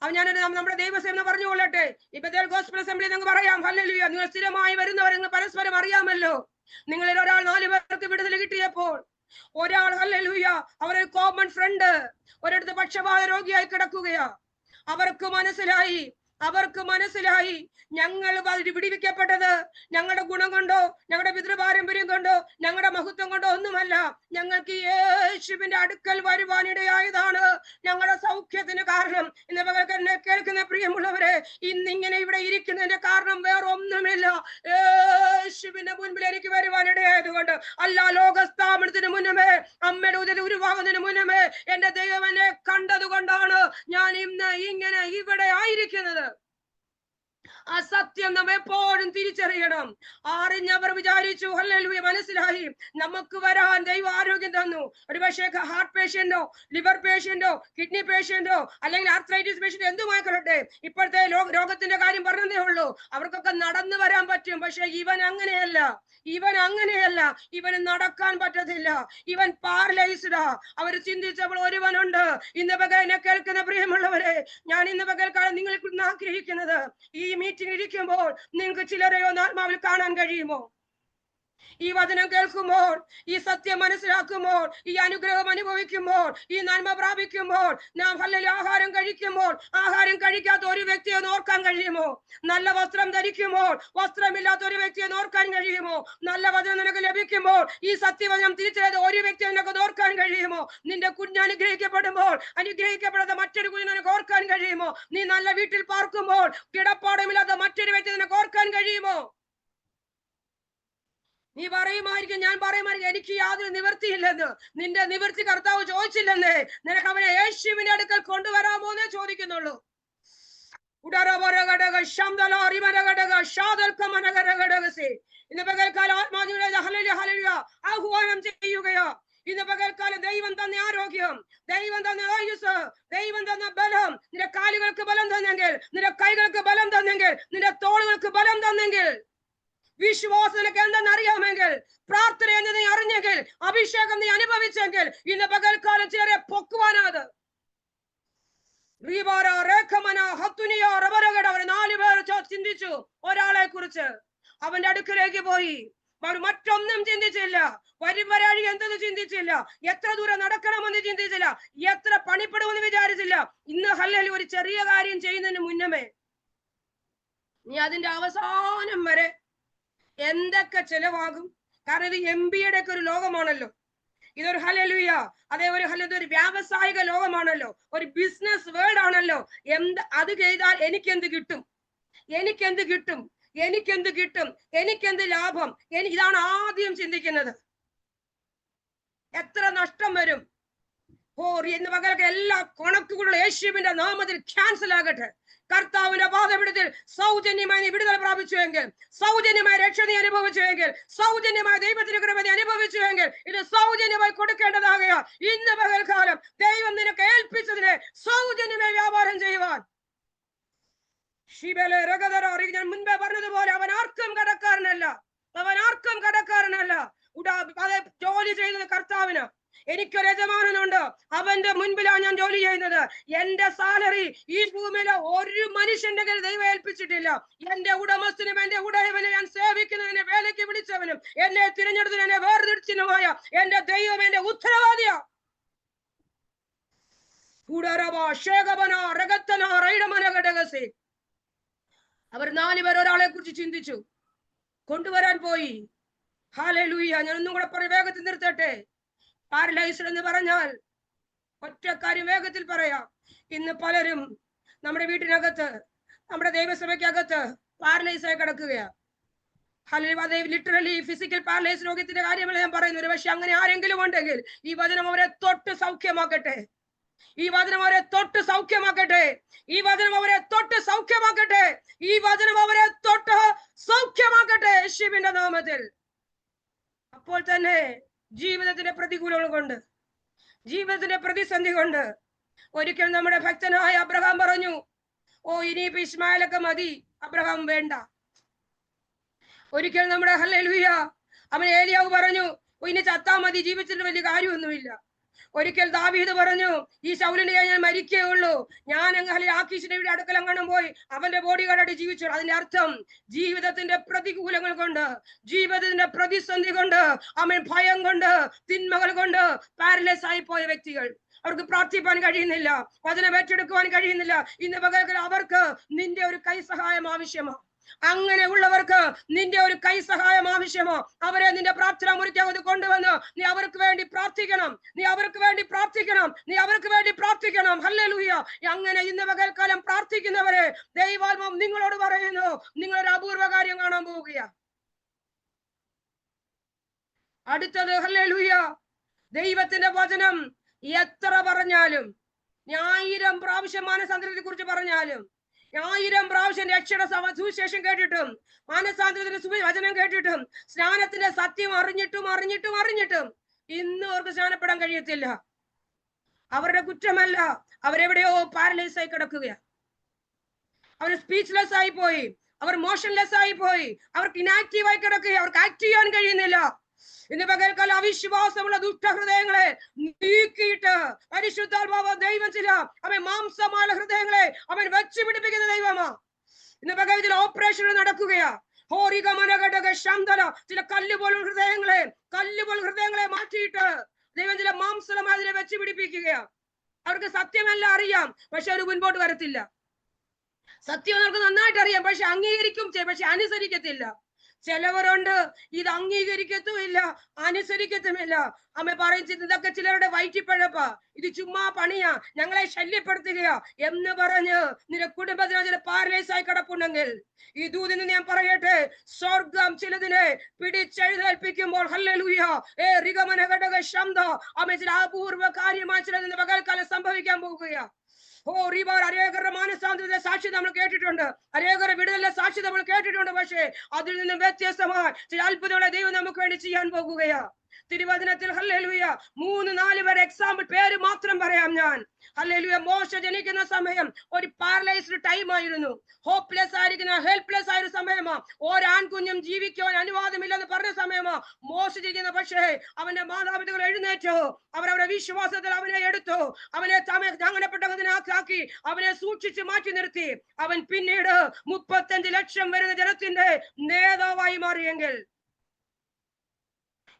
ഞാനൊരു നമ്മുടെ ദൈവസേന പറഞ്ഞുകൊള്ളട്ടെ. ഇപ്പത്തെ ഗോസ്പൽ അസംബ്ലി നിങ്ങൾക്ക് പറയാം. ഹല്ലേലൂയ. നിങ്ങൾ സ്ഥിരമായി വരുന്നവർ പരസ്പരം അറിയാമല്ലോ. നിങ്ങളിൽ ഒരാൾ 4 പേർക്ക് വിടുതൽ കിട്ടിയപ്പോൾ ഒരാൾ, ഹല്ലേലൂയ, അവരൊരു കോമൺ ഫ്രണ്ട് ഒരിടത്ത് പക്ഷപാത രോഗിയായി കിടക്കുകയാ. അവർക്ക് മനസ്സിലായി ഞങ്ങൾ വിടിവിക്കപ്പെട്ടത് ഞങ്ങളുടെ ഗുണം കൊണ്ടോ ഞങ്ങളുടെ പിതൃപാരമ്പര്യം കൊണ്ടോ ഞങ്ങളുടെ മഹത്വം കൊണ്ടോ ഒന്നുമല്ല. ഞങ്ങൾക്ക് യേശുവിന്റെ അടുക്കൽ വരുവാനിടയായതാണ് ഞങ്ങളുടെ സൗഖ്യത്തിന് കാരണം. ഇന്ന് പകൽ എന്നെ കേൾക്കുന്ന പ്രിയമുള്ളവരെ, ഇന്നിങ്ങനെ ഇവിടെ ഇരിക്കുന്നതിന്റെ കാരണം വേറെ ഒന്നുമില്ല. യേശുവിന്റെ മുൻപിൽ എനിക്ക് വരുവാനിടയായത് കൊണ്ട് അല്ല. ലോകസ്ഥാപനത്തിന് മുന്നമേ, അമ്മയുടെ ഉദരം ഉരുവാകുന്നതിന് മുന്നമേ എന്റെ ദൈവം എന്നെ കണ്ടത് കൊണ്ടാണ് ഞാൻ ഇന്ന് ഇങ്ങനെ ഇവിടെ ആയിരിക്കുന്നത്. ആ സത്യം നാം എപ്പോഴും തിരിച്ചറിയണം. അറിഞ്ഞവർ വിചാരിച്ചു, ഹല്ലേലൂയ, മനസ്സിലായി നമുക്ക് വരാൻ ദൈവം ആരോഗ്യം തന്നു. ഒരു പക്ഷേ ഹാർട്ട് പേഷ്യന്റോ ലിവർ പേഷ്യന്റോ കിഡ്നി പേഷ്യന്റോ അല്ലെങ്കിൽ ആർത്രൈറ്റിസ് പേഷ്യന്റ് എന്തുമായിക്കൊള്ളട്ടെ, ഇപ്പോഴത്തെ രോഗത്തിന്റെ കാര്യം പറഞ്ഞതേ ഉള്ളൂ. അവർക്കൊക്കെ നടന്നു വരാൻ പറ്റും. പക്ഷെ ഇവൻ അങ്ങനെയല്ല. ഇവന് നടക്കാൻ പറ്റത്തില്ല. ഇവൻ പാരലൈസ്ഡാ. അവർ ചിന്തിച്ചപ്പോൾ ഒരുവനുണ്ട്. ഇന്ന് പകൽ എന്നെ കേൾക്കുന്ന പ്രിയമുള്ളവരെ, ഞാൻ ഇന്ന് പകൽക്കാലം നിങ്ങളിൽ നിന്ന് ആഗ്രഹിക്കുന്നത്, ഈ മീറ്റിംഗ് ഇരിക്കുമ്പോൾ നിങ്ങൾക്ക് ചിലരെയോ ആത്മാവിൽ കാണാൻ കഴിയുമോ? ഈ വചനം കേൾക്കുമ്പോൾ, ഈ സത്യം മനസ്സിലാക്കുമ്പോൾ, ഈ അനുഗ്രഹം അനുഭവിക്കുമ്പോൾ, ഈ നന്മ പ്രാപിക്കുമ്പോൾ, നാം ഹല്ലേലൂയ ആഹാരം കഴിക്കുമ്പോൾ ആഹാരം കഴിക്കാത്ത ഒരു വ്യക്തിയെ ഓർക്കാൻ കഴിയുമോ? നല്ല വസ്ത്രം ധരിക്കുമ്പോൾ വസ്ത്രമില്ലാത്ത ഒരു വ്യക്തിയെ ഓർക്കാൻ കഴിയുമോ? നല്ല വചനം നിനക്ക് ലഭിക്കുമ്പോൾ ഈ സത്യവചനം തിരിച്ചറിയാത്ത ഒരു വ്യക്തിയെ നിനക്ക് ഓർക്കാൻ കഴിയുമോ? നിന്റെ കുഞ്ഞ് അനുഗ്രഹിക്കപ്പെടുമ്പോൾ അനുഗ്രഹിക്കപ്പെടാത്ത മറ്റൊരു കുഞ്ഞ് നിനക്ക് ഓർക്കാൻ കഴിയുമോ? നീ നല്ല വീട്ടിൽ പാർക്കുമ്പോൾ കിടപ്പാടമില്ലാത്ത മറ്റൊരു വ്യക്തി നിനക്ക് ഓർക്കാൻ കഴിയുമോ? നീ പറയുമായിരിക്കും, ഞാൻ പറയുമായിരിക്കും, എനിക്ക് യാതൊരു നിവൃത്തിയില്ലെന്ന്. നിന്റെ നിവൃത്തി കർത്താവ് ചോദിച്ചില്ലെന്നേ. നിനക്ക് അവനെ യേശുവിന്റെ അടുക്കൽ കൊണ്ടുവരാമോ എന്നേ ചോദിക്കുന്നുള്ളൂ. ഇന്ന് പകൽക്കാലം ആഹ്വാനം ചെയ്യുകയോ. ഇന്ന് പകൽക്കാലം ദൈവം തന്ന ആരോഗ്യം, ദൈവം തന്ന ആയുസ്, ദൈവം തന്ന ബലം, നിന്റെ കാലുകൾക്ക് ബലം തന്നെങ്കിൽ, നിന്റെ കൈകൾക്ക് ബലം തന്നെങ്കിൽ, നിന്റെ തോളുകൾക്ക് ബലം തന്നെങ്കിൽ, വിശ്വാസത്തിലേക്ക് എന്തെന്ന് അറിയാമെങ്കിൽ, പ്രാർത്ഥന എന്ന് നീ അറിഞ്ഞെങ്കിൽ, അഭിഷേകം നീ അനുഭവിച്ചെങ്കിൽ, ഇന്ന് പകൽക്കാലം ചിലരെ പൊക്കുവാനാത്. 4 പേർ ചിന്തിച്ചു ഒരാളെ കുറിച്ച്. അവന്റെ അടുക്കലേക്ക് പോയി. അവർ മറ്റൊന്നും ചിന്തിച്ചില്ല. വരും വരാഴി എന്തെന്ന് ചിന്തിച്ചില്ല. എത്ര ദൂരം നടക്കണമെന്ന് ചിന്തിച്ചില്ല. എത്ര പണിപ്പെടുമെന്ന് വിചാരിച്ചില്ല. ഇന്ന് ഹല്ലേലൂയ ഒരു ചെറിയ കാര്യം ചെയ്യുന്നതിന് മുന്നമേ നീ അതിന്റെ അവസാനം വരെ എന്തൊക്കെ ചെലവാകും. കാരണം ഇത് MBA ഒക്കെ ഒരു ലോകമാണല്ലോ. ഇതൊരു ഹല്ലേലൂയ, അതേ ഒരു വ്യാവസായിക ലോകമാണല്ലോ, ഒരു ബിസിനസ് വേൾഡ് ആണല്ലോ. അത് ചെയ്താൽ എനിക്കെന്ത് കിട്ടും, എനിക്കെന്ത് കിട്ടും, എനിക്കെന്ത് കിട്ടും, എനിക്കെന്ത് ലാഭം, ഇതാണ് ആദ്യം ചിന്തിക്കുന്നത്. എത്ര നഷ്ടം വരും? എന്ന് പകരം എല്ലാ കണക്കുകളും യേശുവിന്റെ നാമത്തിൽ ക്യാൻസൽ ആകട്ടെ. കർത്താവിന്റെ പാദപീഠത്തിൽ സൗജന്യമായി നീ വിടുതൽ പ്രാപിച്ചുവെങ്കിൽ, സൗജന്യമായ രക്ഷ നീ അനുഭവിച്ചുവെങ്കിൽ, സൗജന്യമായ ദൈവത്തിന്റെ കൃപ നീ അനുഭവിച്ചുവെങ്കിൽ, ഇത് സൗജന്യമായി കൊടുക്കേണ്ടതാകയാൽ ഇന്ന് പകൽക്കാലം ദൈവം നിനക്ക് ഏൽപ്പിച്ചതിനെ സൗജന്യമായി വ്യാപാരം ചെയ്യുവാൻ. ഞാൻ മുൻപേ പറഞ്ഞതുപോലെ അവൻ ആർക്കും കടക്കാരനല്ല, അവൻ ആർക്കും കടക്കാരനല്ല. ജോലി ചെയ്യുന്നത് കർത്താവിന്. എനിക്കൊരു യജമാനനുണ്ട്, അവന്റെ മുൻപിലാണ് ഞാൻ ജോലി ചെയ്യുന്നത്. എന്റെ സാലറി ഈ ഭൂമിയിലെ ഒരു മനുഷ്യന്റെ കയ്യിൽ ദൈവം ഏൽപ്പിച്ചിട്ടില്ല. എന്റെ ഉടമസ്ഥനും എന്റെ ഉടയവനെ ഞാൻ സേവിക്കുന്നതിനെ വേലയ്ക്ക് വിളിച്ചവനും എന്നെ തിരഞ്ഞെടുത്തതിന് എന്നെ വേർതിരിച്ചനുമായ എന്റെ ദൈവം എന്റെ ഉത്തരവാദിയാ. അവർ 4 പേർ ഒരാളെ കുറിച്ച് ചിന്തിച്ചു, കൊണ്ടുവരാൻ പോയി. ഹല്ലേലൂയ. ഞാൻ ഒന്നും കൂടെ വേഗത്തിൽ നിർത്തട്ടെ. പാരലൈസ് എന്ന് പറഞ്ഞാൽ ഒറ്റ കാര്യം വേഗത്തിൽ പറയാം. ഇന്ന് പലരും നമ്മുടെ വീട്ടിനകത്ത്, നമ്മുടെ ദൈവസഭയ്ക്കകത്ത് പാരലൈസ് ആയി കിടക്കുകയാണ്. ലിറ്ററലി ഫിസിക്കൽ പാരലൈസ് രോഗത്തിന്റെ കാര്യമല്ല ഞാൻ പറയുന്നത്. പക്ഷെ അങ്ങനെ ആരെങ്കിലും ഉണ്ടെങ്കിൽ ഈ വചനം അവരെ തൊട്ട് സൗഖ്യമാക്കട്ടെ, ഈ വചനം അവരെ തൊട്ട് സൗഖ്യമാക്കട്ടെ, ഈ വചനം അവരെ തൊട്ട് സൗഖ്യമാക്കട്ടെ, ഈ വചനം അവരെ തൊട്ട് സൗഖ്യമാക്കട്ടെ യേശുവിന്റെ നാമത്തിൽ. അപ്പോൾ തന്നെ ജീവിതത്തിന്റെ പ്രതികൂലങ്ങൾ കൊണ്ട്, ജീവിതത്തിന്റെ പ്രതിസന്ധി കൊണ്ട് ഒരിക്കൽ നമ്മുടെ ഭക്തനായ അബ്രഹാം പറഞ്ഞു, ഇനിയിപ്പോ ഇസ്മായിലൊക്കെ മതി, അബ്രഹാം വേണ്ട. ഒരിക്കൽ നമ്മുടെ ഹല്ലേലൂയ അവൻ ഏലിയാവ് പറഞ്ഞു, ഇനി ചത്താ മതി, ജീവിച്ചിട്ട് വലിയ കാര്യമൊന്നുമില്ല. ഒരിക്കൽ ദാവീദ് പറഞ്ഞു, ഈ ശൗലിനെ ഞാൻ മരിക്കുകയുള്ളൂ, ഞാൻ ആക്കീശിന്റെ വീട് അടുക്കലം കാണാൻ പോയി അവന്റെ ബോഡി ഗാർഡായിട്ട് ജീവിച്ചു. അതിന്റെ അർത്ഥം ജീവിതത്തിന്റെ പ്രതികൂലങ്ങൾ കൊണ്ട്, ജീവിതത്തിന്റെ പ്രതിസന്ധി കൊണ്ട്, അവൻ ഭയം കൊണ്ട്, തിന്മകൾ കൊണ്ട് പാരലൈസ് ആയി പോയ വ്യക്തികൾ, അവർക്ക് പ്രാർത്ഥിപ്പാൻ കഴിയുന്നില്ല, വചനം ഏറ്റെടുക്കുവാൻ കഴിയുന്നില്ല. ഇന്ന് പകരം അവർക്ക് നിന്റെ ഒരു കൈസഹായം ആവശ്യമാണ്. അങ്ങനെ ഉള്ളവർക്ക് നിന്റെ ഒരു കൈസഹായം ആവശ്യമോ? അവരെ നിന്റെ പ്രാർത്ഥനാ മുറിക്കകത്ത് കൊണ്ടുവന്ന് നീ അവർക്ക് വേണ്ടി പ്രാർത്ഥിക്കണം, നീ അവർക്ക് വേണ്ടി പ്രാർത്ഥിക്കണം, നീ അവർക്ക് വേണ്ടി പ്രാർത്ഥിക്കണം. ഹല്ലേലൂയ. അങ്ങനെ ഇന്ന് പകൽക്കാലം പ്രാർത്ഥിക്കുന്നവരെ ദൈവാത്മാവ് നിങ്ങളോട് പറയുന്നു, നിങ്ങളൊരു അപൂർവ കാര്യം കാണാൻ പോവുകയാണ്. അടുത്തത് ഹല്ലേലൂയ, ദൈവത്തിന്റെ വചനം എത്ര പറഞ്ഞാലും, 1000 പ്രാവശ്യം മാനസാന്തരത്തെ കുറിച്ച് പറഞ്ഞാലും, 1000 പ്രാവശ്യം രക്ഷയുടെ സുവിശേഷം കേട്ടിട്ടും, മാനസാന്തരത്തിന്റെ വചനം കേട്ടിട്ടും, സ്നാനത്തിന്റെ സത്യം അറിഞ്ഞിട്ടും അറിഞ്ഞിട്ടും അറിഞ്ഞിട്ടും ഇന്ന് അവർക്ക് സ്നാനപ്പെടാൻ കഴിയത്തില്ല. അവരുടെ കുറ്റമല്ല, അവരെവിടെയോ പാരലൈസ് ആയി കിടക്കുകയാണ്. അവർ സ്പീച്ച്ലെസ് ആയി പോയി, അവർ മോഷൻലെസ് ആയി പോയി, അവർക്ക് ഇനാക്റ്റീവ് ആയി കിടക്കുക, അവർക്ക് ആക്ട് ചെയ്യാൻ കഴിയുന്നില്ല. ഇന്ന് പകൽക്കാലം അവിശ്വാസമുള്ള ദുഷ്ടഹൃദയങ്ങളെ നീക്കിയിട്ട് പരിശുദ്ധാത്മാവ് ദൈവം ചില അവൻ മാംസമായ ഹൃദയങ്ങളെ അവൻ വെച്ച് പിടിപ്പിക്കുന്ന ദൈവമാ. ഇന്ന് പകൽ ഓപ്പറേഷൻ നടക്കുകയാ. ചില കല്ലുപോലുള്ള ഹൃദയങ്ങളെ മാറ്റിയിട്ട് ദൈവം ചില മാംസമായി അതിനെ വെച്ച് പിടിപ്പിക്കുകയാ. അവർക്ക് സത്യമെല്ലാം അറിയാം, പക്ഷെ അവർ മുൻപോട്ട് വരത്തില്ല. സത്യം അവർക്ക് നന്നായിട്ട് അറിയാം, പക്ഷെ അംഗീകരിക്കും, പക്ഷെ അനുസരിക്കത്തില്ല. ചിലവരുണ്ട് ഇത് അംഗീകരിക്കത്തുമില്ല, അനുസരിക്കത്തുമില്ല. അമ്മ പറയുന്നത് ഇതൊക്കെ ചിലരുടെ വയറ്റിപ്പഴപ്പ, ഇത് ചുമ്മാ പണിയാ, ഞങ്ങളെ ശല്യപ്പെടുത്തുകയാ എന്ന് പറഞ്ഞ് നിന്റെ കുടുംബത്തിന് ചില പാരലൈസ് ആയി കിടപ്പുണ്ടെങ്കിൽ ഈ ദൂതിന് ഞാൻ പറയട്ടെ, സ്വർഗം ചിലതിനെ പിടിച്ചെഴുന്നേൽപ്പിക്കുമ്പോൾ ഹല്ലേലൂയ റിഗമന ഘടക ശബ്ദ അമ്മ ചില അപൂർവ കാര്യമായി ചിലതിന് പകൽക്കാലം സംഭവിക്കാൻ പോകുകയാ. അനേകരുടെ മാനസാന്തരത്തിന്റെ സാക്ഷി നമ്മൾ കേട്ടിട്ടുണ്ട്, അനേകരുടെ വിടുതലിന്റെ സാക്ഷി നമ്മൾ കേട്ടിട്ടുണ്ട്. പക്ഷേ അതിൽ നിന്നും വ്യത്യസ്തമായി ചില അത്ഭുതങ്ങളെ ദൈവം നമുക്ക് വേണ്ടി ചെയ്യാൻ പോകുകയാ. തിരുവചനത്തിൽ ഹല്ലേലൂയ 3-4 പേരെ എക്സാമ്പിൾ പേര് മാത്രം പറയാം ഞാൻ. ഹല്ലേലൂയ. മോശ ജനിക്കുന്ന സമയം ഒരു പാരലൈസ്ഡ് ടൈം ആയിരുന്നു, ഹോപ്പ്ലെസ് ആയിരിക്കുന്ന, ഹെൽപ്ലെസ് ആയ സമയമാ. ഒരാൺകുഞ്ഞും ജീവിക്കുവാൻ അനുവാദമില്ലെന്ന് പറഞ്ഞ സമയമാ മോശ ജനിക്കുന്ന. പക്ഷേ അവന്റെ മാതാപിതാക്കൾ എഴുന്നേറ്റു, അവരവരുടെ വിശ്വാസത്തിൽ അവനെ എടുത്തു, അവനെ ാക്കി അവനെ സൂക്ഷിച്ച് മാറ്റി നിർത്തി. അവൻ പിന്നീട് 35 ലക്ഷം വരുന്ന ജനത്തിന്റെ നേതാവായി മാറിയെങ്കിൽ,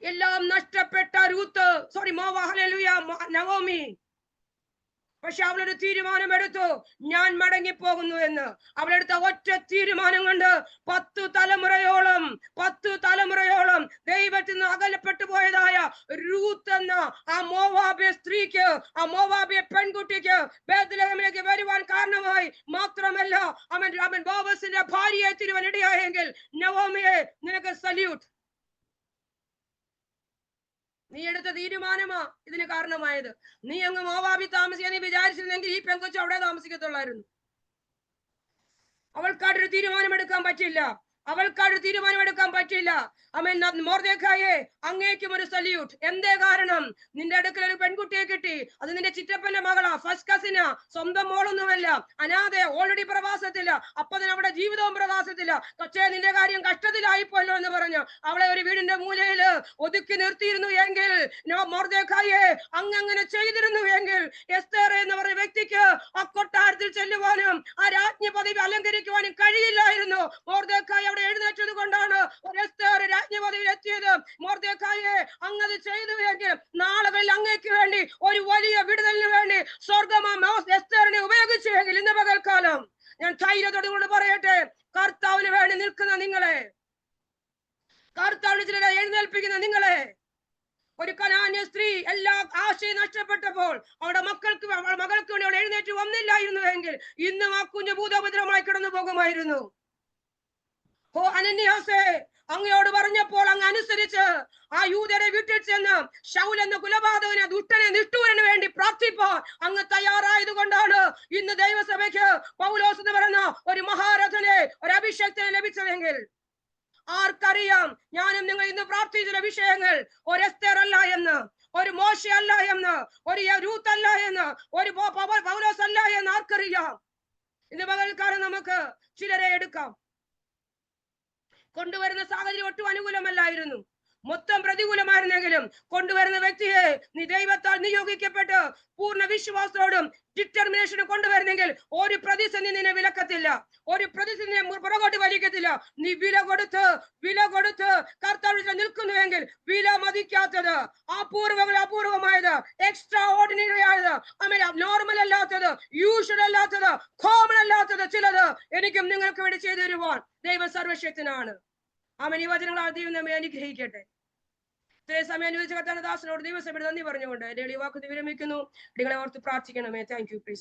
എല്ലാം നഷ്ടപ്പെട്ട നവോമി, പക്ഷെ അവളൊരു തീരുമാനം എടുത്തു, ഞാൻ മടങ്ങിപ്പോകുന്നു എന്ന്. അവളെടുത്ത ഒറ്റ തീരുമാനം കൊണ്ട് 10 തലമുറയോളം ദൈവത്തിൽ നിന്ന് അകലപ്പെട്ടു പോയതായ രൂത്ത് എന്ന ആ മോവാബിയ സ്ത്രീക്ക്, ആ മോവാബിയ പെൺകുട്ടിക്ക് ബേത്ലഹേമിലേക്ക് വരുവാൻ കാരണമായി. മാത്രമല്ല അവൻ ബോവസിന്റെ ഭാര്യയെ തിരുവാൻ ഇടയായെങ്കിൽ നവോമിയെ നിനക്ക് സല്യൂട്ട്. നീ എടുത്ത തീരുമാനമാ ഇതിന് കാരണമായത്. നീ അങ്ങ് മോവാബി താമസിക്കാൻ നീ വിചാരിച്ചിരുന്നെങ്കിൽ ഈ പെങ്കൊച്ച് അവിടെ താമസിക്കത്തുള്ളായിരുന്നു. അവൾക്കാട്ടൊരു തീരുമാനമെടുക്കാൻ പറ്റില്ല. അമേൻ. മൊർദെഖായേ, അങ്ങേക്കും ഒരു സല്യൂട്ട്. എന്തേ കാരണം? നിന്റെ അടുക്കൽ ഒരു പെൺകുട്ടിയെ കിട്ടി. അത് നിന്റെ ചിറ്റപ്പന്റെ മകളാ, ഫസ്റ്റ് കസിനാ, സ്വന്തം മോളൊന്നുമല്ല, അനാഥെ, ഓൾറെഡി പ്രവാസത്തില്ല. അപ്പൊ തന്നെ അവിടെ ജീവിതവും പ്രവാസത്തില്ല. പക്ഷേ നിന്റെ കാര്യം കഷ്ടത്തിലായിപ്പോല്ലോ എന്ന് പറഞ്ഞു അവളെ ഒരു വീടിന്റെ മൂലയില് ഒതുക്കി നിർത്തിയിരുന്നു എങ്കിൽ, മൊർദെഖായേ, അങ്ങനെ ചെയ്തിരുന്നു എങ്കിൽ എസ്തേർ എന്ന് പറഞ്ഞ വ്യക്തിക്ക് ആ കൊട്ടാരത്തിൽ ചെല്ലുവാനും ആ രാജ്ഞി പദവി അലങ്കരിക്കുവാനും കഴിയില്ലായിരുന്നു. മൊർദെഖായി അവിടെ എഴുന്നേറ്റത് കൊണ്ടാണ് ഒരു എസ്തേർ രാജ്ഞി പദവിയിൽ എത്തിയത്. മൊർദെഖായേ, അങ്ങത് ചെയ്തു എങ്കിൽ നാളുകളിൽ അങ്ങേക്ക് വേണ്ടി ഒരു വലിയ വിടുതലിന് വേണ്ടി സ്വർഗ്ഗം എസ്തേറിനെ ഉപയോഗിച്ചുവെങ്കിൽ ഇന്ന് പകൽക്കാലം ഞാൻ ധൈര്യത്തോട് പറയട്ടെ, കർത്താവിന് വേണ്ടി നിൽക്കുന്ന നിങ്ങളെ, കർത്താവിന് ചിലരെ എഴുന്നേൽപ്പിക്കുന്ന നിങ്ങളെ, ഒരു കനാന്യ സ്ത്രീ എല്ലാ ആശയും നഷ്ടപ്പെട്ടപ്പോൾ അവളുടെ മകൾക്ക് വേണ്ടി അവൾ എഴുന്നേറ്റ് വന്നില്ലായിരുന്നുവെങ്കിൽ ഇന്നും ആ കുഞ്ഞു ഭൂതഭദ്രമായി കിടന്നു പോകുമായിരുന്നു. ഓ അനന്യാസേ, അങ്ങയോട് പറഞ്ഞപ്പോൾ അങ്ങ് അനുസരിച്ച് ആ യൂദരെ വീട്ടിൽ ചെന്ന് ശൗൽ എന്ന കുലപാതകനെ, ദുഷ്ടനെ, നിഷ്ഠൂരന് വേണ്ടി പ്രാർത്ഥിപ്പാൻ അങ്ങ് തയ്യാറായത് കൊണ്ടാണ് ഇന്ന് ദൈവസഭയ്ക്ക് പൗലോസ് എന്ന് പറയുന്ന ഒരു മഹാരഥനെ, ഒരു അഭിഷേകത്തിനെ ലഭിച്ചതെങ്കിൽ ആർക്കറിയാം ഞാനും നിങ്ങൾ ഇന്ന് പ്രാർത്ഥിച്ച വിഷയങ്ങൾ ഒരു എസ്തേർ അല്ല എന്ന്, ഒരു മോശ അല്ല എന്ന്, ഒരു രൂത്ത് അല്ല എന്ന്, ഒരു പൗലോസ് അല്ല എന്ന് ആർക്കറിയാം? ഇന്ന് പകൽക്കാലം നമുക്ക് ചിലരെ എടുക്കാം. കൊണ്ടുവരുന്ന സാഹചര്യം ഒട്ടും അനുകൂലമല്ലായിരുന്നു, മൊത്തം പ്രതികൂലമായിരുന്നെങ്കിലും കൊണ്ടുവരുന്ന വ്യക്തിയെ നീ ദൈവത്താൽ നിയോഗിക്കപ്പെട്ട് പൂർണ്ണ വിശ്വാസത്തോടും ഡിറ്റർമിനേഷനും കൊണ്ടുവരുന്നെങ്കിൽ ഒരു പ്രതിസന്ധി നിന്നെ വിലക്കത്തില്ല, ഒരു പ്രതിസന്ധി പുറകോട്ട് വലിക്കത്തില്ല. നീ വില കൊടുത്ത് കർത്താവിൽ നിൽക്കുന്നുവെങ്കിൽ വില മതിക്കാത്തത്, അപൂർവമായത്, എക്സ്ട്രാ ഓർഡിനറി ആയത്, നോർമൽ അല്ലാത്തത്, യൂഷ്വൽ അല്ലാത്തത്, കോമൺ അല്ലാത്തത് ചിലത് എനിക്കും നിങ്ങൾക്ക് വേണ്ടി ചെയ്തു തരുവാൻ ദൈവം സർവശക്തനാണ്. ഈ വചനങ്ങൾ ദൈവം നമ്മെ അനുഗ്രഹിക്കട്ടെ. ഇത്രയും സമയം അനുവദിച്ച കർത്താവിന്റെ ദാസനോട് ദൈവസഭയുടെ നന്ദി പറഞ്ഞുകൊണ്ട് എന്റെ എളിയ വാക്ക് വിരമിക്കുന്നു. നിങ്ങളെ ഓർത്ത് പ്രാർത്ഥിക്കണമേ. Thank you.